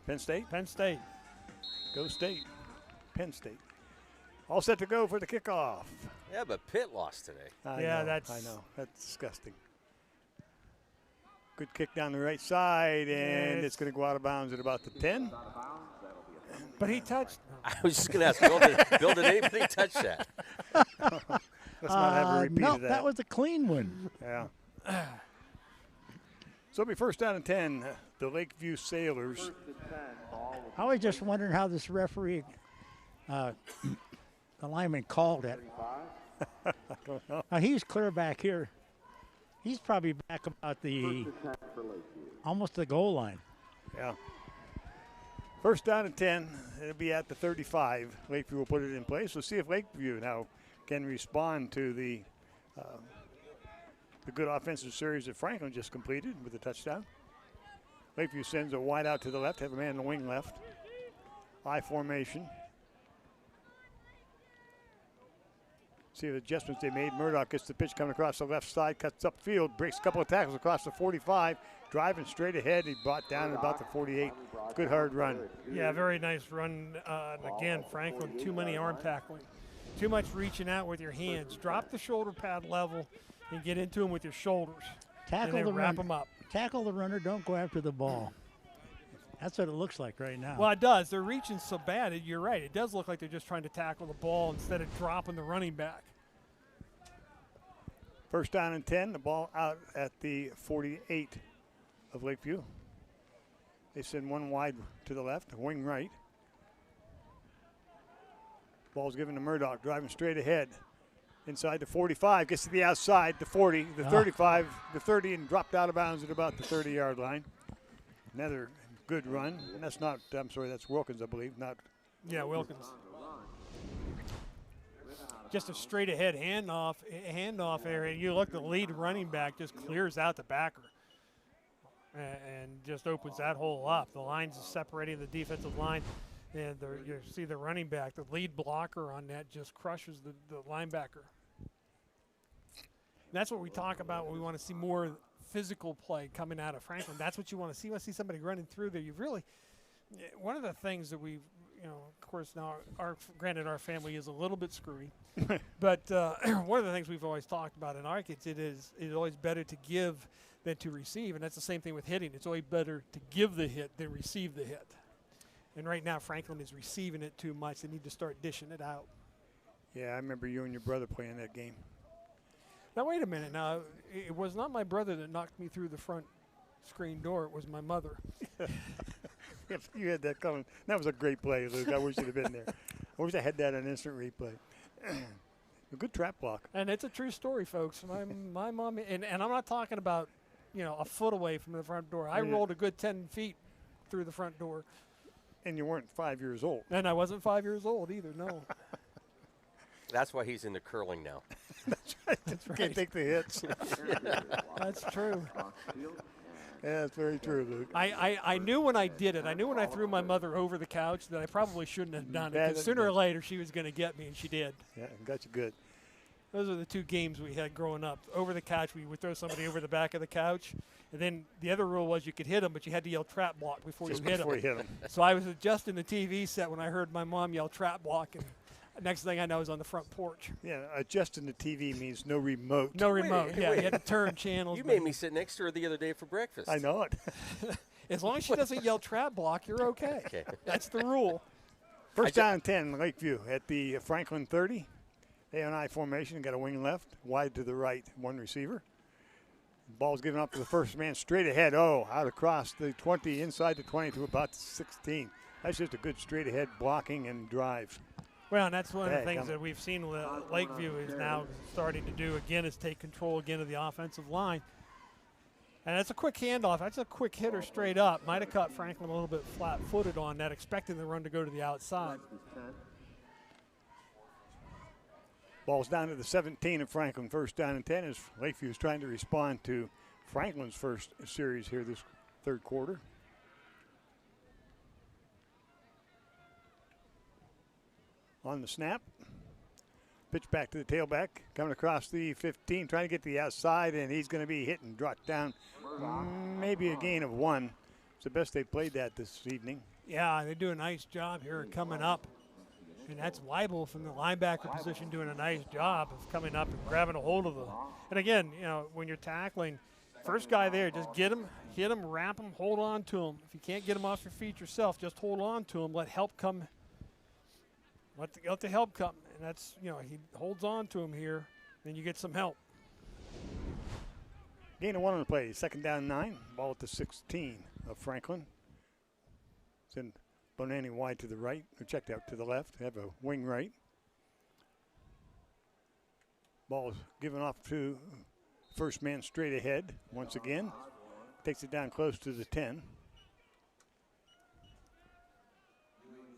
Penn State?
Penn State.
Go State. Penn State. All set to go for the kickoff.
Yeah, but Pitt lost today.
I know. That's disgusting. Good kick down the right side, and it's going to go out of bounds at about the 10.
But he touched.
I was just going to ask, Bill, did anybody touch that?
Let's not have a repeat of that.
That was a clean one.
Yeah. So it'll be first down and 10, the Lakeview Sailors.
I was just wondering how this referee, the lineman, called it.
I don't know.
Now he's clear back here. He's probably back about almost the goal line.
Yeah. First down and 10. It'll be at the 35. Lakeview will put it in place. We'll see if Lakeview now can respond to the good offensive series that Franklin just completed with a touchdown. Lakeview sends a wide out to the left, have a man in the wing left. I formation. See the adjustments they made. Murdoch gets the pitch coming across the left side, cuts upfield, breaks a couple of tackles across the 45, driving straight ahead. He brought down at about the 48. Good hard run.
Yeah, very nice run. And again, Franklin, too many arm tackling. Too much reaching out with your hands. Drop the shoulder pad level and get into them with your shoulders.
Tackle the
wrap them up.
Tackle the runner. Don't go after the ball. That's what it looks like right now.
Well, it does. They're reaching so bad. You're right. It does look like they're just trying to tackle the ball instead of dropping the running back.
First down and 10. The ball out at the 48 of Lakeview. They send one wide to the left, wing right. Ball's given to Murdoch, driving straight ahead. Inside the 45, gets to the outside, the 40, the 35, the 30, and dropped out of bounds at about the 30-yard line. Another good run. And that's not, I'm sorry, that's Wilkins, I believe, not.
Yeah, Wilkins. Just a straight ahead handoff area. You look, the lead running back just clears out the backer and just opens that hole up. The lines are separating the defensive line. And you see the running back, the lead blocker on that just crushes the linebacker. And that's what we talk about when we want to see more physical play coming out of Franklin. That's what you want to see. You want to see somebody running through there. You really, one of the things that we've, of course now, granted our family is a little bit screwy, but one of the things we've always talked about in our kids, it is always better to give than to receive. And that's the same thing with hitting. It's always better to give the hit than receive the hit. And right now, Franklin is receiving it too much. They need to start dishing it out.
Yeah, I remember you and your brother playing that game.
Now, wait a minute. Now, it was not my brother that knocked me through the front screen door. It was my mother.
If you had that coming. That was a great play, Luke. I wish you'd have been there. I wish I had that on instant replay. A good trap block.
And it's a true story, folks. My mom, and I'm not talking about, a foot away from the front door. I rolled a good 10 feet through the front door.
And you weren't 5 years old.
And I wasn't 5 years old either, no.
That's why he's into curling now.
That's right. That's right. Can't take the hits.
That's true.
Yeah, that's very true, Luke.
I knew when I did it. I knew when I threw my mother over the couch that I probably shouldn't have done it. Because sooner or later she was going to get me, and she did.
Yeah, got you good.
Those are the two games we had growing up. Over the couch, we would throw somebody over the back of the couch. And then the other rule was you could hit them, but you had to yell trap block before you hit them.
You hit them.
So I was adjusting the TV set when I heard my mom yell trap block. And Next thing I know is on the front porch.
Yeah, adjusting the TV means no remote.
No remote. Yeah, you had to turn channels.
You made me sit next to her the other day for breakfast.
I know it.
As long as she doesn't yell trap block, you're okay.
Okay.
That's the rule.
First down and 10, Lakeview at the Franklin 30. A&I formation, got a wing left, wide to the right, one receiver. Ball's given up to the first man straight ahead. Oh, out across the 20, inside the 20 to about 16. That's just a good straight ahead blocking and drive.
Well, and that's one of the things that we've seen Lakeview is now starting to do again, is take control again of the offensive line. And that's a quick handoff. That's a quick hitter straight up. Might have caught Franklin a little bit flat-footed on that, expecting the run to go to the outside.
Ball's down to the 17 of Franklin. First down and 10 as Lakeview is trying to respond to Franklin's first series here this third quarter. On the snap. Pitch back to the tailback. Coming across the 15, trying to get to the outside, and he's going to be hit and dropped down. Maybe a gain of 1. It's the best they played that this evening.
Yeah, they do a nice job here coming up. And that's Weibel from the linebacker position doing a nice job of coming up and grabbing a hold of the. And again, you know, when you're tackling, first guy there, just get him, hit him, wrap him, hold on to him. If you can't get him off your feet yourself, just hold on to him. Let help come. Let the help come. And that's, you know, he holds on to him here, then you get some help.
Gain of 1 on the play. Second down 9. Ball at the 16 of Franklin. Send Bonanni wide to the right, or checked out to the left. Have a wing right. Ball is given off to first man straight ahead once again. Takes it down close to the 10.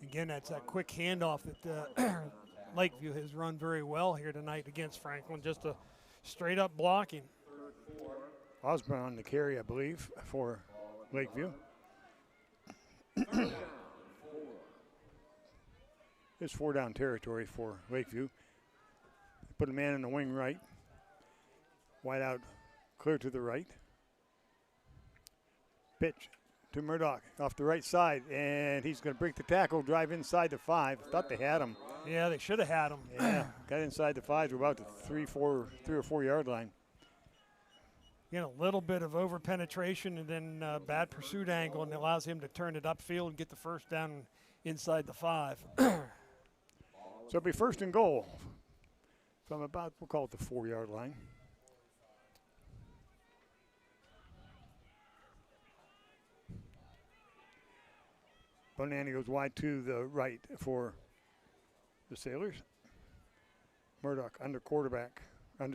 Again, that's that quick handoff that Lakeview has run very well here tonight against Franklin. Just a straight up blocking.
Osborne on the carry, I believe, for Lakeview. It's 4 down territory for Lakeview. Put a man in the wing right. Wide out, clear to the right. Pitch to Murdoch off the right side, and he's going to break the tackle, drive inside the 5. Thought they had him.
Yeah, they should have had him.
Yeah, got inside the 5. We're about the 3 or 4 yard line.
You know, a little bit of over penetration and then bad pursuit angle, and it allows him to turn it upfield and get the first down inside the 5.
So it'll be first and goal from about, we'll call it the 4 yard line. Bonanni goes wide to the right for the Sailors. Murdoch under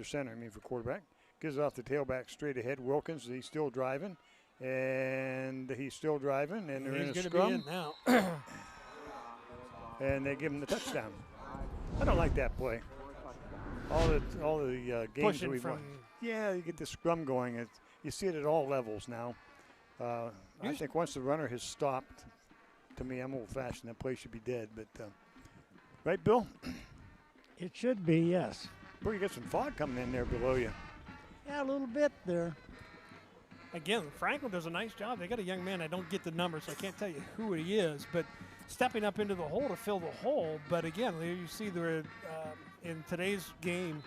center, for quarterback. Gives it off the tailback straight ahead. Wilkins, he's still driving. And he's still driving, and they're in a scrum.
Be in now.
And they give him the touchdown. I don't like that play. All the games that we've won. Yeah, you get the scrum going. You see it at all levels now. I think once the runner has stopped, to me, I'm old-fashioned. That play should be dead. But right, Bill?
It should be, yes.
Boy, you got some fog coming in there below you.
Yeah, a little bit there.
Again, Franklin does a nice job. They got a young man. I don't get the numbers, so I can't tell you who he is, but stepping up into the hole to fill the hole. But again, there you see in today's game,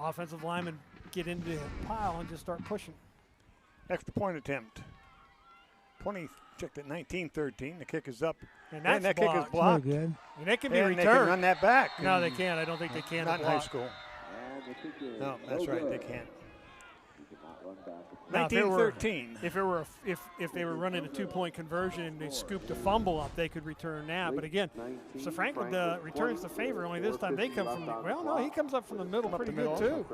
offensive linemen get into the pile and just start pushing.
Extra point attempt. 20, checked at 19-13. The kick is up.
And
that kick is blocked.
Good.
And it can be
returned.
returned.
They can run that back.
No, they can't. I don't think they can.
Not in high school. No, that's right. They can't. 19-13.
If they were running a 2-point conversion and they scooped a fumble up, they could return that. But again, so Franklin returns the favor. Only this time they come from the, well, no, he comes up from the middle pretty good too.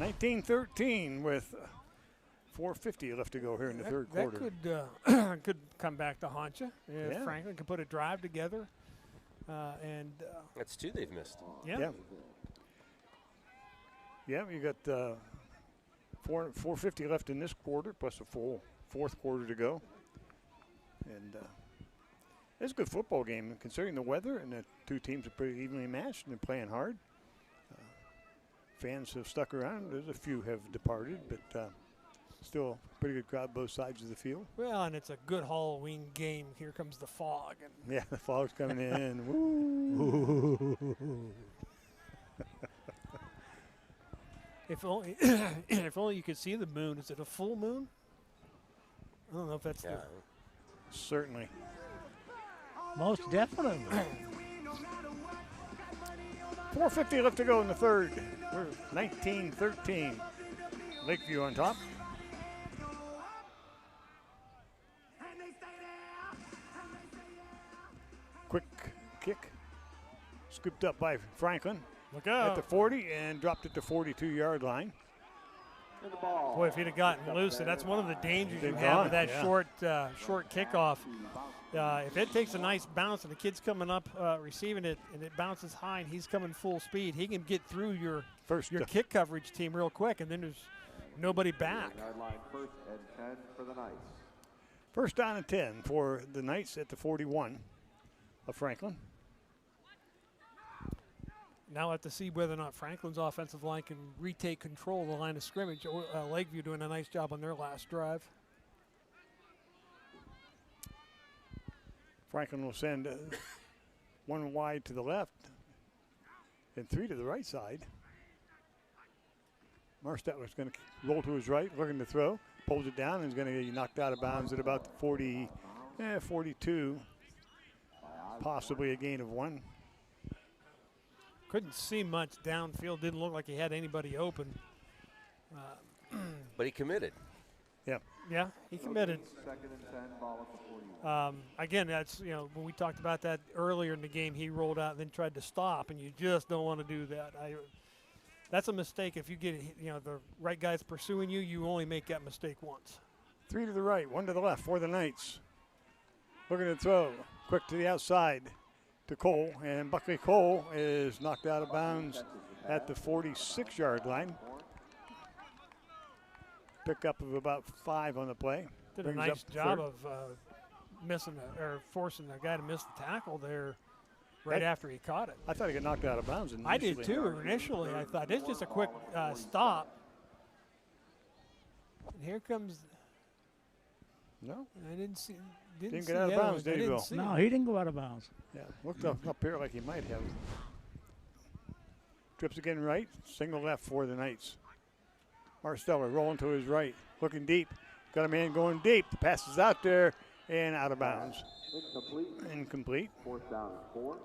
19-13 with 4:50 left to go here in the third quarter.
That could come back to haunt you if Franklin could put a drive together.
That's 2 they've missed.
Yeah.
Yeah, you got 4:50 left in this quarter, plus a full fourth quarter to go. And it's a good football game, considering the weather, and the two teams are pretty evenly matched and they're playing hard. Fans have stuck around. There's a few have departed, but Still a pretty good crowd both sides of the field.
Well, and it's a good Halloween game. Here comes the fog. And
yeah, the fog's coming in. Woo.
If only you could see the moon. Is it a full moon? I don't know if that's
certainly.
Most definitely.
4:50 left to go in the third. We're 19-13. Lakeview on top. Quick kick. Scooped up by Franklin.
Look out.
At the 40 and dropped it to 42-yard line.
Boy, if he'd have gotten loose, and that's one of the dangers you
Been
have
gone,
with that
yeah.
short kickoff. If it takes a nice bounce and the kid's coming up receiving it and it bounces high and he's coming full speed, he can get through your kick coverage team real quick, and then there's nobody back.
First and 10 for the Knights.
First down and 10 for the Knights at the 41 of Franklin.
Now we'll have to see whether or not Franklin's offensive line can retake control of the line of scrimmage. Lakeview doing a nice job on their last drive.
Franklin will send one wide to the left and 3 to the right side. Marstetler's going to roll to his right, looking to throw. Pulls it down and is going to get knocked out of bounds at about the 42. Possibly a gain of 1.
Couldn't see much downfield. Didn't look like he had anybody open.
But he committed.
Yeah.
Yeah, he committed.
Second and 10, ball at the 41.
Again, that's, when we talked about that earlier in the game, he rolled out and then tried to stop, and you just don't want to do that. That's a mistake. If you get, the right guy's pursuing you, you only make that mistake once.
3 to the right, 1 to the left for the Knights. Looking to throw. Quick to the outside to Cole, and Buckley Cole is knocked out of bounds at the 46-yard line. Pickup of about 5 on the play.
Did a nice job of forcing the guy to miss the tackle there right after he caught it.
I thought he got knocked out of bounds initially.
I did too initially. I thought it's just a quick stop. And here comes.
No,
I didn't see.
Didn't get out of bounds, did he, Bill?
No, he didn't go out of bounds.
Yeah, looked up here like he might have. Trips again right, single left for the Knights. Marsteller rolling to his right, looking deep. Got a man going deep. The pass is out there and out of bounds. Incomplete.
Fourth down and 4.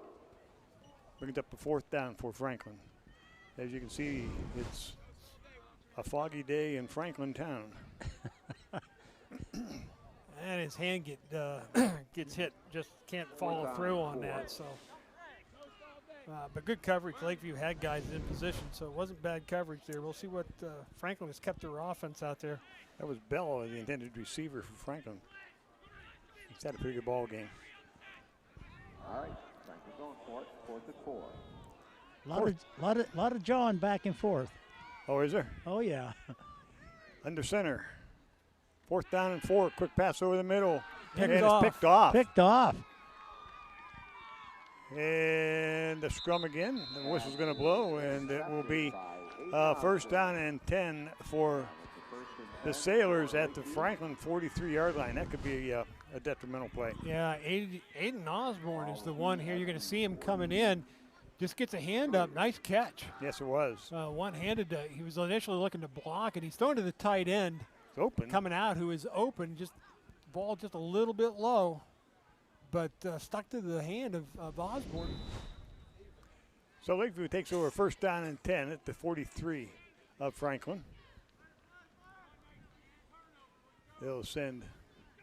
Brings up a 4th down for Franklin. As you can see, it's a foggy day in Franklin town.
And his hand gets hit, just can't follow through on that. So, but good coverage. Lakeview had guys in position, so it wasn't bad coverage there. We'll see what Franklin has kept their offense out there.
That was Bell, the intended receiver for Franklin. He's had a pretty good ball game.
All right, Franklin going for it. 4th and 4.
Lot of jawing back and forth.
Oh, is there?
Oh yeah.
Under center. 4th down and 4. Quick pass over the middle.
Picked off.
And the scrum again. The whistle's going to blow, and it will be first down and 10 for the Sailors at the Franklin 43-yard line. That could be a detrimental play.
Yeah, Aiden Osborne is the one here. You're going to see him coming in. Just gets a hand up. Nice catch.
Yes, it was.
One-handed. He was initially looking to block, and he's throwing to the tight end.
It's open.
Coming out, who is open. Just ball just a little bit low, but stuck to the hand of Osborne.
So Lakeview takes over first down and 10 at the 43 of Franklin. They'll send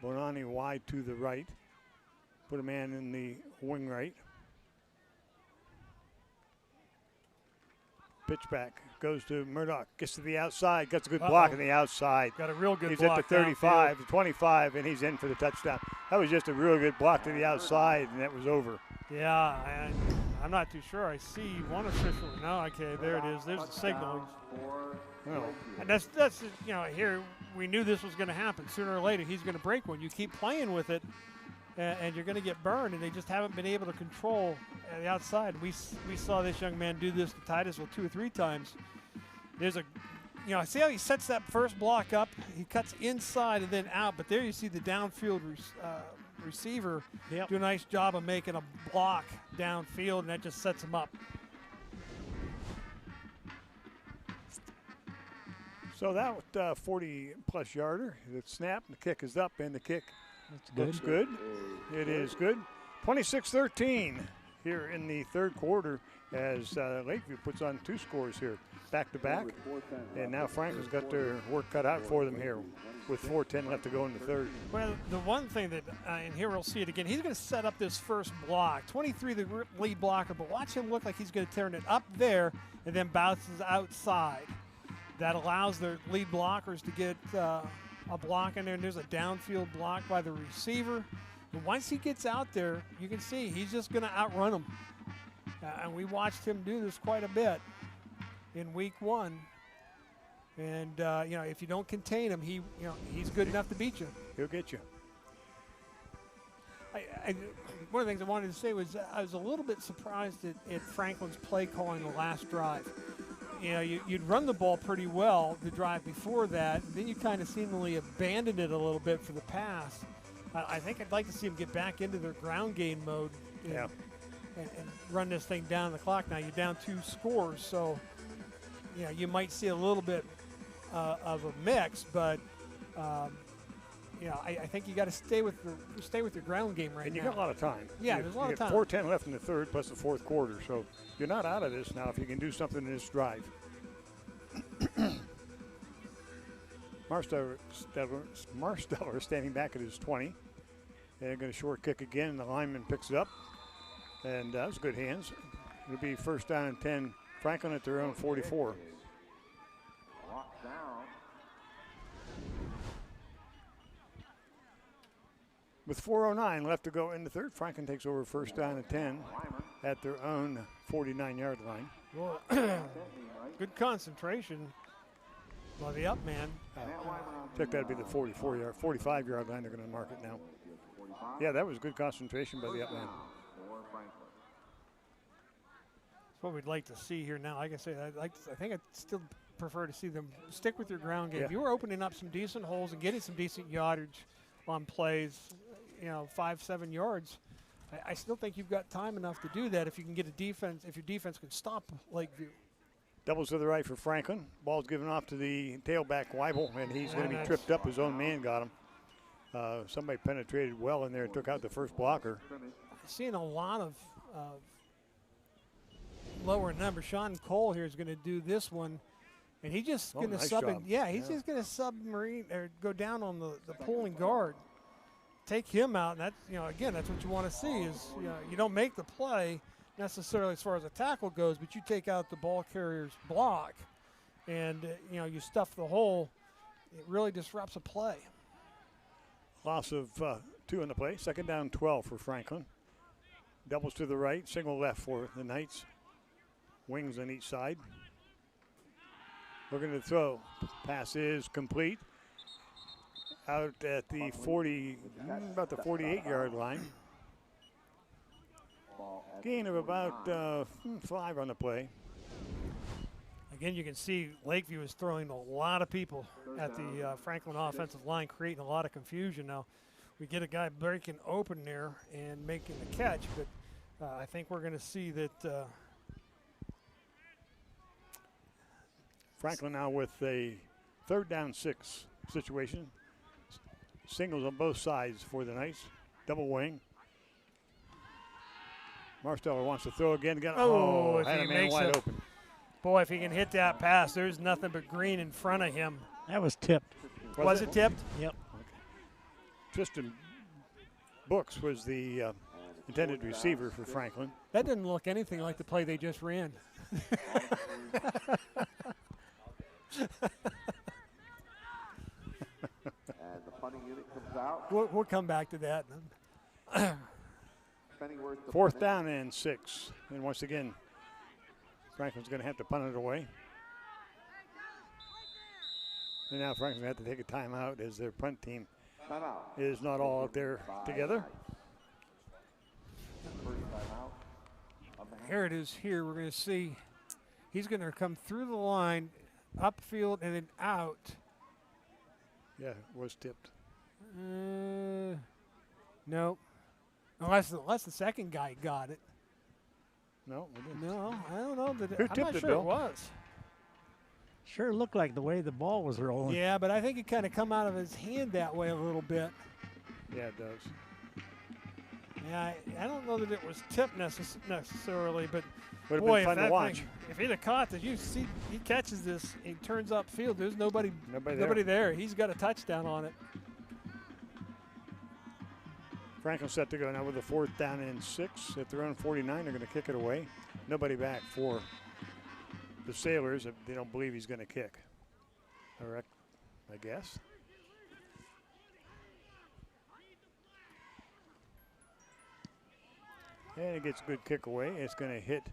Bonani wide to the right. Put a man in the wing right. Pitch back, goes to Murdoch, gets to the outside, gets a good block on the outside.
Got a real good
block.
block.
He's at the 35, the 25, and he's in for the touchdown. That was just a real good block to the outside, and that was over.
Yeah, and I'm not too sure. I see one official. No, okay, there it is. There's the signal.
Oh.
And that's here we knew this was going to happen. Sooner or later, he's going to break one. You keep playing with it, and you're going to get burned, and they just haven't been able to control the outside. We saw this young man do this to Titusville 2 or 3 times. There's a see how he sets that first block up? He cuts inside and then out, but there you see the downfield receiver do a nice job of making a block downfield, and that just sets him up.
So that was 40-plus yarder. The snap, the kick is up, and the kick looks good. It is good. 26-13 here in the third quarter as Lakeview puts on 2 scores here, back-to-back. And now Franklin's got their work cut out for them here with 4:10 left to go in the third.
Well, the one thing that, and here we'll see it again, he's going to set up this first block. 23, the lead blocker, but watch him look like he's going to turn it up there and then bounces outside. That allows their lead blockers to get a block in there, and there's a downfield block by the receiver. And once he gets out there, you can see he's just going to outrun them. And we watched him do this quite a bit in week 1. And, if you don't contain him, he's good enough to beat you.
He'll get you.
One of the things I wanted to say was I was a little bit surprised at Franklin's play calling the last drive. You'd run the ball pretty well the drive before that. Then you kind of seemingly abandoned it a little bit for the pass. I think I'd like to see them get back into their ground game mode and run this thing down the clock. Now you're down 2 scores, so you might see a little bit of a mix, but I think you got to stay with your ground game right now.
And you got a lot of time.
Yeah, there's a lot of time.
4:10 left in the third plus the fourth quarter, so you're not out of this now if you can do something in this drive. Marsteller standing back at his 20. They're going to short kick again, and the lineman picks it up. And that was good hands. It'll be first down and 10. Franklin at their own 44.
Walk down.
With 4:09 left to go in the third, Franklin takes over first down and 10 at their own 49-yard line.
Well, good concentration by the up man.
I think that'd be the 45-yard line. They're going to mark it now. Yeah, that was good concentration by the up man.
That's what we'd like to see here now. Like I said, I think I'd still prefer to see them stick with your ground game.
Yeah.
You were opening up some decent holes and getting some decent yardage on plays, 5-7 yards. I still think you've got time enough to do that if you can get a defense, if your defense can stop Lakeview.
Doubles to the right for Franklin. Ball's given off to the tailback, Weibel, and he's going to be tripped up. His own man got him. Somebody penetrated well in there and took out the first blocker.
Seeing a lot of lower number. Sean Cole here is going to do this one, and he's just going to
nice
sub.
job.
He's just going to submarine or go down on the pulling guard, take him out. And that's again, that's what you want to see is you don't make the play necessarily as far as a tackle goes, but you take out the ball carrier's block, and you stuff the hole. It really disrupts a play.
Loss of 2 in the play. Second down 12 for Franklin. Doubles to the right, single left for the Knights. Wings on each side. Looking to throw. Pass is complete. Out at the 40, about the 48-yard line. Gain of about 5 on the play.
Again, you can see Lakeview is throwing a lot of people at the Franklin offensive line, creating a lot of confusion. Now, we get a guy breaking open there and making the catch, but I think we're going to see that
Franklin now with a 3rd down 6 situation. Singles on both sides for the Knights. Double wing. Marsteller wants to throw again. Had a man wide open.
Boy, if he can hit that pass, there's nothing but green in front of him.
That was tipped.
Was it tipped?
Yep.
Okay. Tristan Brooks was the intended receiver for Franklin.
That didn't look anything like the play they just ran.
And the punting unit comes out.
We'll come back to that.
4th down and 6. And once again, Franklin's going to have to punt it away. And now Franklin's going to have to take a timeout as their punt team is not all out there together.
Here it is here. We're going to see he's going to come through the line, upfield and then out.
Yeah, it was tipped.
No. Unless the second guy got it.
No, we didn't.
No, I don't know.
Who
I'm
tipped
not
it,
sure
Bill?
it was.
Sure looked like the way the ball was rolling.
Yeah, but I think it kind of come out of his hand that way a little bit.
Yeah, it does.
Yeah, I don't know that it was tipped necessarily, but
Would have
boy,
been fun to watch.
If he'd have caught this, you see, he catches this, he turns upfield. There's nobody
there.
there. He's got a touchdown on it.
Franklin set to go now with a 4th down and 6 at their own 49. They're going to kick it away. Nobody back for the Sailors if they don't believe he's going to kick. Correct, I guess. And it gets a good kick away. It's going to hit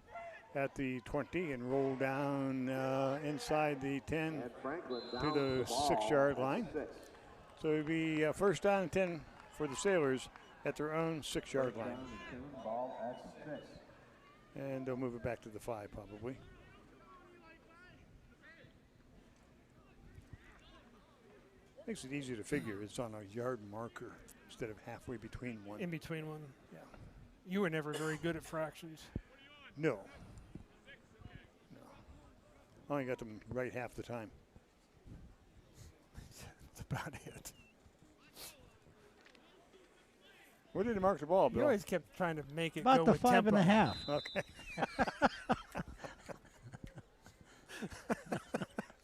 at the 20 and roll down inside the 10 to the 6-yard line. So it'll be 1st down and 10 for the Sailors at their own 6-yard line. And they'll move it back to the 5 probably. Makes it easy to figure. It's on a yard marker instead of halfway between one.
In between one, yeah. You were never very good at fractions.
No. I only got them right half the time.
That's about it.
Where did he mark the ball, Bill?
You always kept trying to make it
About
go
the
with
5.5.
Okay.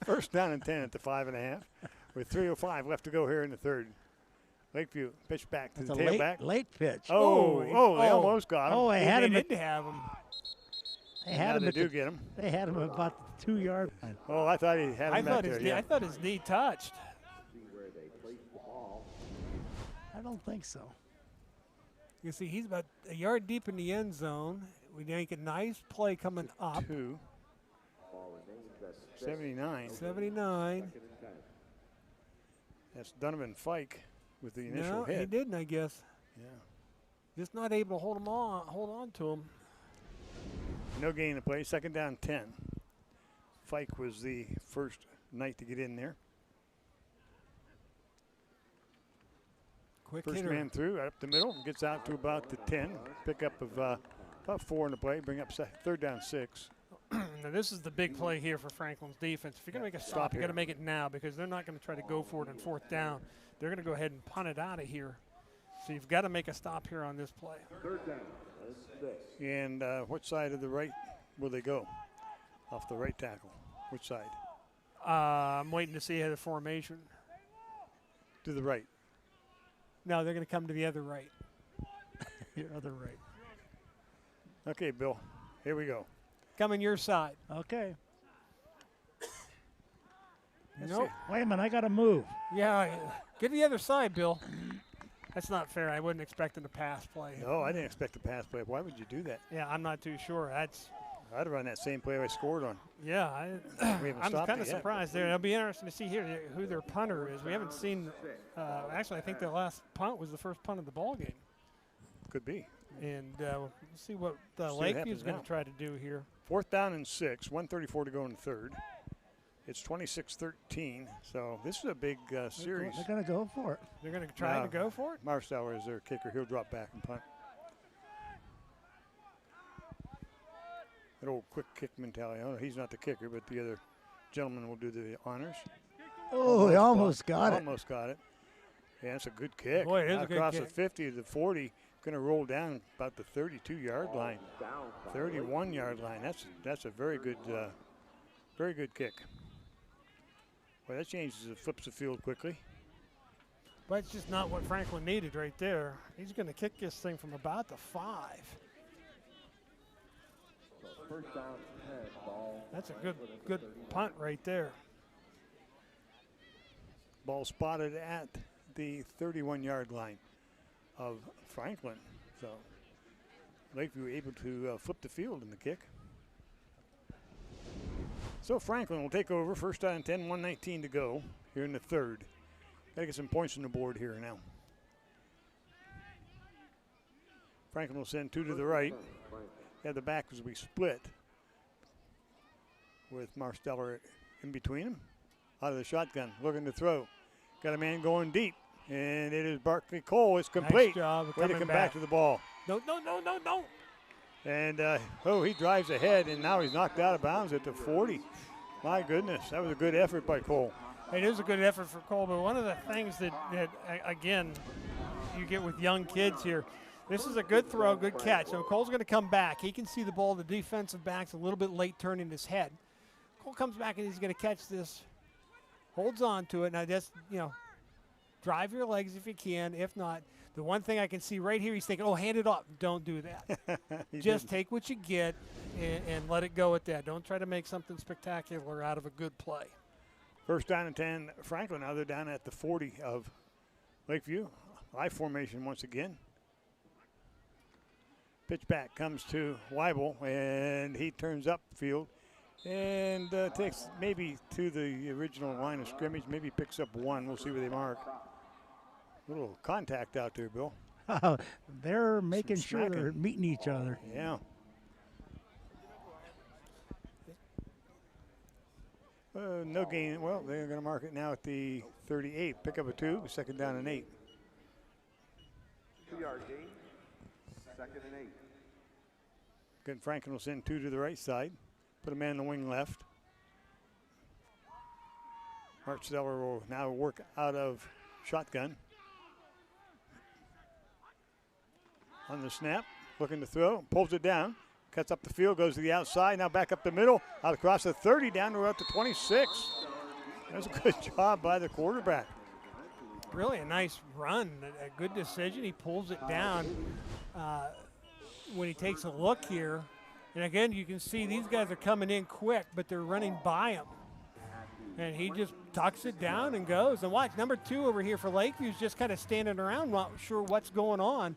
1st down and 10 at the 5.5 with 3:05 left to go here in the 3rd. Lakeview pitch back to
That's
the
a
tailback.
late pitch.
They almost got him.
Oh, they had him.
They did have him.
They had him.
They do get him.
They had him about the 2-yard line.
Oh, I thought he had him back there. Yeah.
I thought his knee touched.
I don't think so.
You see, he's about a yard deep in the end zone. We make a nice play coming up.
79.
79.
That's Donovan Fike with the initial
No,
hit.
he didn't, I guess.
Yeah.
Just not able to hold on to him.
No gain of play. 2nd down 10. Fike was the first Knight to get in there.
Quick
First
hitter.
man through, right up the middle, gets out to about the 10. Pickup of about 4 in the play, bring up 3rd down 6.
Now this is the big play here for Franklin's defense. If you're going to make a stop, you got to make it now because they're not going to try to go for it on 4th down. They're going to go ahead and punt it out of here. So you've got to make a stop here on this play.
3rd down, 6.
And what side of the right will they go? Off the right tackle. Which side?
I'm waiting to see the formation.
To the right.
No, they're going to come to the other right.
Your other right.
Okay, Bill. Here we go.
Coming your side.
Okay.
Nope.
Wait a minute, I got to move.
Yeah, get to the other side, Bill. That's not fair. I wasn't expecting a pass play.
No, I didn't expect a pass play. Why would you do that?
Yeah, I'm not too sure.
I'd have run that same play I scored on.
Yeah, I'm kind of
yet.
surprised there. It'll be interesting to see here who their punter is. We haven't seen. Actually, I think the last punt was the first punt of the ball game.
Could be.
And we'll see what
what
Lakeview's going
now.
to try to do here.
4th down and 6. 1:34 to go in the 3rd. It's 26-13. So this is a big series.
They're going to go for it.
They're going to try to go for it?
Marsteller is their kicker. He'll drop back and punt. That old quick kick mentality. Oh, he's not the kicker, but the other gentleman will do the honors.
Oh, he almost got it.
Almost got it. Yeah, that's a good kick.
Boy, it is a good
across
kick.
the 50 to the 40. Going to roll down about the 32-yard line, 31-yard line. That's a very good kick. Well, that changes it, flips the field quickly.
But it's just not what Franklin needed right there. He's going to kick this thing from about the 5.
So 1st down 10, ball.
That's a good punt right there.
Ball spotted at the 31-yard line of Franklin. So Lakeview able to flip the field in the kick. So Franklin will take over. 1st down and 10, 1:19 to go here in the 3rd. Got to get some points on the board here now. Franklin will send 2 to the right. Yeah, the back as we split with Marsteller in between them. Out of the shotgun, looking to throw. Got a man going deep, and it is Barkley Cole. It's complete.
Nice job of
Way to
coming
come back to the ball.
No.
And, he drives ahead, and now he's knocked out of bounds at the 40. My goodness, that was a good effort by Cole.
It is a good effort for Cole, but one of the things that again, you get with young kids here, this is a good throw, good catch. So Cole's going to come back. He can see the ball. The defensive back's a little bit late turning his head. Cole comes back, and he's going to catch this, holds on to it. Now just, drive your legs if you can. If not, the one thing I can see right here, he's thinking, oh, hand it off. Don't do that. Just take what you get and let it go at that. Don't try to make something spectacular out of a good play.
First down and 10, Franklin. Now they're down at the 40 of Lakeview. I formation once again. Pitch back comes to Weibel, and he turns upfield and takes maybe to the original line of scrimmage, maybe picks up one. We'll see where they mark. Little contact out there, Bill.
They're making sure they're meeting each other.
Yeah. No gain. Well, they're going to mark it now at the 38. Pick up a 2, second down and 8.
2-yard gain, second and 8.
Good. Franklin will send 2 to the right side. Put a man in the wing left. Hartsteller will now work out of shotgun. On the snap, looking to throw, pulls it down, cuts up the field, goes to the outside, now back up the middle, out across the 30, down to about the 26. That's a good job by the quarterback.
Really a nice run, a good decision. He pulls it down when he takes a look here. And again, you can see these guys are coming in quick, but they're running by him. And he just tucks it down and goes. And watch, number 2 over here for Lakeview is just kind of standing around, not sure what's going on.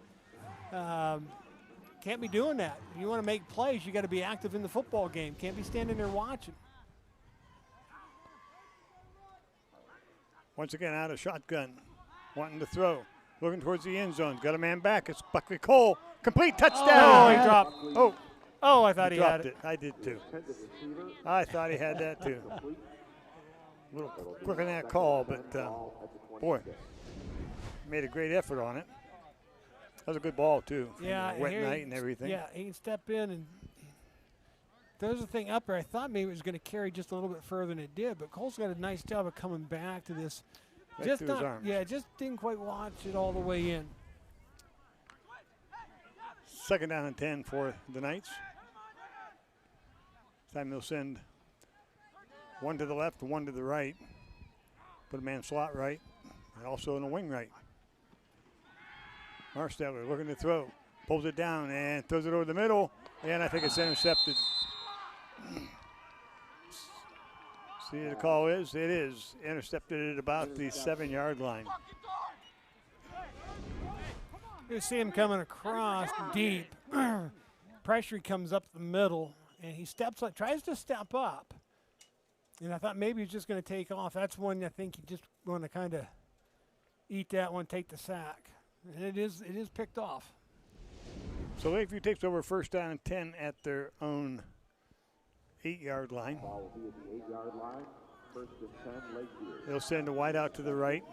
Can't be doing that. You want to make plays, you got to be active in the football game. Can't be standing there watching.
Once again, out of shotgun, wanting to throw, looking towards the end zone. Got a man back. It's Buckley Cole. Complete touchdown.
Oh, he dropped. Oh, I thought he
dropped
had it.
I did too. I thought he had that too. A little quicker than that call, but boy, made a great effort on it. That was a good ball too.
Yeah,
Wet night and everything.
Yeah, he can step in and there's the thing up there. I thought maybe it was going to carry just a little bit further than it did, but Cole's got a nice job of coming back to this.
Right
Just
through his
not,
arms.
yeah, just didn't quite watch it all the way in.
Second down and 10 for the Knights. This time they'll send 1 to the left, 1 to the right. Put a man slot right, and also in the wing right. Marsteller looking to throw, pulls it down and throws it over the middle, and I think it's intercepted. See what the call is? It is intercepted at about the 7-yard line.
You see him coming across deep. Pressure comes up the middle, and he steps up, tries to step up. And I thought maybe he's just going to take off. That's one I think he just want to kind of eat that one, take the sack. And it is picked off.
So Lakeview takes over first down and 10 at their own 8-yard line.
Ball will be at the 8-yard line. First and 10, Lakeview.
They'll send a wide out to the right.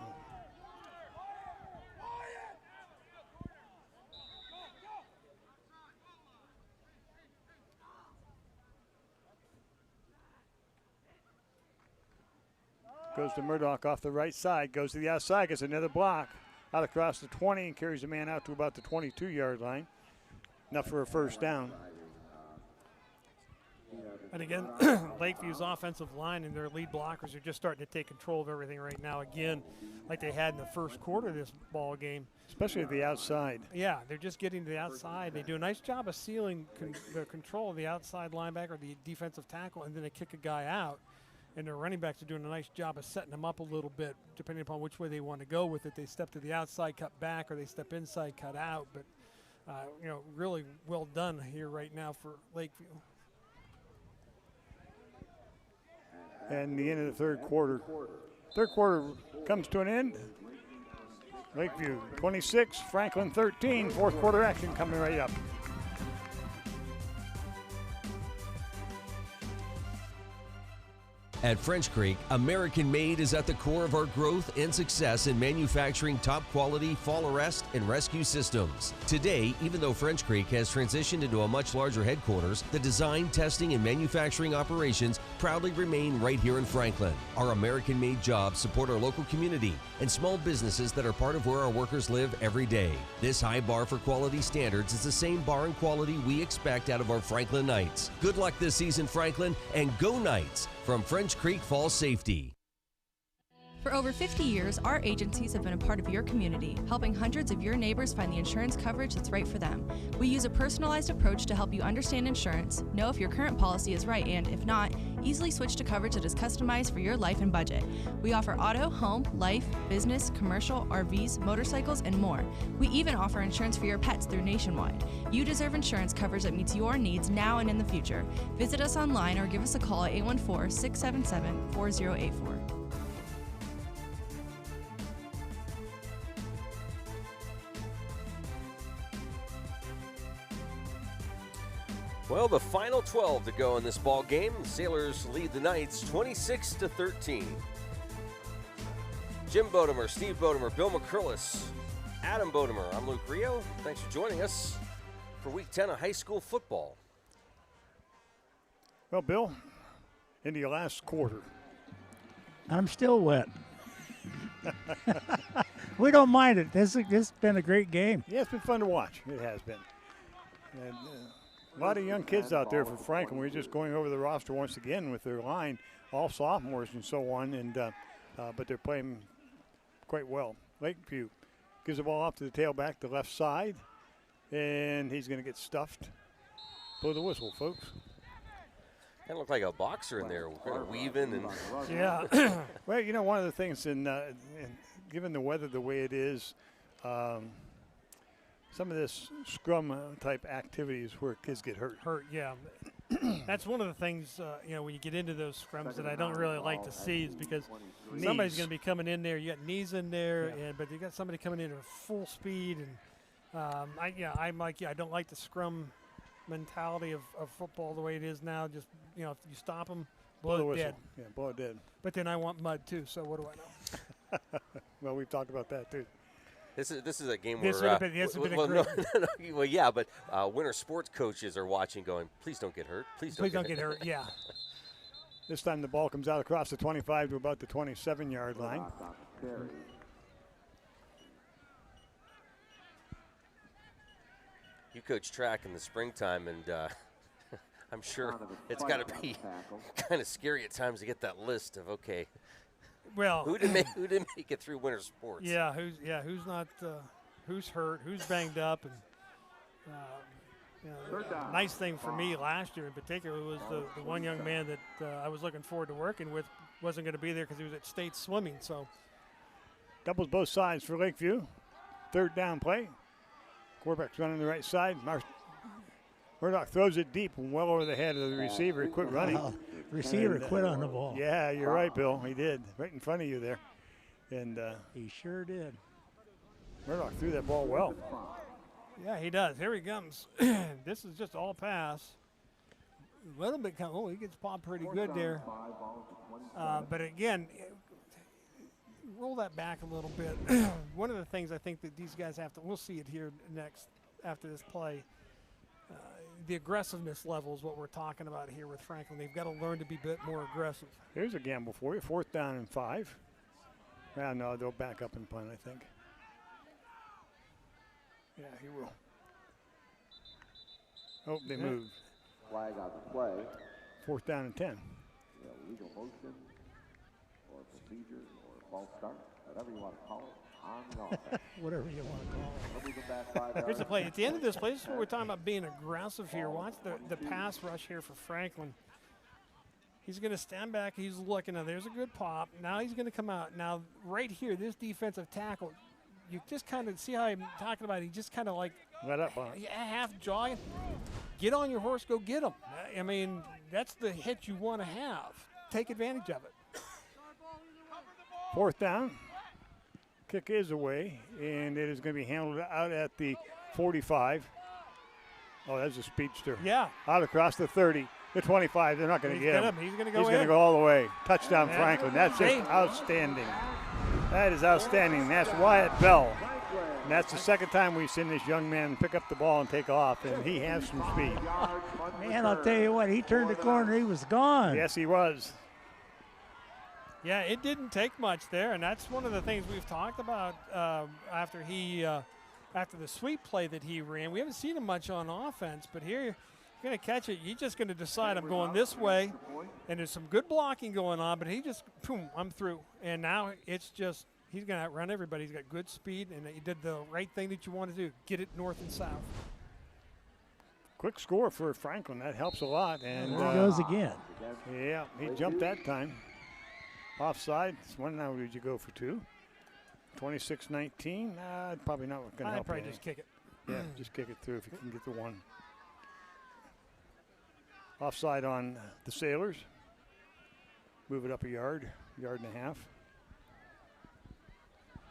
Goes to Murdoch off the right side, goes to the outside, gets another block out across the 20 and carries the man out to about the 22-yard line. Enough for a first down.
And again, Lakeview's offensive line and their lead blockers are just starting to take control of everything right now again, like they had in the first quarter of this ball game.
Especially at the outside.
Yeah, they're just getting to the outside. They do a nice job of sealing the control of the outside linebacker, the defensive tackle, and then they kick a guy out. And their running backs are doing a nice job of setting them up a little bit, depending upon which way they want to go with it. They step to the outside, cut back, or they step inside, cut out. But, really well done here right now for Lakeview.
And the end of the third quarter. Third quarter comes to an end. Lakeview 26, Franklin 13. Fourth quarter action coming right up.
At French Creek, American Made is at the core of our growth and success in manufacturing top quality fall arrest and rescue systems. Today, even though French Creek has transitioned into a much larger headquarters, the design, testing, and manufacturing operations proudly remain right here in Franklin. Our American Made jobs support our local community and small businesses that are part of where our workers live every day. This high bar for quality standards is the same bar and quality we expect out of our Franklin Knights. Good luck this season, Franklin, and go Knights! From French Creek Fall Safety.
For over 50 years, our agencies have been a part of your community, helping hundreds of your neighbors find the insurance coverage that's right for them. We use a personalized approach to help you understand insurance, know if your current policy is right, and if not, easily switch to coverage that is customized for your life and budget. We offer auto, home, life, business, commercial, RVs, motorcycles, and more. We even offer insurance for your pets through Nationwide. You deserve insurance coverage that meets your needs now and in the future. Visit us online or give us a call at 814-677-4084.
Well, the final 12 to go in this ball game. The Sailors lead the Knights 26-13. Jim Bodemer, Steve Bodemer, Bill McCurlis, Adam Bodemer. I'm Luke Rio. Thanks for joining us for Week 10 of high school football.
Well, Bill, into your last quarter.
I'm still wet. We don't mind it. This has been a great game.
Yeah, it's been fun to watch. It has been. And, a lot of young kids out there for Franklin. We're just going over the roster once again with their line, all sophomores and so on, and but they're playing quite well. Lakeview gives the ball off to the tailback, the left side, and he's going to get stuffed. Blow the whistle, folks.
Kind of looked like a boxer in there, kind of weaving and.
Yeah. Well, you know, one of the things given the weather the way it is. Some of this scrum type activities where kids get hurt.
Yeah. That's one of the things, when you get into those scrums that I don't really like to see is because somebody's going to be coming in there. You got knees in there, but you got somebody coming in at full speed. And I'm like you. I don't like the scrum mentality of football the way it is now. Just, if you stop them, blow it dead.
Yeah, blow it dead.
But then I want mud too, so what do I know?
Well, we've talked about that too.
This is a game
this
where
but
winter sports coaches are watching going, please don't get hurt. Please don't get hurt.
Yeah.
This time the ball comes out across the 25 to about the 27-yard line.
You coach track in the springtime, and I'm sure it's got to be kind of scary at times to get that list of, okay,
well,
who didn't make it through winter sports?
Yeah, who's not, who's hurt, who's banged up, and nice thing for me last year in particular was the one young man that I was looking forward to working with wasn't going to be there because he was at state swimming. So
doubles both sides for Lakeview. Third down play. Quarterback's running the right side. Murdoch throws it deep and well over the head of the receiver. He quit running.
Receiver quit on the ball.
Yeah, you're right, Bill. He did. Right in front of you there. And
he sure did.
Murdoch threw that ball well.
Yeah, he does. Here he comes. This is just all pass. A little bit he gets popped pretty good there. But again, roll that back a little bit. One of the things I think that these guys have to, we'll see it here next after this play, the aggressiveness level is what we're talking about here with Franklin. They've got to learn to be a bit more aggressive.
Here's a gamble for you. 4th down and 5. Well, no, they'll back up and punt, I think. Yeah, he will. Oh, they moved.
Flag on the play.
4th down and 10.
Legal motion or procedure or false start, whatever you want to call it.
Whatever you want to call it.
Here's the play. At the end of this play, this is what we're talking about being aggressive here. Watch the pass rush here for Franklin. He's going to stand back. He's looking. Now, there's a good pop. Now he's going to come out. Now, right here, this defensive tackle, you just kind of see how I'm talking about it. He just kind of like
let up on it.
Half jogging. Get on your horse, go get him. I mean, that's the hit you want to have. Take advantage of it.
4th down. Kick is away, and it is going to be handled out at the 45. Oh, that's a speedster.
Yeah.
Out across the 30. The 25, they're not going to get him.
He's going to go
He's going to go all the way. Touchdown,
Yeah.
Franklin. That's just outstanding. That is outstanding. That's Wyatt Bell. And that's the second time we've seen this young man pick up the ball and take off, and he has some speed.
Man, I'll tell you what, he turned the corner, he was gone.
Yes, he was.
Yeah, it didn't take much there, and that's one of the things we've talked about after the sweep play that he ran. We haven't seen him much on offense, but here you're going to catch it. You're just going to decide I'm going this way, and there's some good blocking going on, but he just, boom, I'm through. And now it's just, he's going to outrun everybody. He's got good speed, and he did the right thing that you want to do, get it north and south.
Quick score for Franklin. That helps a lot. And
there he goes again.
Yeah, he jumped that time. Offside. When now did you go for 2? 26-19. Probably not going to help.
I'd probably
any.
just kick it.
Yeah, just kick it through if you can get the 1. Offside on the Sailors. Move it up a yard, yard and a half.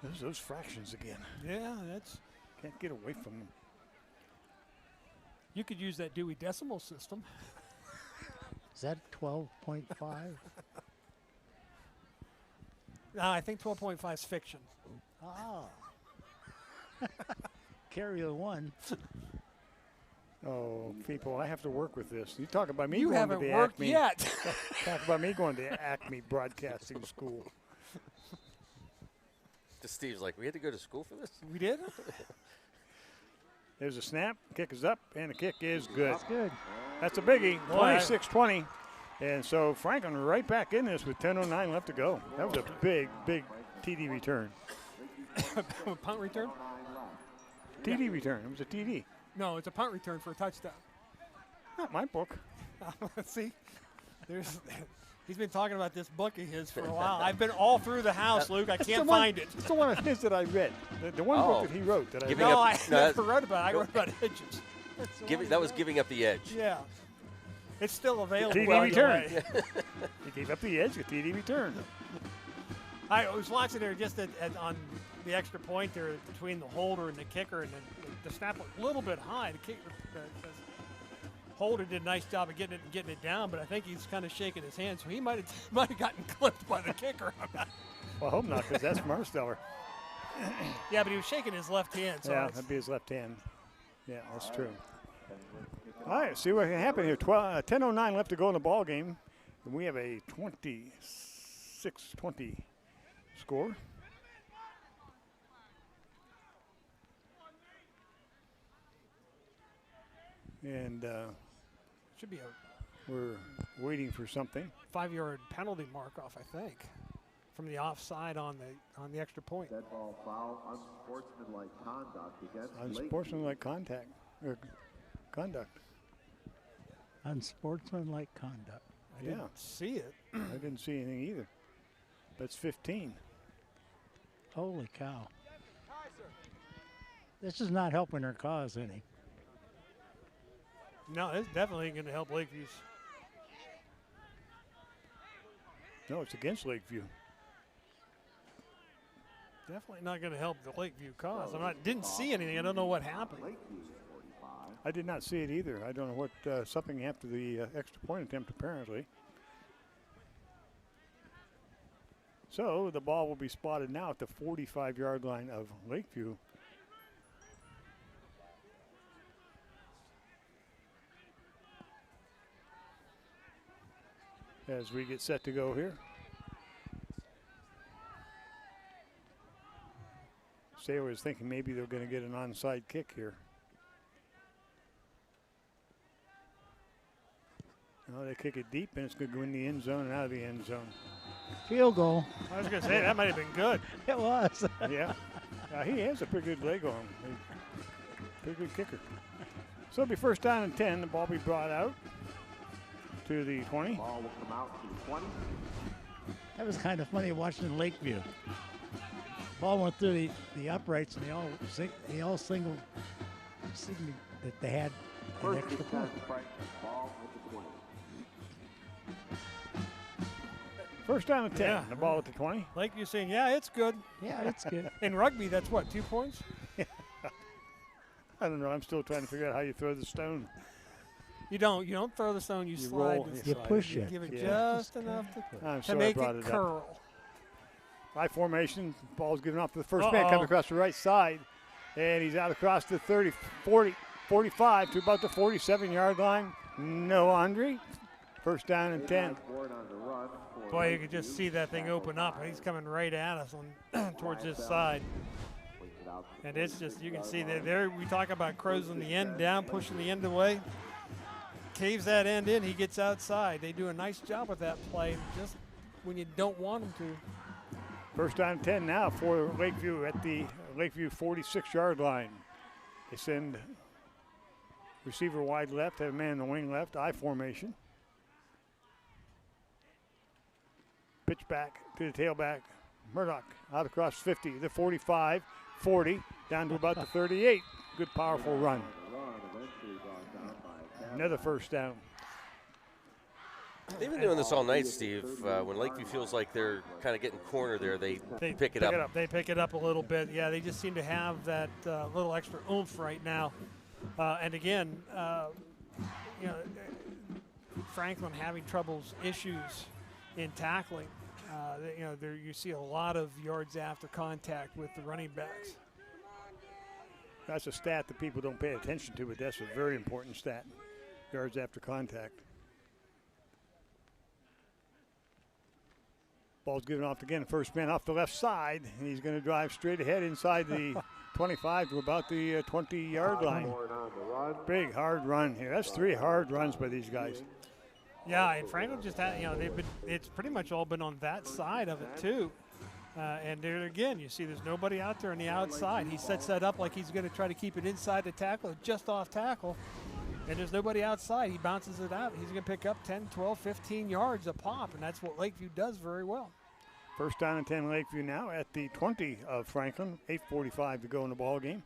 There's those fractions again.
Yeah, that's.
Can't get away from them.
You could use that Dewey Decimal System.
Is that 12.5?
No, I think 12.5 is fiction.
Oh. Carry the 1.
Oh, people, I have to work with this. You talk about me
You
going
haven't
to the
worked
Acme.
yet.
Talk about me going to Acme Broadcasting School.
Steve's like, we had to go to school for this?
We did?
There's a snap, kick is up, and the kick is good.
That's good.
That's a biggie, 26-20. And so Franklin right back in this with 10:09 left to go. That was a big, big TD return.
Punt return?
TD return. It was a TD.
No, it's a punt return for a touchdown.
Not my book.
See, he's been talking about this book of his for a while. I've been all through the house, Luke. I can't find it.
It's the one of his that I read. The one book that he wrote that I read.
No, I never read about it. I wrote about edges.
That was giving up the edge.
Yeah. It's still available.
TD return. He gave up the edge, a TD return.
I was watching there just on the extra point there between the holder and the kicker, and the snap was a little bit high. The holder did a nice job of getting it down, but I think he's kind of shaking his hand, so he might have gotten clipped by the kicker.
Well, I hope not, because that's Marsteller.
Yeah, but he was shaking his left hand. So
yeah, that'd be his left hand. Yeah, that's true. All right, see what can happen here. 10:09 left to go in the ball game, and we have a 26-20 score. And
should be
we're waiting for something.
5-yard penalty mark off, I think, from the offside on the extra point.
Dead ball foul, unsportsmanlike conduct against
Unsportsmanlike conduct.
Unsportsmanlike conduct.
I didn't see it.
I didn't see anything either. That's 15.
Holy cow. This is not helping our cause any.
No, it's definitely going to help Lakeview's.
No, it's against Lakeview.
Definitely not going to help the Lakeview cause. Didn't see anything. I don't know what happened.
I did not see it either. I don't know what something after the extra point attempt apparently. So the ball will be spotted now at the 45-yard line of Lakeview. As we get set to go here. Sailor is thinking maybe they're going to get an onside kick here. No, they kick it deep, and it's going to go in the end zone and out of the end zone.
Field goal.
I was going to say, that might have been good.
It was.
Yeah. He has a pretty good leg on him. Pretty good kicker. So it'll be first down and 10. The ball will be brought out to the 20.
Ball will come out to the 20.
That was kind of funny watching Lakeview. Ball went through the uprights, and they all signaled that they had an extra point.
First down and 10. Yeah. The ball at the 20.
Lakeview saying, yeah, it's good.
Yeah, it's good.
In rugby, that's what, 2 points?
I don't know. I'm still trying to figure out how you throw the stone.
You don't throw the stone, you slide.
Roll,
you push it.
Give it
Yeah.
just enough to make it curl.
High formation, ball's given off to the first man, coming across the right side. And he's out across the 30, 40, 45 to about the 47-yard line. No, Andre. First down and 10.
Boy, you could just see that thing open up, and he's coming right at us on towards this side. And it's just, you can see that there, we talk about closing the end down, pushing the end away. Caves that end in, he gets outside. They do a nice job with that play, just when you don't want them to.
First down 10 now for Lakeview at the Lakeview 46-yard line. They send receiver wide left, have a man in the wing left, I formation. Pitch back to the tailback. Murdoch out across 50, the 45, 40, down to about the 38. Good, powerful run. Another first down.
They've been doing this all night, Steve. When Lakeview feels like they're kind of getting cornered there, they pick it up.
They pick it up a little bit. Yeah, they just seem to have that little extra oomph right now. And again, Franklin having issues in tackling. There you see a lot of yards after contact with the running backs.
That's a stat that people don't pay attention to, but that's a very important stat. Yards after contact. Ball's given off again. First man off the left side, and he's going to drive straight ahead inside the 25 to about the 20-yard line. Big, hard run here. That's 3 hard runs by these guys.
Yeah, and Franklin just had, it's pretty much all been on that side of it too. And there again, you see there's nobody out there on the outside. He sets that up like he's going to try to keep it inside the tackle, just off tackle. And there's nobody outside. He bounces it out. He's going to pick up 10, 12, 15 yards a pop, and that's what Lakeview does very well.
First down and 10 Lakeview now at the 20 of Franklin. 8:45 to go in the ball game.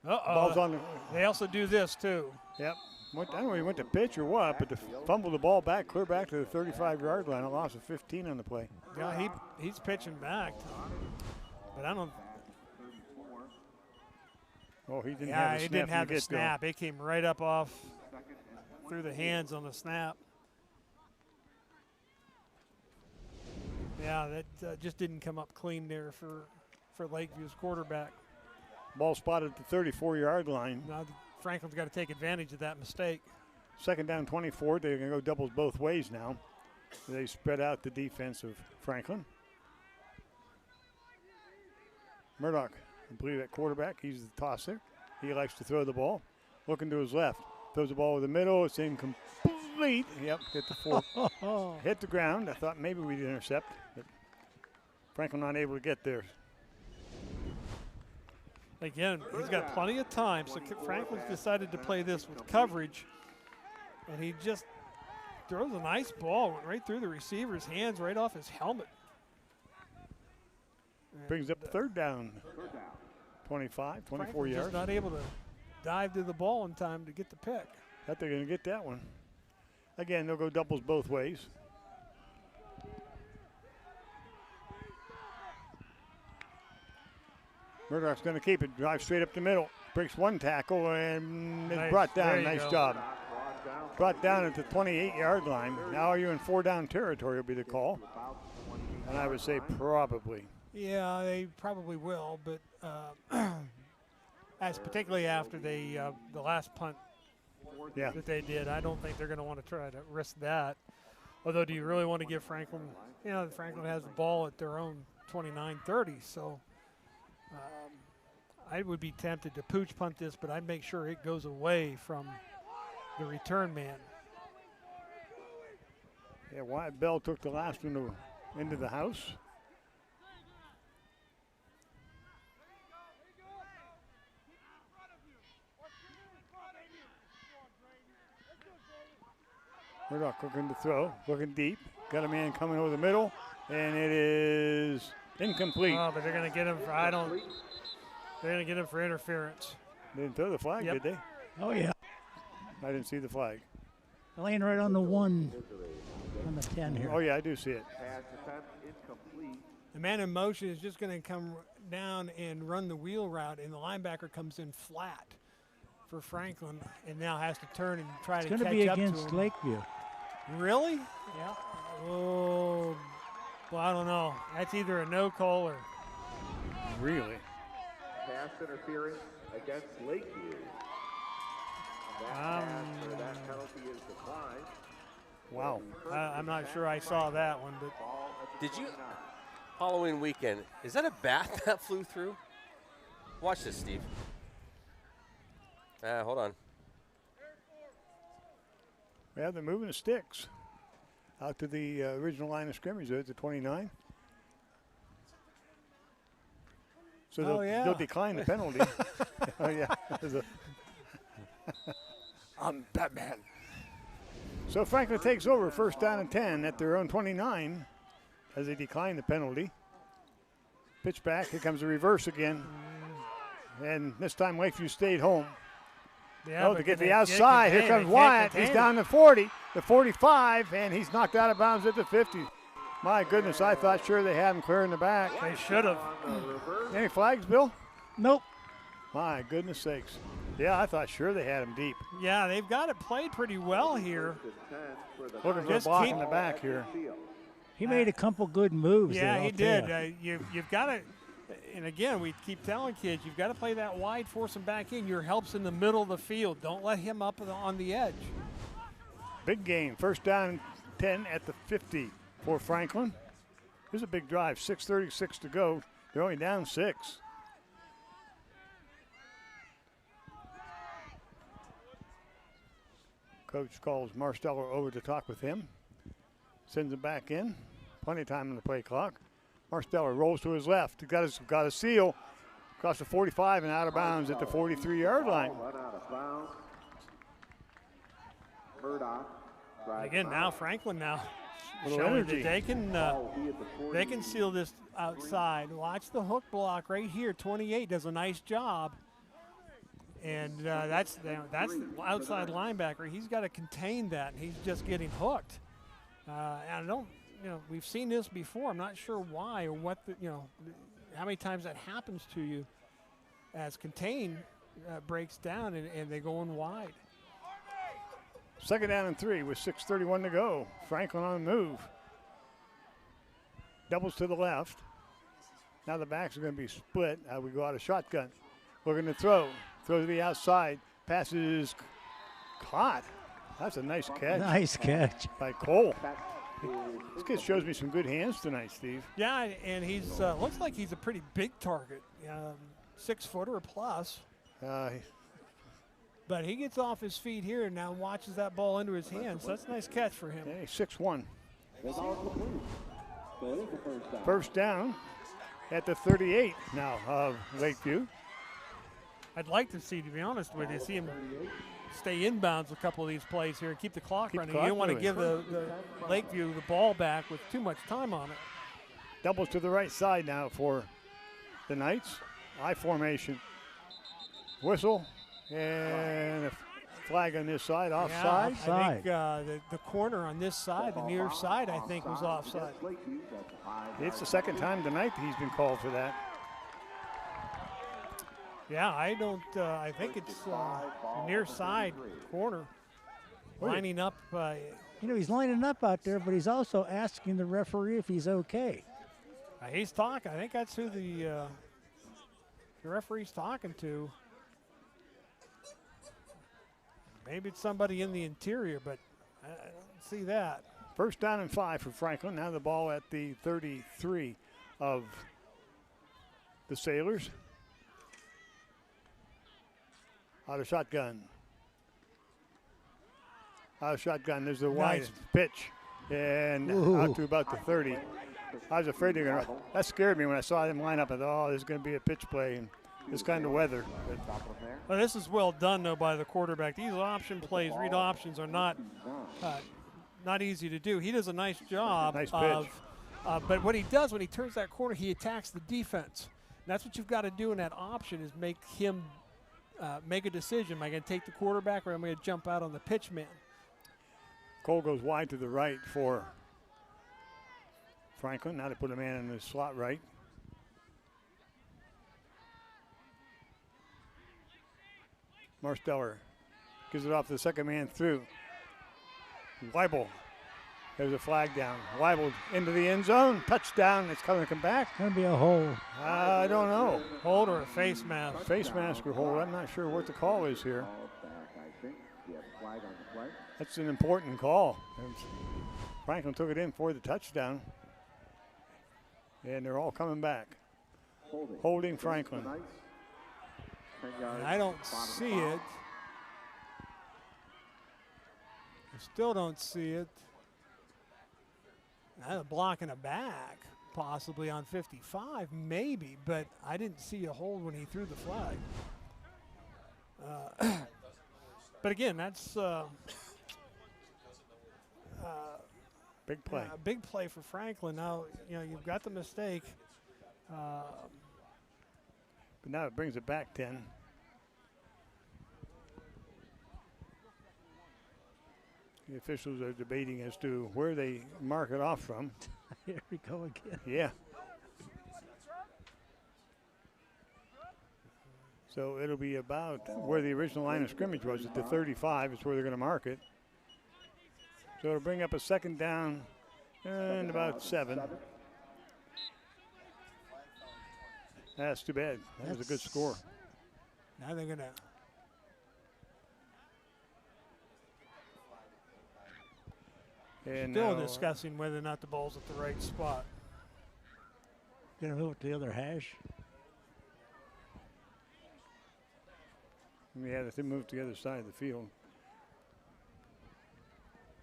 Ball's on.
They also do this too.
Yep. I don't know if he went to pitch or what, but fumbled the ball back, clear back to the 35-yard line. A loss of 15 on the play.
Yeah, he's pitching back. But I don't.
Oh, he didn't have the snap.
He didn't have the snap. It came right up off through the hands on the snap. Yeah, that just didn't come up clean there for Lakeview's quarterback.
Ball spotted at the 34-yard line.
Now Franklin's got to take advantage of that mistake.
Second down 24. They're going to go doubles both ways now. They spread out the defense of Franklin. Murdoch, I believe at quarterback. He's the tosser. He likes to throw the ball. Looking to his left. Throws the ball in the middle. It's incomplete. Yep, hit the 4. Hit the ground. I thought maybe we'd intercept, but Franklin not able to get there.
Again, he's got plenty of time, so Franklin's decided to play this with coverage, and he just throws a nice ball, went right through the receiver's hands, right off his helmet.
Brings up third down. 25, 24
Franklin's
yards.
Just not able to dive to the ball in time to get the pick.
Thought they're going to get that one. Again, they'll go doubles both ways. Murdoch's going to keep it, drive straight up the middle. Breaks one tackle and is brought down. Nice job. Brought down at the 28-yard line. Now are you in 4-down territory will be the call. And I would say probably.
Yeah, they probably will, but as particularly after the last punt that they did, I don't think they're going to want to try to risk that. Although, do you really want to give Franklin, Franklin has the ball at their own 29-30, so I would be tempted to pooch punt this, but I'd make sure it goes away from the return man.
Yeah, Wyatt Bell took the last one into the house. Murdoch looking to throw, looking deep. Got a man coming over the middle, and it is incomplete.
Oh, but they're going to get him for, they're going to get him for interference.
They didn't throw the flag, did they?
Oh, yeah.
I didn't see the flag.
Laying right on the 1, on the 10 here.
Oh, yeah, I do see it.
The man in motion is just going to come down and run the wheel route, and the linebacker comes in flat for Franklin, and now has to turn and try to catch up to him.
It's going to be against Lakeview.
Really? Yeah. Oh, well, I don't know. That's either a no call or.
Really?
Pass interference against Lakeview. That penalty is declined.
Wow.
I'm not sure I saw that one, but.
Did you? Halloween weekend, is that a bat that flew through? Watch this, Steve. Hold on.
Yeah, they're moving the sticks out to the original line of scrimmage there at the 29. So they'll decline the penalty. Oh, yeah. I'm Batman. So Franklin takes over first down and 10 at their own 29 as they decline the penalty. Pitch back. Here comes the reverse again. And this time Lakeview stayed home.
Yeah,
to get the outside. Here comes Wyatt. He's down to 40, the 45, and he's knocked out of bounds at the 50. My goodness, I thought sure they had him clear in the back.
They should have.
Any flags, Bill?
Nope.
My goodness sakes. Yeah, I thought sure they had him deep.
Yeah, they've got it played pretty well here.
Looking for a block in the back here.
He made a couple good moves.
Yeah, he did. You've got to. And again, we keep telling kids, you've got to play that wide, force him back in. Your help's in the middle of the field. Don't let him up on the edge.
Big game. First down 10 at the 50 for Franklin. Here's a big drive. 6:36 to go. They're only down 6. Coach calls Marsteller over to talk with him. Sends him back in. Plenty of time on the play clock. Marsteller rolls to his left. He got a seal across the 45 and out of bounds at the 43-yard line.
Again, now Franklin
Little
showing
energy.
that they can seal this outside. Watch the hook block right here. 28 does a nice job. And that's the outside linebacker. He's got to contain that, and he's just getting hooked. And we've seen this before. I'm not sure why or what how many times that happens to you as contain breaks down and they go in wide.
Second down and 3 with 6:31 to go. Franklin on the move. Doubles to the left. Now the backs are going to be split. We go out of shotgun. We're going to throw. Throw to the outside. Passes caught. That's a nice catch.
Nice catch.
By Cole. This kid shows me some good hands tonight, Steve.
Yeah, and he's looks like he's a pretty big target. 6-footer plus. But he gets off his feet here and now watches that ball into his hands. So that's a nice catch for him.
Okay, 6'1". First down at the 38 now of Lakeview.
I'd like to see him stay inbounds a couple of these plays here and keep the clock running. You don't want to give the Lakeview the ball back with too much time on it.
Doubles to the right side now for the Knights. I formation. Whistle and a flag on this side, offside.
Yeah, I think the corner on this side, the near side, I think was offside.
It's the second time tonight that he's been called for that.
Yeah, I think it's near side corner. Lining up.
He's lining up out there, but he's also asking the referee if he's okay.
He's talking. I think that's who the referee's talking to. Maybe it's somebody in the interior, but I don't see that.
First down and 5 for Franklin. Now the ball at the 33 of the Sailors. Out of shotgun. There's the wide pitch. And out to about the 30. I was afraid that scared me when I saw them line up. I thought, there's going to be a pitch play in this kind of weather.
Well, this is well done, though, by the quarterback. These option plays, read options, are not easy to do. He does a nice job.
Nice pitch.
But what he does when he turns that corner, he attacks the defense. And that's what you've got to do in that option is make him make a decision. Am I going to take the quarterback or am I going to jump out on the pitch man?
Cole goes wide to the right for Franklin. Now they put a man in the slot right. Marsteller gives it off to the second man through. Weibel. There's a flag down. Weibel into the end zone. Touchdown. It's going to come back.
Going to be a hole.
I don't know.
Hold or a face mask?
Face mask or hold. I'm not sure what the call is here. That's an important call. Franklin took it in for the touchdown. And they're all coming back. Holding Franklin.
I don't see it. I still don't see it. A block in the back, possibly on 55, maybe, but I didn't see a hold when he threw the flag. But again, that's
big play.
A big play for Franklin. Now, you've got the mistake.
But now it brings it back 10. The officials are debating as to where they mark it off from.
Here we go again.
Yeah. So it'll be about where the original line of scrimmage was at the 35 is where they're going to mark it. So it'll bring up a second down and about 7. That's too bad. That was a good score.
Now they're going to.
And
still discussing whether or not the ball's at the right spot.
Going to move it to the other hash.
Yeah, they move to the other side of the field.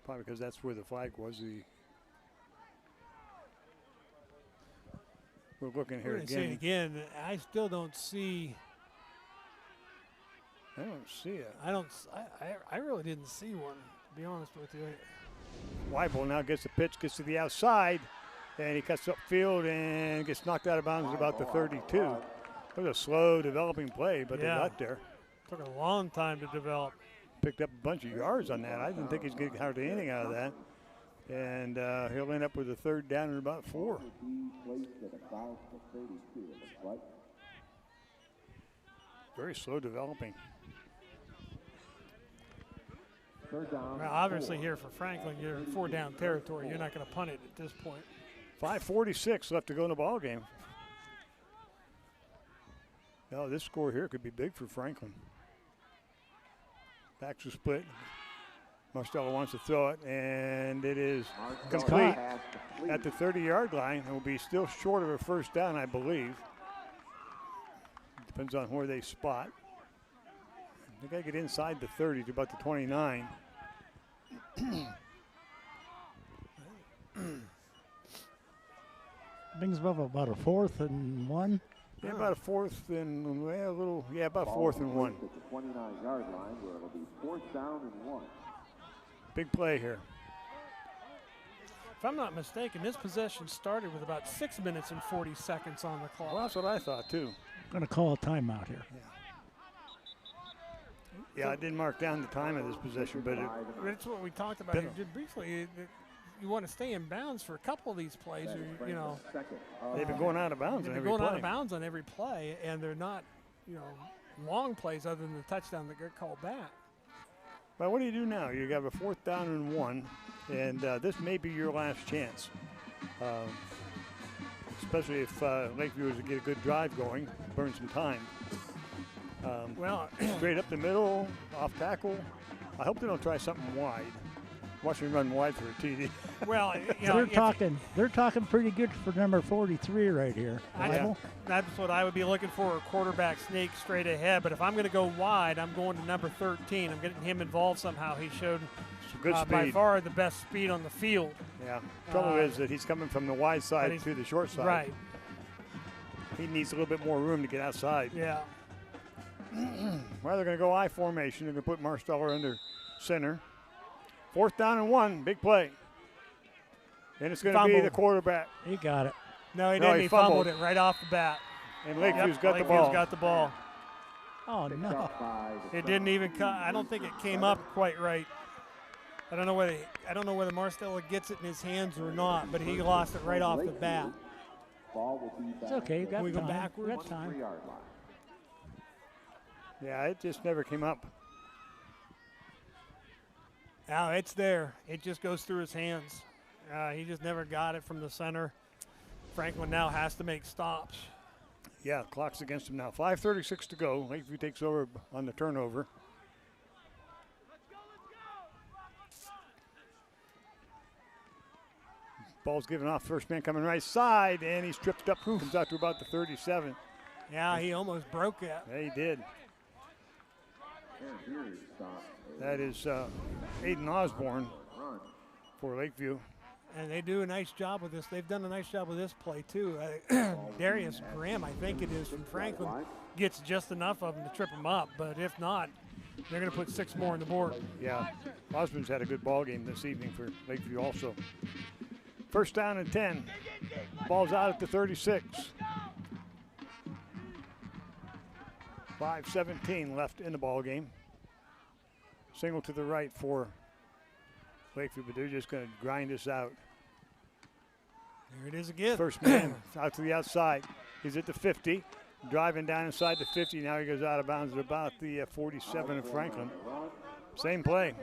Probably because that's where the flag was. We're looking here again.
See it again. I still don't see.
I don't see it.
I really didn't see one, to be honest with you.
Weibel now gets the pitch, gets to the outside, and he cuts upfield and gets knocked out of bounds at about the 32. It was a slow developing play, but they got there.
Took a long time to develop.
Picked up a bunch of yards on that. I didn't think he's getting hardly anything out of that. And he'll end up with a third down and about 4. Very slow developing.
Well, obviously here for Franklin, you're in 4-down territory. You're not going to punt it at this point.
5:46 left to go in the ball game. Now this score here could be big for Franklin. Backs are split. Marsteller wants to throw it, and it is complete at the 30-yard line. It will be still short of a first down, I believe. Depends on where they spot. They got to get inside the 30 to about the 29.
Brings up about a 4th and 1.
Yeah, about a 4th and about 4th and 1.
At the 29-yard line, where it'll be 4th down and 1.
Big play here.
If I'm not mistaken, this possession started with about 6 minutes and 40 seconds on the clock.
Well, that's what I thought too.
Going to call a timeout here.
Yeah, I didn't mark down the time of this possession, but
it's what we talked about here just briefly. You want to stay in bounds for a couple of these plays, or,
they've been going out of bounds on every play.
Out of bounds on every play, and they're not, long plays other than the touchdown that got called back.
Well, what do you do now? You got a 4th down and 1, and this may be your last chance. Especially if Lakeview is to get a good drive going, burn some time. Straight up the middle, off tackle. I hope they don't try something wide. Watch me run wide for a TD.
Well,
they're talking pretty good for number 43 right here.
That's what I would be looking for, a quarterback sneak straight ahead. But if I'm going to go wide, I'm going to number 13. I'm getting him involved somehow. He showed
good speed.
By far the best speed on the field.
Yeah. Trouble is that he's coming from the wide side to the short side.
Right.
He needs a little bit more room to get outside.
Yeah.
Well, they're going to go I formation. They're going to put Marsteller under center. 4th down and 1, big play. And it's going to be the quarterback.
He got it.
No, he didn't. He fumbled it right off the bat.
And Lakeview's got the ball.
Lakeviews got the ball.
Oh, no.
It didn't even I don't think it came up quite right. I don't know whether Marsteller gets it in his hands or not, but he lost it right off the bat.
It's okay. You got
we
time.
go backwards?
You got time.
Yeah, it just never came up.
Now it's there. It just goes through his hands. He just never got it from the center. Franklin now has to make stops.
Yeah, clock's against him now. 5:36 to go. Lakeview takes over on the turnover. Ball's given off. First man coming right side, and he's tripped up. Comes out to about the 37.
Yeah, he almost broke it.
Yeah, he did. That is Aiden Osborne for Lakeview.
And they do a nice job with this. They've done a nice job with this play, too. Darius Graham, I think it is, from Franklin, gets just enough of them to trip them up. But if not, they're going to put 6 more on the board.
Yeah, Osborne's had a good ball game this evening for Lakeview also. First down and 10. Ball's out at the 36. 5:17 left in the ball game. Single to the right for Lakeview, but they're just going to grind this out.
There it is again.
First man out to the outside. He's at the 50, driving down inside the 50. Now he goes out of bounds at about the 47 of Franklin. Same play.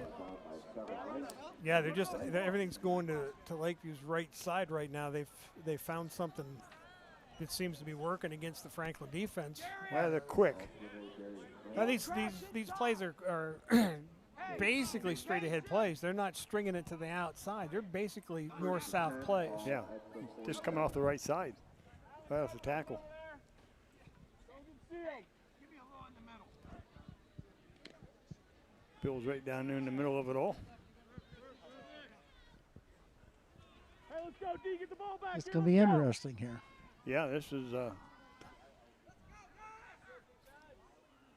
Yeah, everything's going to Lakeview's right side right now. They've found something that seems to be working against the Franklin defense.
Well, they're quick.
Now these plays are basically straight ahead plays. They're not stringing it to the outside. They're basically north-south plays.
Yeah, just coming off the right side, right off the tackle. Bill's right down there in the middle of it all.
Let's go, D, get the ball back.
It's going to be interesting here.
Yeah, this is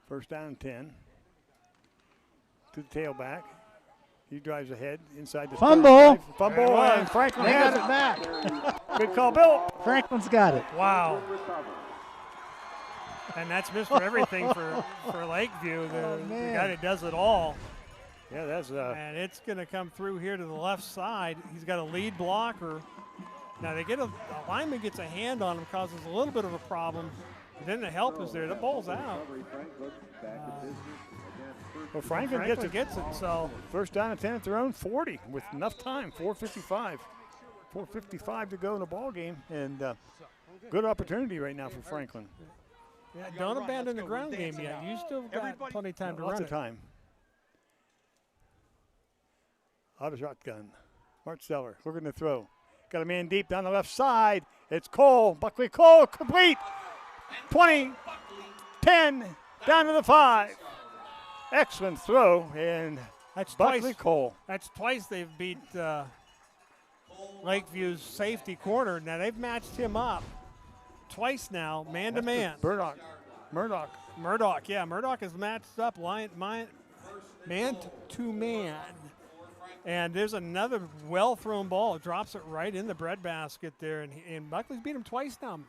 first down and 10. To the tailback. He drives ahead inside the
fumble.
Fumble, and Franklin has
it back.
Good call, Bill.
Franklin's got it.
Wow. And that's Mr. Everything for Lakeview, the guy that does it all.
Yeah, that's
and it's going to come through here to the left side. He's got a lead blocker. Now they get a lineman gets a hand on him, causes a little bit of a problem. But then the help is there. The ball's out.
Well, Franklin gets it.
So
first down and 10 at their own 40 with enough time. 4:55. 4:55 to go in the ball game, and good opportunity right now for Franklin.
Yeah, don't abandon the ground game yet. You still got plenty of time to run
Lots
it.
of time. Out of shotgun. Martzeller looking to throw. Got a man deep down the left side. It's Cole. Buckley Cole complete. 20, 10, down to the 5. Excellent throw, and
that's
Buckley Cole.
That's twice they've beat Lakeview's safety corner. Now they've matched him up twice now, man to man. Murdoch, yeah. Murdoch is matched up man to man. And there's another well-thrown ball. Drops it right in the breadbasket there, and Buckley's beat him twice now.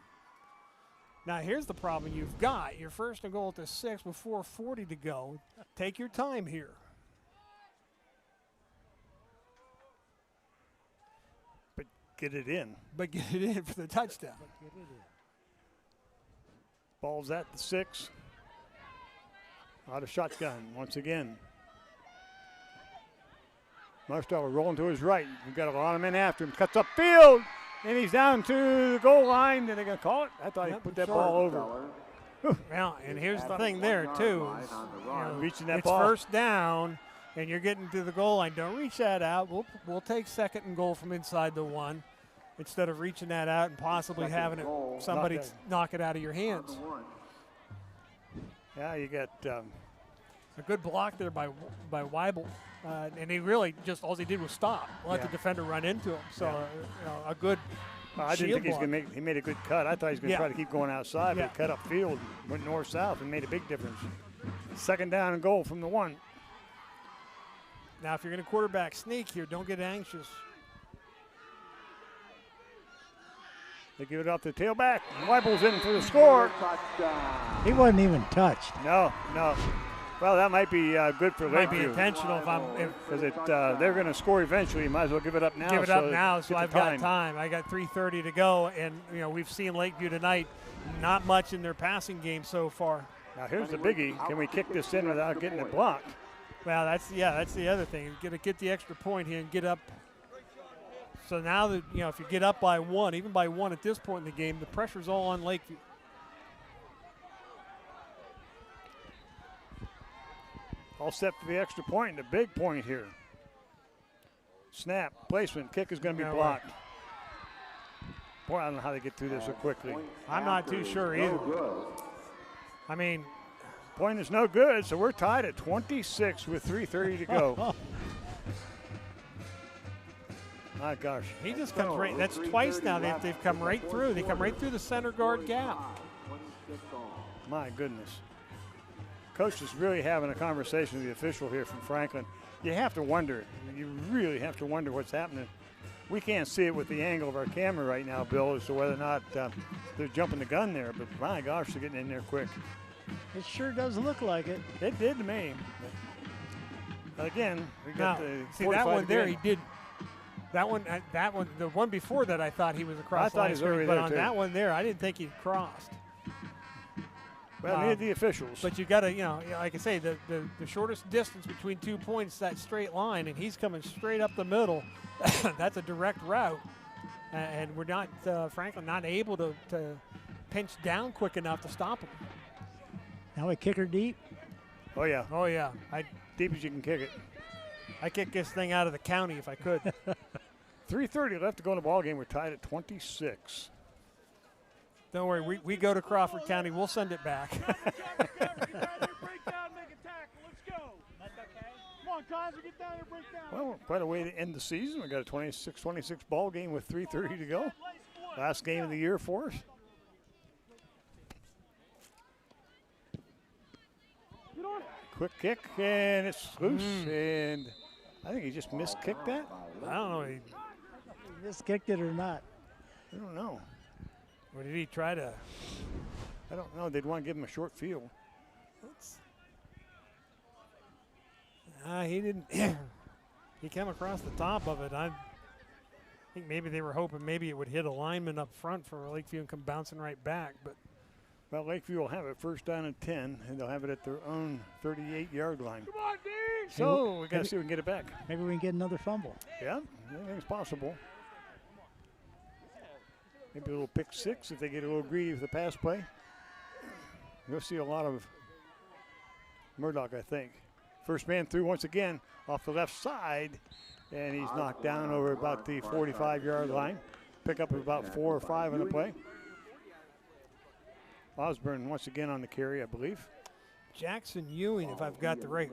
Now, here's the problem you've got. You're first and goal at the 6 with 4:40 to go. Take your time here.
But get it in.
But get it in for the touchdown.
Ball's at the 6. Out of shotgun once again. Marsteller rolling to his right. We've got a lot of men after him. Cuts up field, and he's down to the goal line. Are they going to call it? I thought he put that ball over.
Well, and here's the thing there, too.
Reaching that
it's
ball.
First down, and you're getting to the goal line. Don't reach that out. We'll take second and goal from inside the 1 instead of reaching that out and possibly having somebody knock it out of your hands.
Yeah, you got
a good block there by Weibel. And he really just all he did was stop, let the defender run into him. So a good.
I didn't think he was going to make. He made a good cut. I thought he was going to try to keep going outside, but he cut upfield, went north-south, and made a big difference. Second down and goal from the 1.
Now, if you're going to quarterback sneak here, don't get anxious.
They give it off the tailback. Weibel's in for the score.
He wasn't even touched.
No. Well, that might be good for Lakeview.
Might be intentional
because they're going to score eventually. You might as well give it up now.
Give it up now, so I've got time. I got 3:30 to go, and we've seen Lakeview tonight. Not much in their passing game so far.
Now here's the biggie. Can we kick this in without getting it blocked?
Well, that's the other thing. You're gonna get the extra point here and get up. So now that if you get up by one, even by one at this point in the game, the pressure's all on Lakeview.
All set for the extra point, the big point here. Snap, placement, kick is going to be blocked. Boy, I don't know how they get through this so quickly.
I'm not too sure either. I mean,
point is no good, so we're tied at 26 with 3:30 to go. My gosh.
He just comes right, that's twice now that they've come right through. They come right through the center guard gap.
My goodness. Coach is really having a conversation with the official here from Franklin. You have to wonder, you really have to wonder what's happening. We can't see it with the angle of our camera right now, Bill, as to whether or not they're jumping the gun there, but my gosh, they're getting in there quick.
It sure does look like it.
It did to me. But again, we got the
see that one there, he did. That one, the one before that, I thought he was across the line, but on that one there, I didn't think he crossed.
Well, near the officials.
But you got to, like I say, the shortest distance between 2 points, that straight line, and he's coming straight up the middle. That's a direct route, and we're not, Franklin, not able to pinch down quick enough to stop him.
Now we kick her deep.
Oh yeah.
Oh yeah.
Deep as you can kick it.
I kick this thing out of the county if I could.
3:30 left to go in the ball game. We're tied at 26.
Don't worry, we go to Crawford County. We'll send it back.
Well, quite a way to end the season. We got a 26-26 ball game with 3:30 to go. Last game of the year for us. Quick kick, and it's loose, and I think he just miskicked that.
I don't know. He
miskicked it or not.
I don't know.
Or did he try to?
I don't know. They'd want to give him a short field.
He didn't. He came across the top of it. I think maybe they were hoping maybe it would hit a lineman up front for Lakeview and come bouncing right back. But
well, Lakeview will have it first down and 10, and they'll have it at their own 38-yard line. Come on, D! So we got to see if we can get it back.
Maybe we can get another fumble.
Yeah, anything's possible. Maybe a little pick six if they get a little greedy with the pass play. You'll see a lot of Murdoch, I think. First man through once again off the left side, and he's knocked down over about the 45-yard line. Pick up about 4 or 5 on the play. Osborne once again on the carry, I believe.
Jackson Ewing, if I've got the right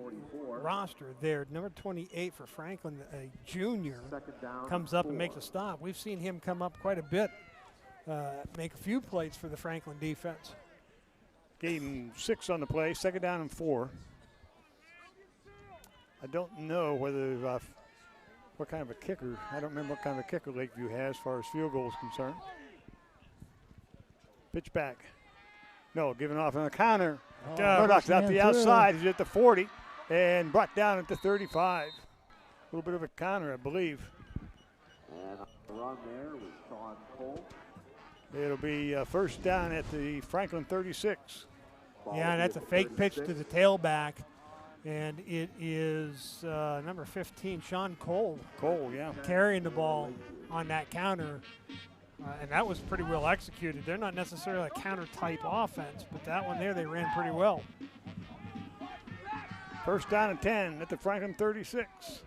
roster there, number 28 for Franklin, a junior, comes up and makes a stop. We've seen him come up quite a bit, make a few plays for the Franklin defense.
Gave him 6 on the play, second down and 4. I don't know whether what kind of a kicker. I don't remember what kind of a kicker Lakeview has as far as field goal is concerned. Pitch back. No, giving off on a counter. Murdoch's out the outside. He's at the 40 and brought down at the 35. A little bit of a counter, I believe.
And on the run there was Sean Cole.
It'll be first down at the Franklin 36.
Yeah, and that's a fake pitch to the tailback. And it is number 15, Sean Cole.
Cole, yeah.
Carrying the ball on that counter. And that was pretty well executed. They're not necessarily a counter-type offense, but that one there they ran pretty well.
First down and 10 at the Franklin 36.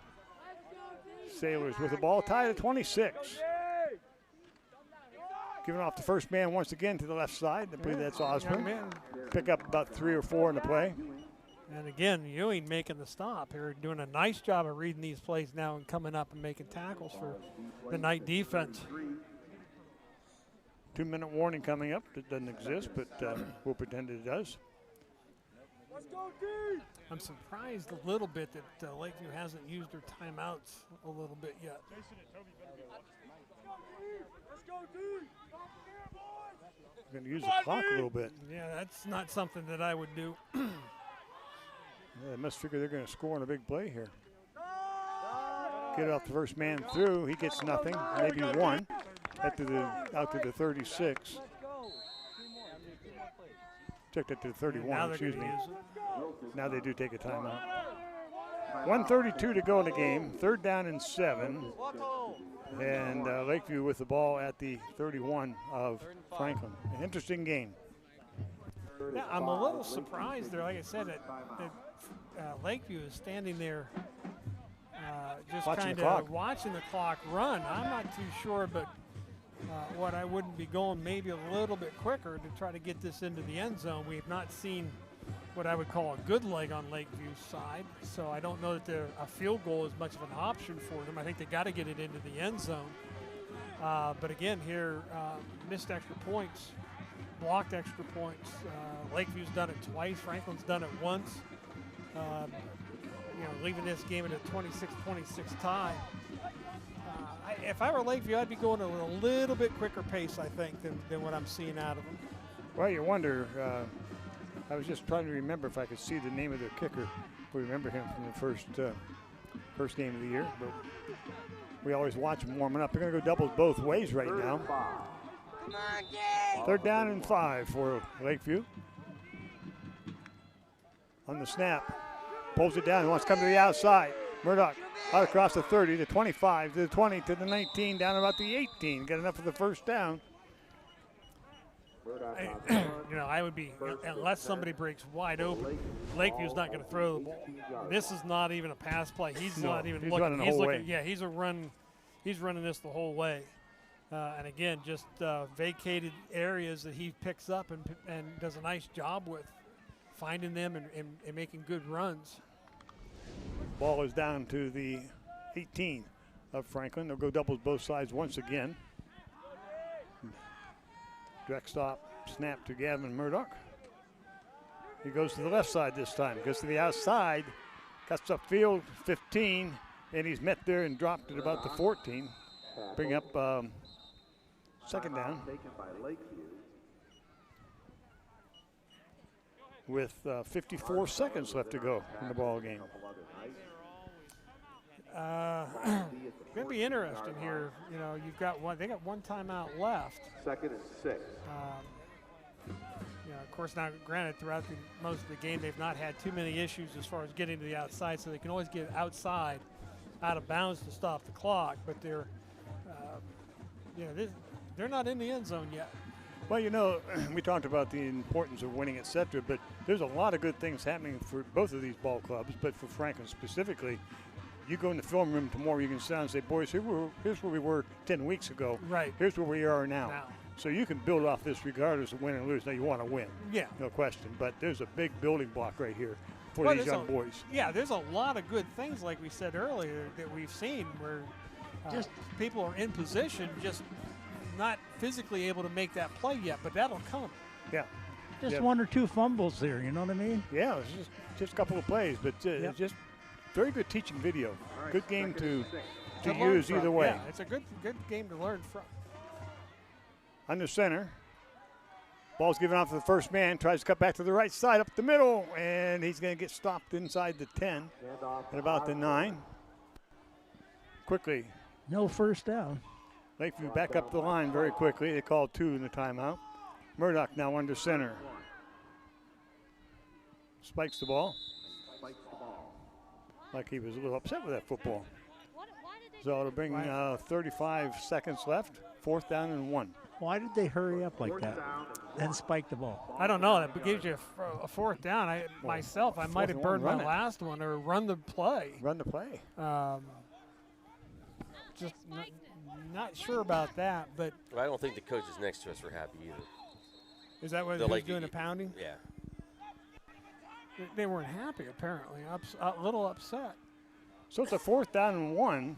Sailors with the ball tied at 26. Giving off the first man once again to the left side. I believe that's Osborne. Pick up about 3 or 4 in the play.
And again, Ewing making the stop here, doing a nice job of reading these plays now and coming up and making tackles for the Knight defense.
2-minute warning coming up. It doesn't exist, but we'll pretend it does.
I'm surprised a little bit that Lakeview hasn't used their timeouts a little bit yet.
We're going to use the clock a little bit.
Yeah, that's not something that I would do.
Yeah, they must figure they're going to score on a big play here. Get off the first man through. He gets nothing, maybe 1 out to the 36. Took it to 31,
Now they're
excuse
gonna
me.
use it.
Now they do take a timeout. 1:32 to go in the game. 3rd down and 7. And Lakeview with the ball at the 31 of Franklin. An interesting game.
Yeah, I'm a little surprised there. Like I said, that Lakeview is standing there just kind of watching the clock run. I'm not too sure, but what I wouldn't be going maybe a little bit quicker to try to get this into the end zone. We have not seen what I would call a good leg on Lakeview's side, so I don't know that a field goal is much of an option for them. I think they got to get it into the end zone. But again, here, missed extra points, blocked extra points. Lakeview's done it twice. Franklin's done it once. Leaving this game at a 26-26 tie. If I were Lakeview, I'd be going at a little bit quicker pace, I think, than what I'm seeing out of them.
Well, you wonder. I was just trying to remember if I could see the name of their kicker. If we remember him from the first game of the year. But we always watch him warming up. They're going to go doubles both ways right now. 3rd down and 5 for Lakeview. On the snap. Pulls it down. He wants to come to the outside. Murdoch out across the 30, the 25, to the 20, to the 19, down about the 18. Get enough for the 1st down.
I would be, unless somebody breaks wide open, Lakeview's not going to throw the ball. This is not even a pass play. He's not even looking.
Running the whole way.
Yeah, he's running this the whole way. And again, just vacated areas that he picks up and does a nice job with finding them and making good runs.
Ball is down to the 18 of Franklin. They'll go doubles both sides once again. Direct stop, snap to Gavin Murdoch. He goes to the left side this time. Goes to the outside, cuts up field, 15, and he's met there and dropped at about the 14. Bring up 2nd down. With 54 seconds left to go in the ball game.
Going to be interesting here. You've got one. They got one timeout left.
2nd and 6.
Of course, now granted, throughout most of the game, they've not had too many issues as far as getting to the outside, so they can always get outside, out of bounds to stop the clock. But they're not in the end zone yet.
Well, we talked about the importance of winning, etc., but there's a lot of good things happening for both of these ball clubs, but for Franklin specifically. You go in the film room tomorrow, you can sit down and say, boys, here's where we were 10 weeks ago.
Right.
Here's where we are now. So you can build off this regardless of win or lose. Now, you want to win.
Yeah.
No question. But there's a big building block right here for these young boys.
Yeah, there's a lot of good things, like we said earlier, that we've seen where just people are in position, just not physically able to make that play yet, but that'll come.
Yeah.
Just 1 or 2 fumbles there, you know what I mean?
Yeah, it's just a couple of plays, but just very good teaching video. Good game to use either way.
Yeah, it's a good game to learn from.
Under center. Ball's given off to the first man. Tries to cut back to the right side up the middle, and he's going to get stopped inside the 10 at about the 9. Quickly.
No 1st down.
Lakeview back up the line very quickly. They called 2 in the timeout. Murdoch now under center. Spikes the ball. Like he was a little upset with that football. So it'll bring 35 seconds left. 4th down and 1.
Why did they hurry up like that and spike the ball?
I don't know. That gives you a 4th down. I might have burned my last one or run the play.
Run the play.
Just not sure about that, but
I don't think the coaches next to us were happy either.
Is that what they're doing, a pounding?
Yeah.
They weren't happy, apparently. A little upset.
So it's a 4th down and 1.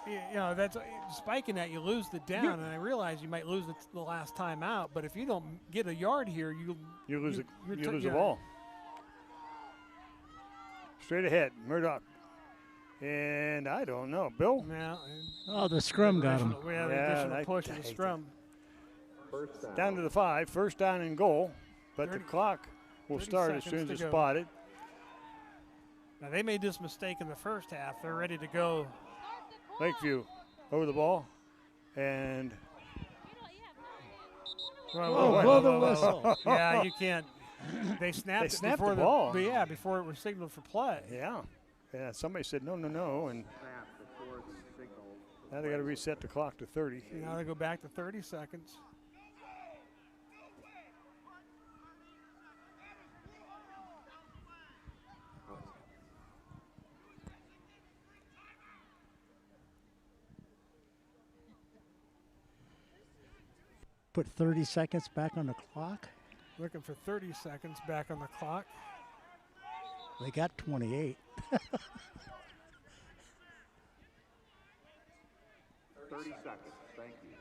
Yeah, that's spiking that, you lose the down, and I realize you might lose the last time out, but if you don't get a yard here, you
lose the ball. Straight ahead, Murdoch. And I don't know, Bill?
Yeah.
The scrum got him.
Yeah, the additional push of the scrum.
Down to the 5, 1st down and goal, but the clock will start as soon as it's spotted.
Now, they made this mistake in the first half. They're ready to go.
Lakeview over the ball, and
Blow the whistle.
Yeah, you can't. They snapped it before
the ball.
Before it was signaled for play.
Yeah. Yeah, somebody said no, and now they got to reset the clock to 30.
Now they go back to 30 seconds.
Put 30 seconds back on the clock.
Looking for 30 seconds back on the clock.
They got 28.
30 seconds. Thank you.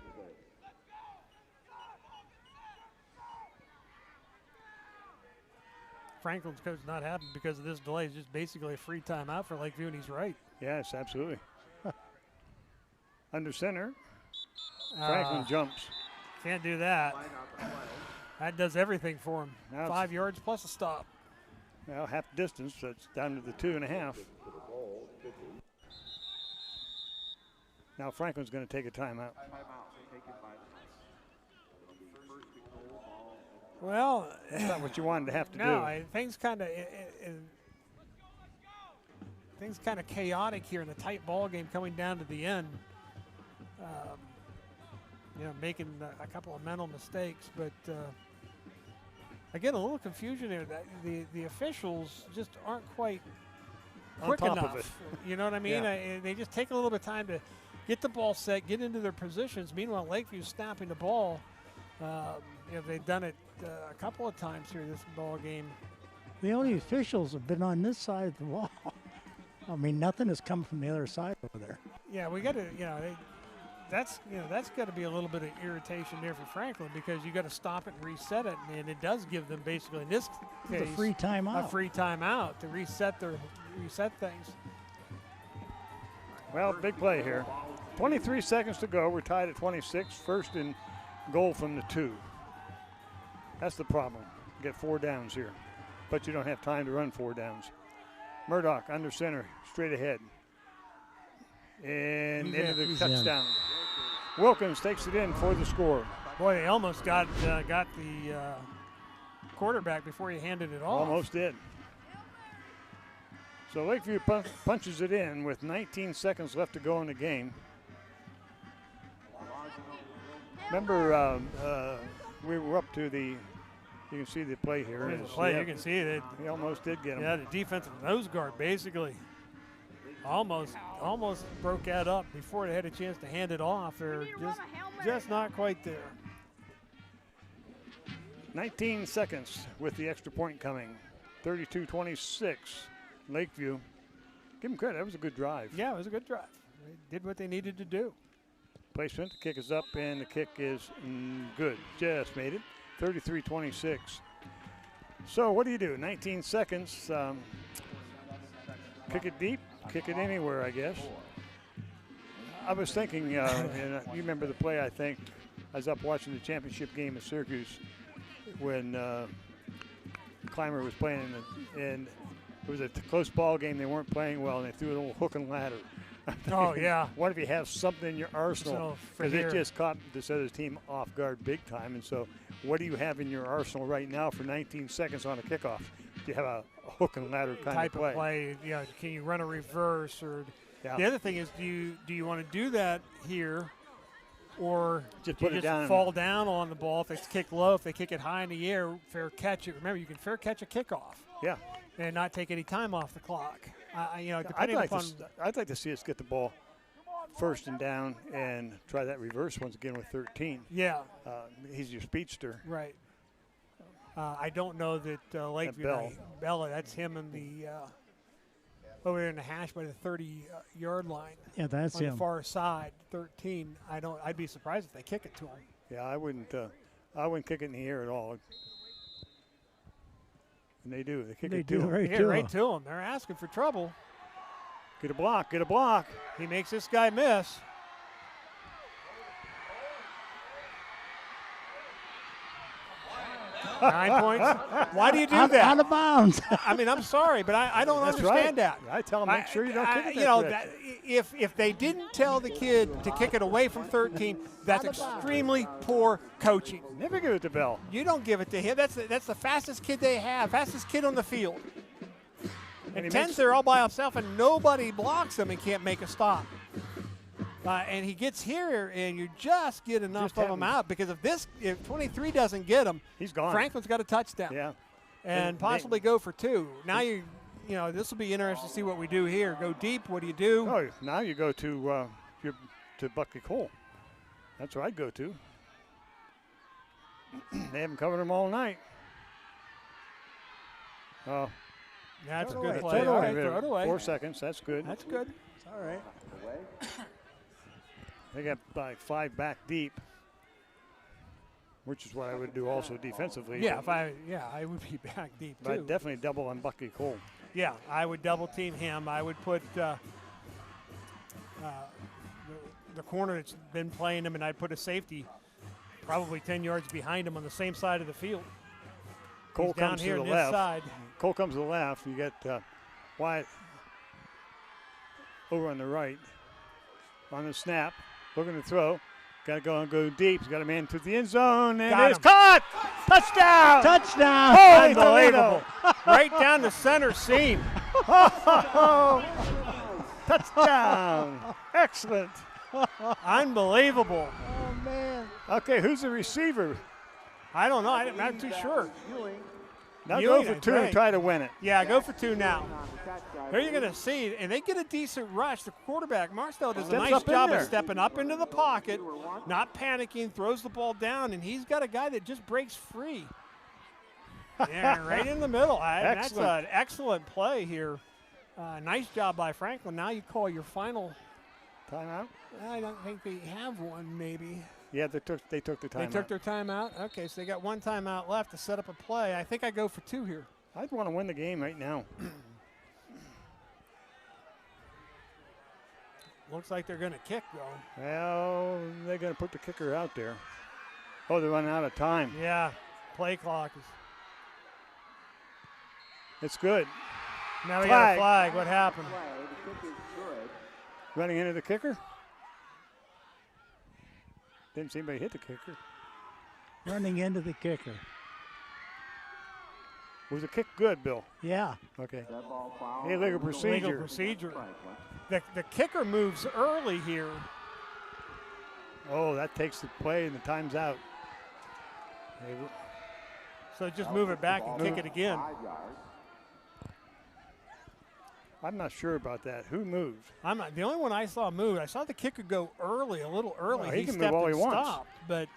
Franklin's coach not happy because of this delay. It's just basically a free timeout for Lakeview, and he's right.
Yes, absolutely. Under center. Franklin jumps.
Can't do that. That does everything for him.
Now
5 yards plus a stop.
Well, half distance, so it's down to the 2.5. Now Franklin's going to take a timeout.
Well,
that's not what you wanted to have to do.
No, things kind of chaotic here in a tight ball game coming down to the end. Making a couple of mental mistakes, but again, a little confusion there. The officials just aren't quite quick
on top
enough.
of it.
You know what I mean?
Yeah.
They just take a little bit of time to get the ball set, get into their positions. Meanwhile, Lakeview's snapping the ball. They've done it a couple of times here this ball game.
The only officials have been on this side of the wall. I mean, nothing has come from the other side over there.
Yeah, we got to, that's got to be a little bit of irritation there for Franklin, because you got to stop it and reset it, and it does give them basically in this case
a free timeout.
A free timeout to reset things.
Well, big play here. 23 seconds to go. We're tied at 26. First and goal from the 2. That's the problem. You get 4 downs here, but you don't have time to run 4 downs. Murdoch under center, straight ahead, and into the touchdown. Wilkins takes it in for the score.
Boy, they almost got the quarterback before he handed it off.
Almost did. So Lakeview punches it in with 19 seconds left to go in the game. Remember, we were up to the. You can see the play here.
There's the play. You can see it.
He almost did get him.
Yeah, the defensive nose guard basically almost broke that up before they had a chance to hand it off. They're just not quite there.
19 seconds with the extra point coming. 32-26, Lakeview. Give them credit. That was a good drive.
Yeah, it was a good drive. They did what they needed to do.
Placement. The kick is up, and the kick is good. Just made it. 33-26. So what do? 19 seconds. Kick it deep. Kick it anywhere, I guess. I was thinking, and you remember the play, I think. I was up watching the championship game at Syracuse when Clymer was playing, and it was a close ball game. They weren't playing well, and they threw a little hook and ladder.
Oh, yeah.
What if you have something in your arsenal? Because it just caught this other team off guard big time. And so what do you have in your arsenal right now for 19 seconds on a kickoff? Do you have a hook and ladder
type of play? Yeah, can you run a reverse? Or the other thing is, do you want to do that here, or
just
do
put
you
it
just
down
fall down on the ball? If it's kicked low, if they kick it high in the air, fair catch it. Remember, you can fair catch a kickoff.
Yeah.
And not take any time off the clock.
I'd like to see us get the ball first and down and try that reverse once again with 13.
Yeah.
He's your speedster.
Right. I don't know that Lakeview, Bella, that's him in the over there in the hash by the 30-yard line.
Yeah, that's
on
him.
the far side, 13. I'd be surprised if they kick it to him.
Yeah, I wouldn't kick it in the air at all. And they do. They kick it to him.
Right to him. They're asking for trouble.
Get a block. Get a block.
He makes this guy miss. 9 points. Why do you do that?
Out of bounds.
I mean, I'm sorry, but I don't
That's
understand
right.
that.
I tell them, make sure you don't kick it
You know,
that
if they didn't tell the kid to kick it away from 13, that's extremely poor coaching.
Never give it to Bell.
You don't give it to him. That's the fastest kid they have, fastest kid on the field. And 10's there all by himself, and nobody blocks him and can't make a stop. And he gets here, and you just get enough of him out, because if 23 doesn't get him,
he's gone.
Franklin's got a touchdown.
Yeah.
And possibly go for 2. Now this will be interesting to see what we do here. Go deep. What do you do?
Oh, now you go to Bucky Cole. That's where I'd go to. They haven't covered him all night. Oh.
That's a
Throw
good
it
play.
away.
All right, throw it away.
4 seconds. That's good.
That's good.
It's all right.
They got like 5 back deep, which is what I would do also defensively.
Yeah, I would be back deep too.
But I'd definitely double on Bucky Cole.
Yeah, I would double team him. I would put the corner that's been playing him, and I'd put a safety probably 10 yards behind him on the same side of the field.
Cole
He's down
comes
here
to
on
the
this
left.
side.
Cole comes to the left. You get Wyatt over on the right. On the snap, looking to throw. Got to go deep. He's got a man to the end zone, and it's caught! Touchdown!
Touchdown!
Holy
Unbelievable. Right down the center seam.
Touchdown! Excellent.
Unbelievable.
Oh, man.
Okay, who's the receiver?
I don't know. I'm not too sure.
Now
Ewing,
go for
I
2 and
think.
try to win it.
Yeah, go for 2 now. There you're going to see, and they get a decent rush. The quarterback, Marcel, does a
Steps
nice
up in
job of
there.
stepping up into the pocket, not panicking, throws the ball down, and he's got a guy that just breaks free. Yeah, right in the middle. That's an excellent play here. Nice job by Franklin. Now you call your final
timeout.
I don't think they have one, maybe.
Yeah, they took the timeout.
They took their timeout? Okay, so they got 1 timeout left to set up a play. I think I go for 2 here.
I'd want to win the game right now.
Looks like they're going to kick, though.
Well, they're going to put the kicker out there. Oh, they're running out of time.
Yeah, play clock is.
It's good.
Now we got a flag. What happened?
Running into the kicker. Didn't see anybody hit the kicker.
Running into the kicker.
Was the kick good, Bill?
Yeah.
Okay. Illegal procedure.
Illegal procedure. The kicker moves early here.
Oh, that takes the play and the time's out.
So just move it back and kick it again.
I'm not sure about that. Who moved?
I'm not, the only one I saw move, I saw the kicker go early, a little early.
Well, he can
stepped
move all
and
he wants.
stopped, but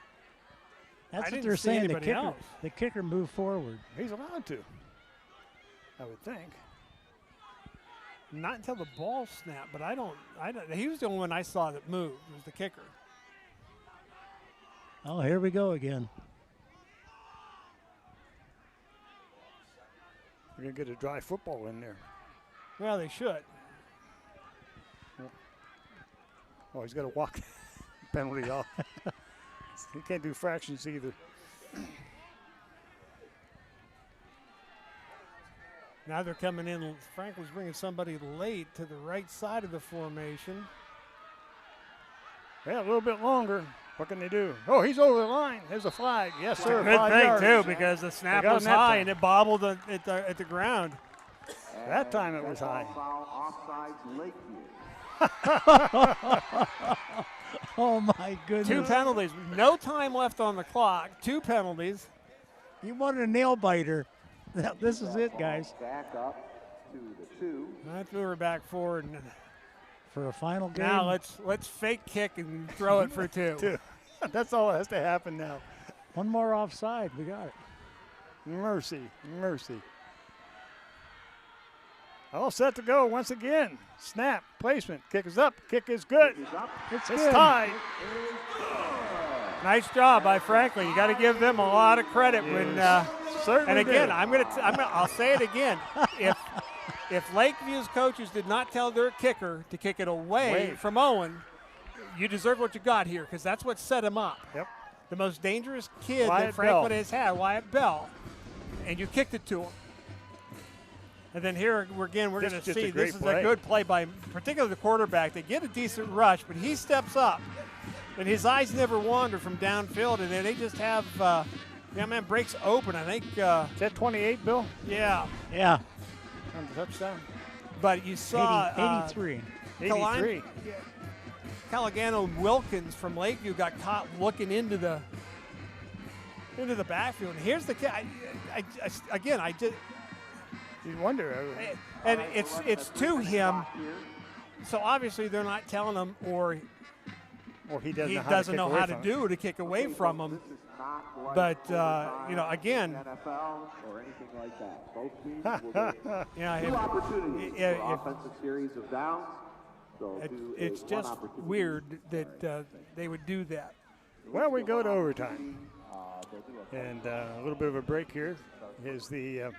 That's
I
what
didn't
they're
see
saying.
anybody else.
The kicker moved forward.
He's allowed to, I would think.
Not until the ball snapped, but I don't. He was the only one I saw that moved. Was the kicker.
Oh, here we go again.
We're gonna get a dry football in there.
Well, they should.
Oh, he's got to walk penalty off. He can't do fractions either.
Now they're coming in. Franklin's bringing somebody late to the right side of the formation.
Yeah, a little bit longer. What can they do? Oh, he's over the line. There's a flag. Yes, sir.
Good
5
thing,
yards.
too, because the snap
got
was
him that
high
time.
and it bobbled at the ground.
That time it was high.
Oh, my goodness.
2 penalties. No time left on the clock. 2 penalties.
You wanted a nail biter. This is it, guys.
Back up to the 2.
I threw her back forward. And
For a final game.
now let's fake kick and throw it for 2.
That's all that has to happen now.
One more offside. We got it.
Mercy, mercy. All set to go once again. Snap, placement, kick is up, kick is good. It's
good.
tied.
Nice job by Franklin. You got to give them a lot of credit when.
Certainly
And again,
did.
I'll say it again. If Lakeview's coaches did not tell their kicker to kick it away from Owen, you deserve what you got here because that's what set him up.
Yep.
the most dangerous kid
Wyatt
that Franklin
Bell.
has had, Wyatt Bell, and you kicked it to him. And then here we're going to
Just a
see
great
this is
play.
a good play by particularly the quarterback. They get a decent rush, but he steps up, and his eyes never wander from downfield, and then they just have man breaks open. I think
Is that 28, Bill?
yeah.
Yeah.
On the touchdown?
But you saw
83.
83.
Caligano Wilkins from Lakeview got caught looking into the backfield. And here's the kid. I just
You wonder.
and it's to him. So obviously they're not telling him, or
he
he
doesn't
doesn't
know
know how
to
to do to kick away from him. But again,
NFL or anything like that. Both teams will get
yeah,
two opportunities for offensive series of downs. So
it's just weird that they would do that.
Well, we go to overtime. And a little bit of a break here as the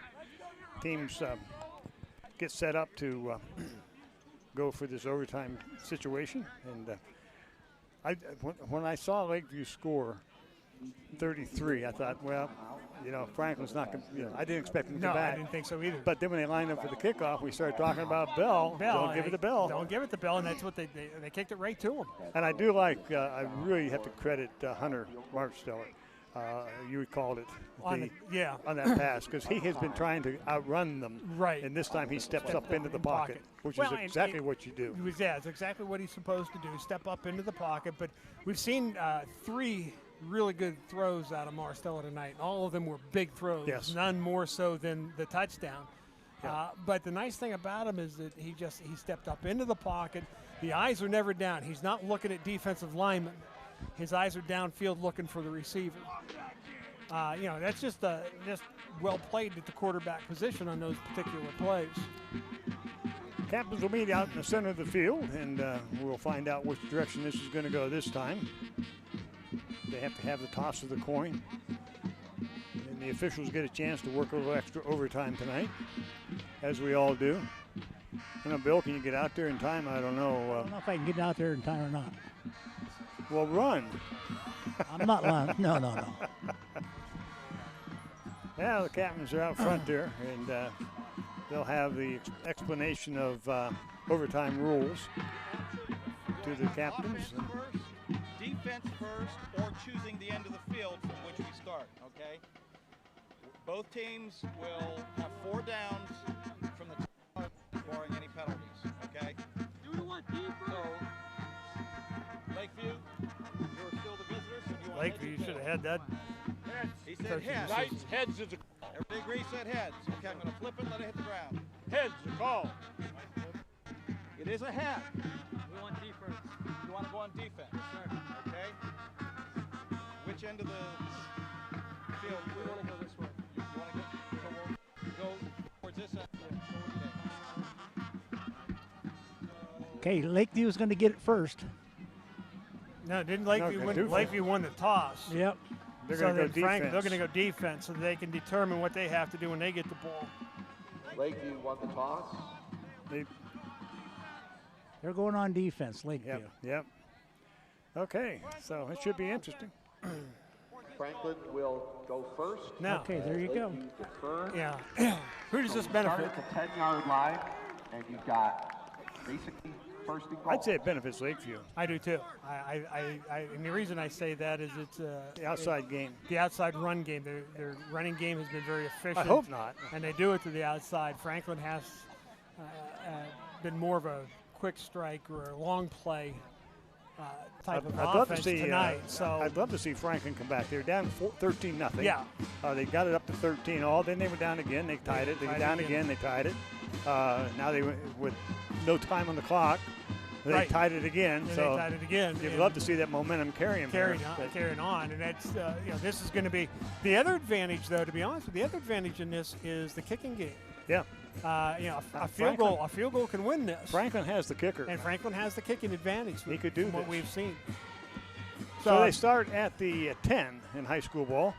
teams get set up to go for this overtime situation. And when I saw Lakeview score 33, I thought, well, Franklin's not going to, I didn't expect him to come back.
I didn't think so either.
But then when they lined up for the kickoff, we started talking about Bell. Don't give it to Bell.
Don't give it to Bell, and that's what they kicked it right to him.
And I do like, I really have to credit Hunter Marsteller. You recalled it
On
that pass, because he has been trying to outrun them.
Right.
And this time he steps up into the pocket, which is exactly what you do.
Yeah, it's exactly what he's supposed to do, step up into the pocket. But we've seen 3 really good throws out of Marsteller tonight. All of them were big throws,
Yes.
none more so than the touchdown.
Yeah.
But the nice thing about him is that he stepped up into the pocket. The eyes are never down. He's not looking at defensive linemen. His eyes are downfield looking for the receiver. That's just well played at the quarterback position on those particular plays.
Captains will meet out in the center of the field, and we'll find out which direction this is going to go this time. They have to have the toss of the coin. And the officials get a chance to work a little extra overtime tonight, as we all do. Bill, can you get out there in time? I don't know.
I don't know if I can get out there in time or not.
Well, run.
I'm not running. No.
Yeah, the captains are out front there, and they'll have the explanation of overtime rules to the captains.
Defense first, or choosing the end of the field from which we start, okay? Both teams will have 4 downs from the top, barring any penalties, okay? So, Lakeview, you're still the visitors. So you want
Lakeview should have had that.
He said heads.
Knights, heads is a call.
Everybody agrees said heads. Okay, I'm going to flip it, let it hit the ground.
Heads a call.
It is a head. We want defense. You want to go on defense? Yes, sir. Okay. Which end of the field? We want to go this way. You want to go towards this end?
Okay, Lakeview's going to get it first.
No, didn't Lakeview win? Lakeview won the toss.
Yep.
They're going to go defense.
They're going to go defense so they can determine what they have to do when they get the ball.
Lakeview won the toss.
They're going on defense, Lakeview.
Yep. Okay, so it should be interesting.
Franklin will go first.
Now,
okay, there you go.
Yeah. Who does this benefit?
Start at the 10-yard line, and you've got basically first and goal.
I'd say it benefits Lakeview.
I do too. And the reason I say that is it's
the outside game.
The outside run game. Their running game has been very efficient.
I hope not.
And they do it to the outside. Franklin has been more of a quick strike or a long play type of offense tonight. So
I'd love to see Franklin come back. They're down 13-0.
Yeah.
They got it up to 13. Then they went down again. They tied it. They went down again. They tied it. Now they went with no time on the clock. They tied it again.
And
so
they tied it again.
You'd love to see that momentum carrying
on. And that's this is going to be the other advantage, though. To be honest with you, the other advantage in this is the kicking game.
Yeah.
A field goal can win this.
Franklin has the kicker.
And Franklin has the kicking advantage.
He could do
what we've seen.
So they start at the 10 in high school ball.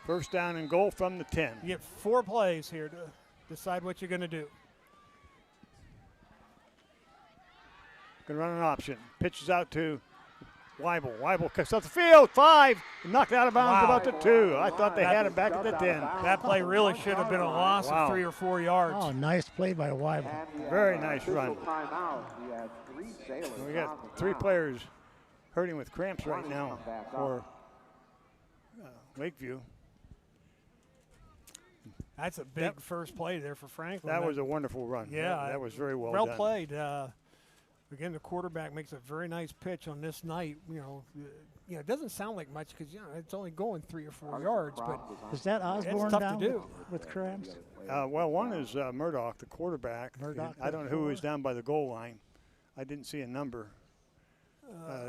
First down and goal from the 10.
You get 4 plays here to decide what you're going to do.
Going to run an option. Pitches out to Weibel kicks off the field. 5. Knocked out of bounds about the 2. I thought they had it back at the 10.
That play really should have been a loss of 3 or 4 yards.
Oh, nice play by Weibel.
Very nice run. We got 3 players hurting with cramps right now for Lakeview.
That's a big first play there for Franklin.
That was a wonderful run.
Yeah.
That was very well
done.
done.
Played. Again, the quarterback makes a very nice pitch on this night. It doesn't sound like much because it's only going 3 or 4 yards, but
is that Osborne
it's tough
down
to do
with cramps?
Well, one is Murdoch, the quarterback.
Murdoch,
I don't know who is down by the goal line. I didn't see a number.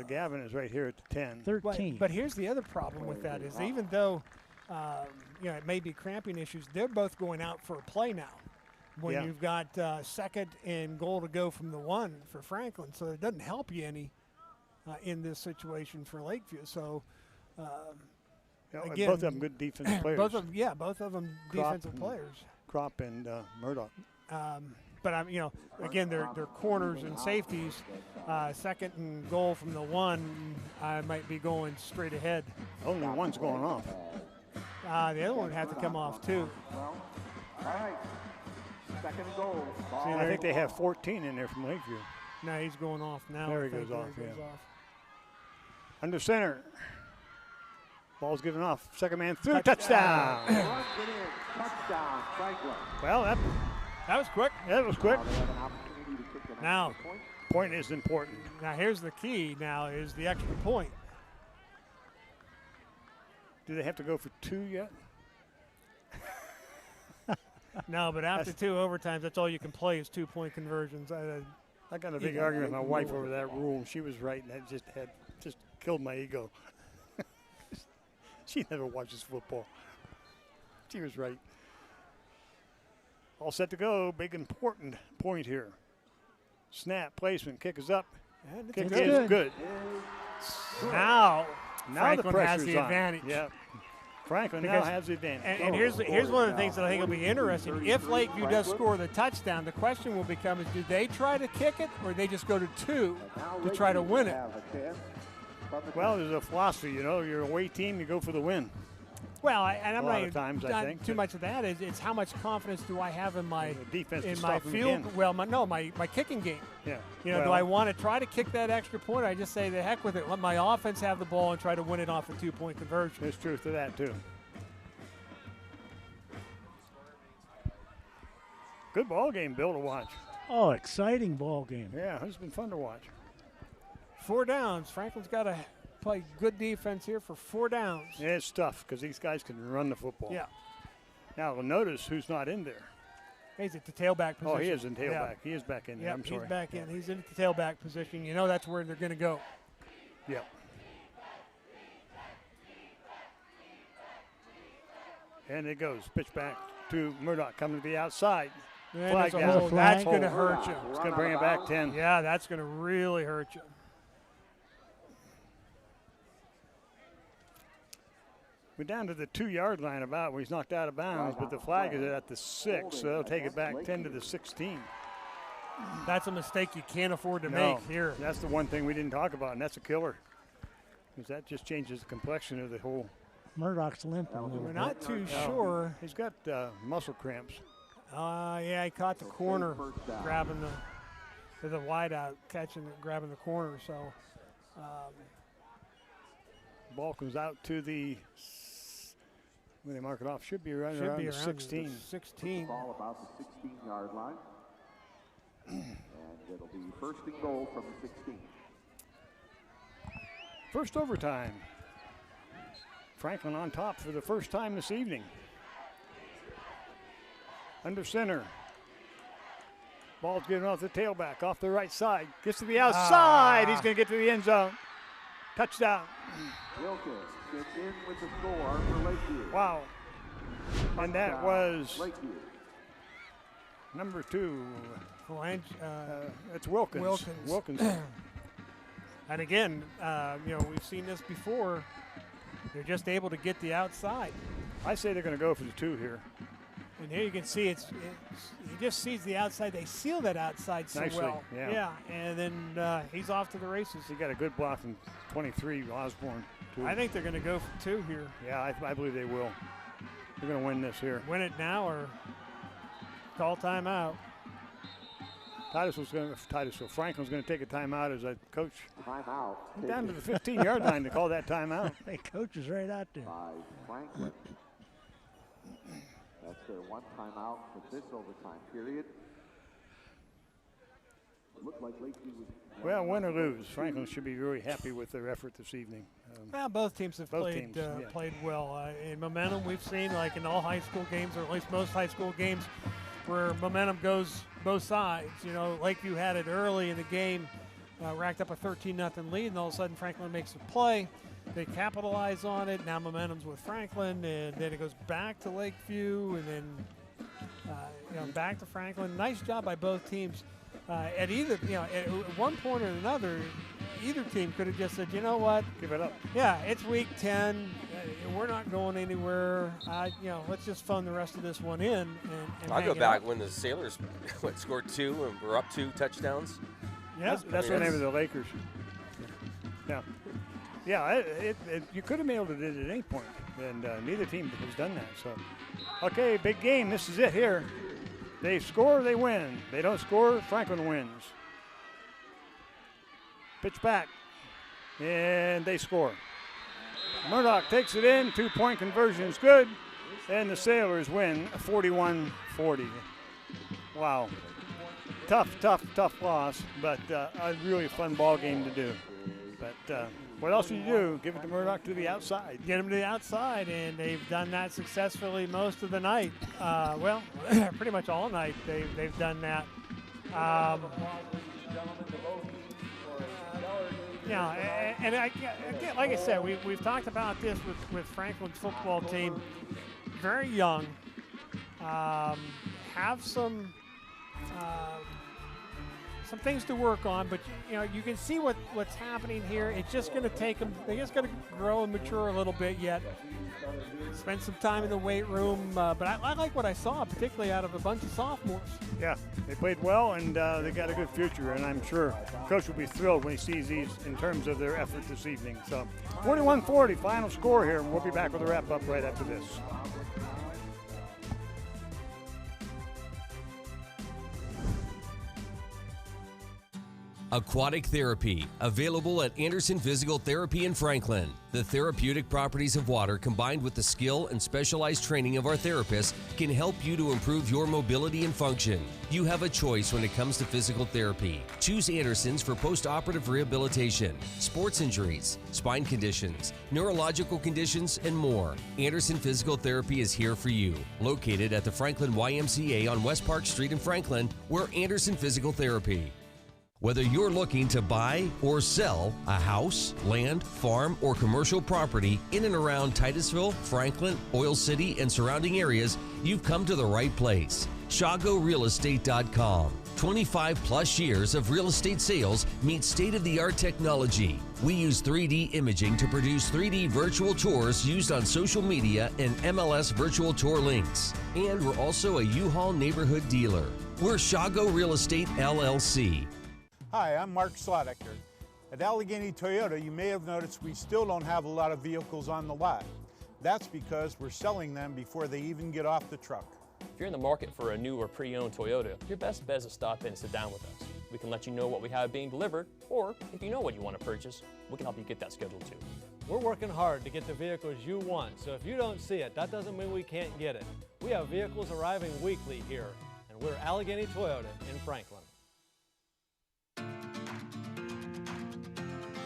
Gavin is right here at the 10.
13.
But here's the other problem with that is even though it may be cramping issues, they're both going out for a play now. When you've got second and goal to go from the 1 for Franklin, so it doesn't help you any in this situation for Lakeview. So
again, both of them good defensive players.
Both of them defensive players.
Crop and Murdoch.
But again, they're corners and safeties. Second and goal from the 1, I might be going straight ahead.
Only one's going off.
The other one would have to come off too.
All right. Second and goal.
See, I think they have 14 in there from Lakeview.
No, he's going off now.
There he goes off, Under center. Ball's given off. Second man through. Touchdown.
Touchdown, Franklin.
Well, that
was quick.
That was quick.
Now,
point is important.
Now, here's the key now is the extra point.
Do they have to go for 2 yet?
No, but after 2 overtimes, that's all you can play is 2-point conversions.
I got a big argument with my wife over that rule. She was right, and that just killed my ego. She never watches football. She was right. All set to go. Big important point here. Snap, placement, kick is up. Kick is good.
Now
Franklin
has the advantage.
Yeah. Franklin now has the advantage.
And here's one of the things that I think will be interesting. If Lakeview does score the touchdown, the question will become is do they try to kick it or they just go to 2 to try to win it?
Well, there's a philosophy, you're a away team, you go for the win.
Well, and I'm
not
too much of that. It's how much confidence do I have in my
defense
in my field? Well, my kicking game.
Yeah.
Do I want to try to kick that extra point? Or I just say the heck with it. Let my offense have the ball and try to win it off a 2-point conversion.
There's truth to that too. Good ball game, Bill, to watch.
Oh, exciting ball game.
Yeah, it's been fun to watch.
4 downs. Franklin's got to play good defense here for 4 downs.
Yeah, it's tough because these guys can run the football.
Yeah.
Now, we'll notice who's not in there.
He's at the tailback position.
Oh, he is in tailback. Yeah. He is back in there.
Yep,
I'm sorry.
He's back in. He's in the tailback position. That's where they're going to go.
Yep. And it goes. Pitch back to Murdoch coming to the outside. Flag down.
That's going to hurt you.
It's going to bring it back 10.
Yeah, that's going to really hurt you.
We're down to the 2-yard line about where he's knocked out of bounds, but the flag is at the 6, so they'll take it back 10 to the 16.
That's a mistake you can't afford to make here.
That's the one thing we didn't talk about, and that's a killer. Because that just changes the complexion of the whole.
Murdoch's limping.
We're not too sure.
He's got muscle cramps.
Yeah, he caught the corner, grabbing the wide out, grabbing the corner. So
ball comes out to the. When they mark it off, should be right around the 16.
16. Ball about the 16-yard line. And it'll be first and goal from the 16.
First overtime. Franklin on top for the first time this evening. Under center. Ball's given off the tailback, off the right side. Gets to the outside. He's going to get to the end zone. Touchdown.
Wilkins gets in with the score for Lakeview.
Wow. And that was Lakeview. Number 2. It's Wilkins. Wilkins.
And again, we've seen this before. They're just able to get the outside.
I say they're going to go for the 2 here.
And here you can see he just sees the outside. They seal that outside so
Nicely,
well.
yeah.
And then he's off to the races.
He got a good block from 23, Osborne, too.
I think they're going to go for 2 here.
Yeah, I believe they will. They're going to win this here.
Win it now or call timeout.
Franklin's going to take a timeout as a coach.
Timeout.
Down to the 15-yard line to call that timeout.
Hey, coach is right out there.
By Franklin. That's their 1 timeout for this overtime period. It looked like Lakeview was.
Well, win or lose, Franklin should be very happy with their effort this evening.
Well, both teams have played well. In momentum, we've seen, like in all high school games, or at least most high school games, where momentum goes both sides. You know, Lakeview had it early in the game, racked up a 13-0 lead, and all of a sudden Franklin makes a play. They capitalize on it. Now momentum's with Franklin, and then it goes back to Lakeview, and then back to Franklin. Nice job by both teams. At either, at one point or another, either team could have just said, you know what,
give it up.
Yeah, it's week 10. We're not going anywhere. Let's just phone the rest of this one in. And
I'll go back when the Sailors scored 2 and were up 2 touchdowns.
Yeah,
that's the name of the Lakers. Yeah, you could have mailed it at any point, and neither team has done that. So, okay, big game. This is it here. They score, they win. They don't score, Franklin wins. Pitch back, and they score. Murdoch takes it in, 2-point conversion is good, and the Sailors win 41-40. Wow. Tough loss, but a really fun ball game to do. But what else do you do? Give it to Murdoch to the outside.
Get him to the outside, and they've done that successfully most of the night. Well, pretty much all night they've done that. And like I said, we've talked about this with Franklin's football team. Very young, have some things to work on, but you can see what's happening here. It's just going to take them. They just got to grow and mature a little bit yet. Spend some time in the weight room, but I like what I saw, particularly out of a bunch of sophomores.
Yeah, they played well, and they got a good future, and I'm sure Coach will be thrilled when he sees these in terms of their effort this evening. So 41-40, final score here, and we'll be back with a wrap-up right after this.
Aquatic therapy, available at Anderson Physical Therapy in Franklin. The therapeutic properties of water combined with the skill and specialized training of our therapists can help you to improve your mobility and function. You have a choice when it comes to physical therapy. Choose Anderson's for post-operative rehabilitation, sports injuries, spine conditions, neurological conditions, and more. Anderson Physical Therapy is here for you. Located at the Franklin YMCA on West Park Street in Franklin, we're Anderson Physical Therapy. Whether you're looking to buy or sell a house, land, farm, or commercial property in and around Titusville, Franklin, Oil City, and surrounding areas, you've come to the right place. ShagoRealEstate.com. 25 plus years of real estate sales meets state-of-the-art technology. We use 3D imaging to produce 3D virtual tours used on social media and MLS virtual tour links. And we're also a U-Haul neighborhood dealer. We're Shago Real Estate LLC.
Hi, I'm Mark Slodecker. At Allegheny Toyota, you may have noticed we still don't have a lot of vehicles on the lot. That's because we're selling them before they even get off the truck.
If you're in the market for a new or pre-owned Toyota, your best bet is to stop in and sit down with us. We can let you know what we have being delivered, or if you know what you want to purchase, we can help you get that scheduled too.
We're working hard to get the vehicles you want, so if you don't see it, that doesn't mean we can't get it. We have vehicles arriving weekly here, and we're Allegheny Toyota in Franklin.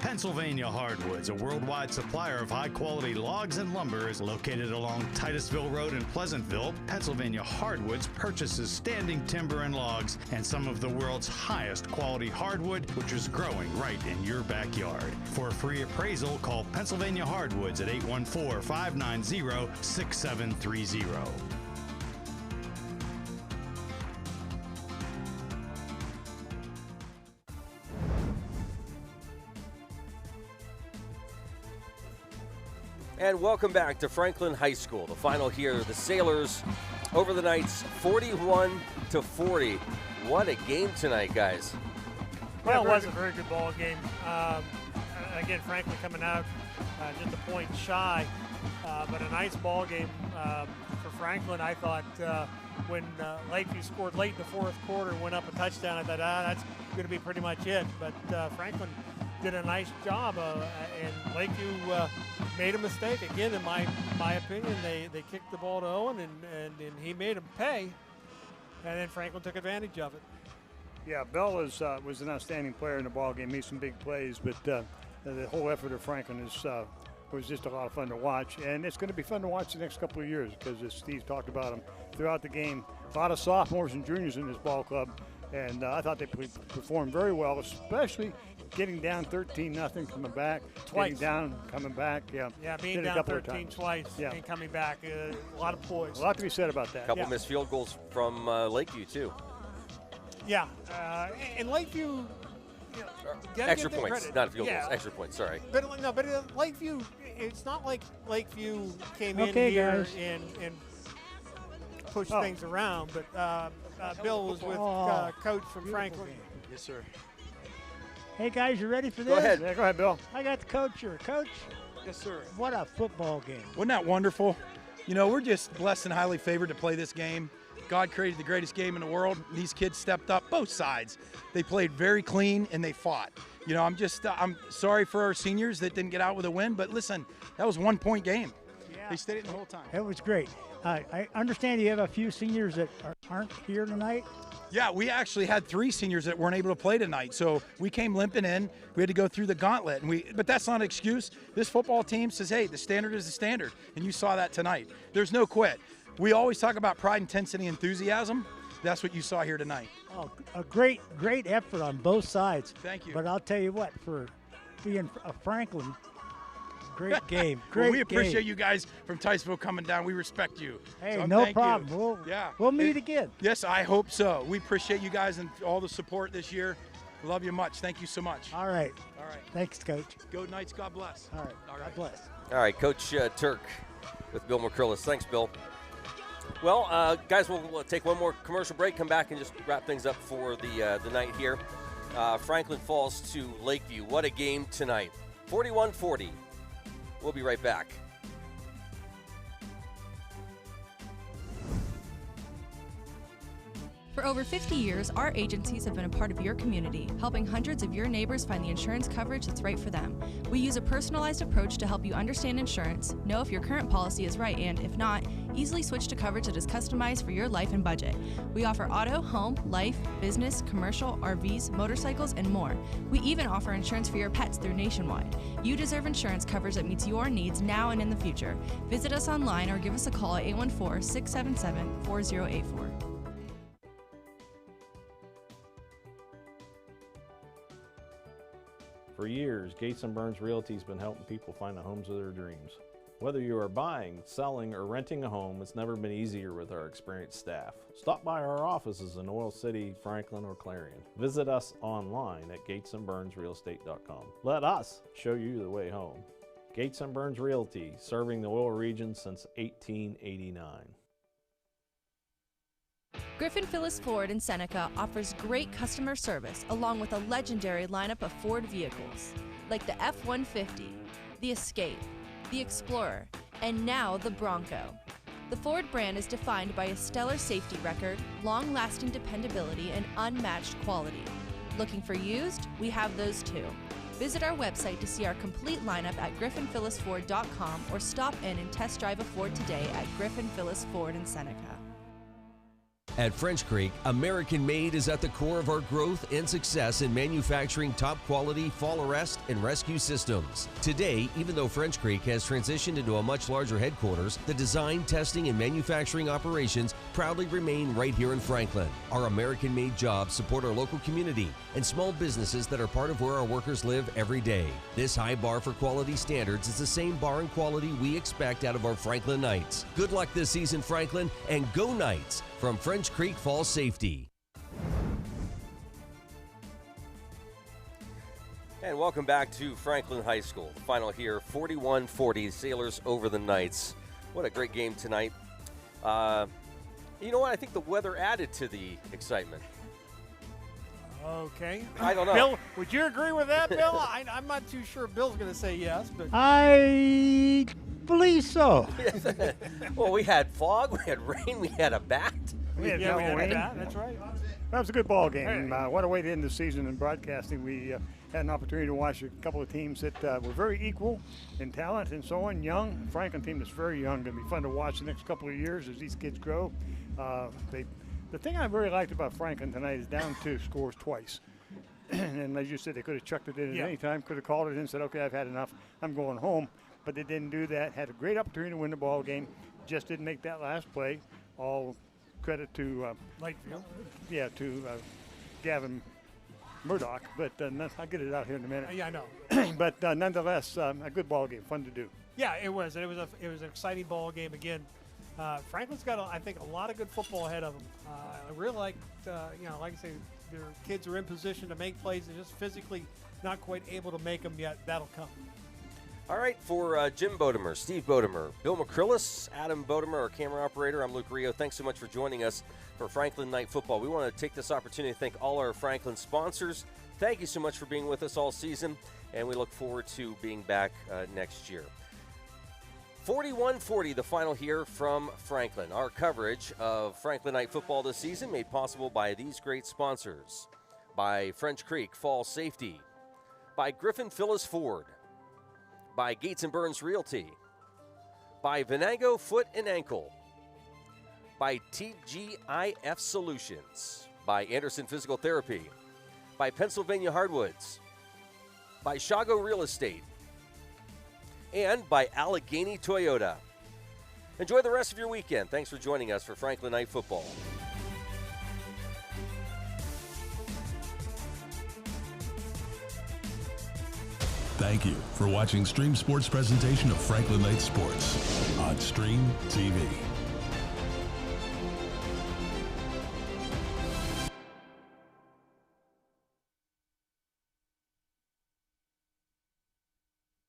Pennsylvania Hardwoods, a worldwide supplier of high-quality logs and lumber, is located along Titusville Road in Pleasantville. Pennsylvania Hardwoods purchases standing timber and logs and some of the world's highest quality hardwood, which is growing right in your backyard. For a free appraisal, call Pennsylvania Hardwoods at 814-590-6730.
And welcome back to Franklin High School. The final here, the Sailors over the Knights, 41-40. What a game tonight, guys.
Well, it was a very good ball game. Again, Franklin coming out just a point shy, but a nice ball game for Franklin. I thought when Lakeview scored late in the fourth quarter and went up a touchdown, I thought, that's going to be pretty much it. But Franklin did a nice job, and Lakeview made a mistake. Again, in my opinion, they kicked the ball to Owen, and he made them pay, and then Franklin took advantage of it.
Yeah, Bell was an outstanding player in the ball game, made some big plays, but the whole effort of Franklin was just a lot of fun to watch, and it's going to be fun to watch the next couple of years because, as Steve talked about them throughout the game, a lot of sophomores and juniors in this ball club, and I thought they performed very well, especially getting down 13-0, coming back,
Twice.
getting down, coming back.
Yeah, being down 13 twice and coming back, a lot of poise.
A lot to be said about that.
A couple missed field goals from Lakeview, too.
Yeah, and Lakeview,
extra points, not field goals, extra points, sorry.
But Lakeview, it's not like Lakeview came in
Okay,
here
guys.
and pushed things around, but Bill was with Coach from Franklin.
Yes, sir.
Hey, guys, you ready for this?
Go ahead.
Yeah, go ahead, Bill.
I got the coach here. Coach,
Yes, sir.
what a football game.
Wasn't that wonderful? You know, we're just blessed and highly favored to play this game. God created the greatest game in the world. These kids stepped up, both sides. They played very clean and they fought. You know, I'm sorry for our seniors that didn't get out with a win, but listen, that was 1 point game.
Yeah.
They stayed it the whole time.
It was great. I understand you have a few seniors that aren't here tonight.
Yeah, we actually had 3 seniors that weren't able to play tonight, so we came limping in. We had to go through the gauntlet, but that's not an excuse. This football team says, hey, the standard is the standard, and you saw that tonight. There's no quit. We always talk about pride, intensity, enthusiasm. That's what you saw here tonight.
Oh, a great effort on both sides.
Thank you.
But I'll tell you what, for being a Franklin, great game. Great
Well, we appreciate
game.
you guys from Ticeville coming down. We respect you.
Hey,
So
no
thank you.
problem. We'll meet again.
Yes, I hope so. We appreciate you guys and all the support this year. Love you much. Thank you so much.
All right.
All right.
Thanks, Coach.
Go Knights. God bless.
All right. God bless.
All right, Coach Turk with Bill McCrillis. Thanks, Bill. Well, guys, we'll take one more commercial break, come back and just wrap things up for the night here. Franklin falls to Lakeview. What a game tonight. 41-40. We'll be right back.
For over 50 years, our agencies have been a part of your community, helping hundreds of your neighbors find the insurance coverage that's right for them. We use a personalized approach to help you understand insurance, know if your current policy is right, and if not, easily switch to coverage that is customized for your life and budget. We offer auto, home, life, business, commercial, RVs, motorcycles, and more. We even offer insurance for your pets through Nationwide. You deserve insurance coverage that meets your needs now and in the future. Visit us online or give us a call at 814-677-4084.
For years, Gates & Burns Realty has been helping people find the homes of their dreams. Whether you are buying, selling, or renting a home, it's never been easier with our experienced staff. Stop by our offices in Oil City, Franklin, or Clarion. Visit us online at gatesandburnsrealestate.com. Let us show you the way home. Gates & Burns Realty, serving the oil region since 1889.
Griffin Phyllis Ford in Seneca offers great customer service along with a legendary lineup of Ford vehicles like the F-150, the Escape, the Explorer, and now the Bronco. The Ford brand is defined by a stellar safety record, long-lasting dependability, and unmatched quality. Looking for used? We have those too. Visit our website to see our complete lineup at griffinphyllisford.com or stop in and test drive a Ford today at Griffin Phyllis Ford in Seneca.
At French Creek, American Made is at the core of our growth and success in manufacturing top-quality fall arrest and rescue systems. Today, even though French Creek has transitioned into a much larger headquarters, the design, testing, and manufacturing operations proudly remain right here in Franklin. Our American Made jobs support our local community and small businesses that are part of where our workers live every day. This high bar for quality standards is the same bar and quality we expect out of our Franklin Knights. Good luck this season, Franklin, and go Knights! From French Creek Fall Safety.
And welcome back to Franklin High School. The final here, 41-40, Sailors over the Knights. What a great game tonight. You know what? I think the weather added to the excitement.
Okay.
I don't know.
Bill, would you agree with that, Bill? I'm not too sure Bill's going to say yes, but
I believe so.
Well, we had fog, we had rain, we had a bat.
We had rain.
That's right.
That was a good ball game. What a way to end the season in broadcasting. We had an opportunity to watch a couple of teams that were very equal in talent and so on. Young, Franklin team that's very young. Going to be fun to watch the next couple of years as these kids grow. The thing I really liked about Franklin tonight is down 2 scores twice. And as you said, they could have chucked it in at any time, could have called it in and said, okay, I've had enough, I'm going home. But they didn't do that. Had a great opportunity to win the ball game. Just didn't make that last play. All credit to
Lakeview.
Yeah, to Gavin Murdoch. But I'll get it out here in a minute.
Yeah, I know.
But nonetheless, a good ball game, fun to do.
Yeah, it was. It was an exciting ball game again. Franklin's got, I think, a lot of good football ahead of them. I really like, like I say, their kids are in position to make plays. They're just physically not quite able to make them yet. That'll come.
All right, for Jim Bodemer, Steve Bodemer, Bill McCrillis, Adam Bodemer, our camera operator, I'm Luke Rio. Thanks so much for joining us for Franklin Night Football. We want to take this opportunity to thank all our Franklin sponsors. Thank you so much for being with us all season, and we look forward to being back next year. 41-40, the final here from Franklin. Our coverage of Franklin Night Football this season made possible by these great sponsors. By French Creek Fall Safety. By Griffin Phyllis Ford. By Gates & Burns Realty. By Venago Foot and Ankle. By TGIF Solutions. By Anderson Physical Therapy. By Pennsylvania Hardwoods. By Shago Real Estate. And by Allegheny Toyota. Enjoy the rest of your weekend. Thanks for joining us for Franklin Night Football.
Thank you for watching Stream Sports' presentation of Franklin Night Sports on Stream TV.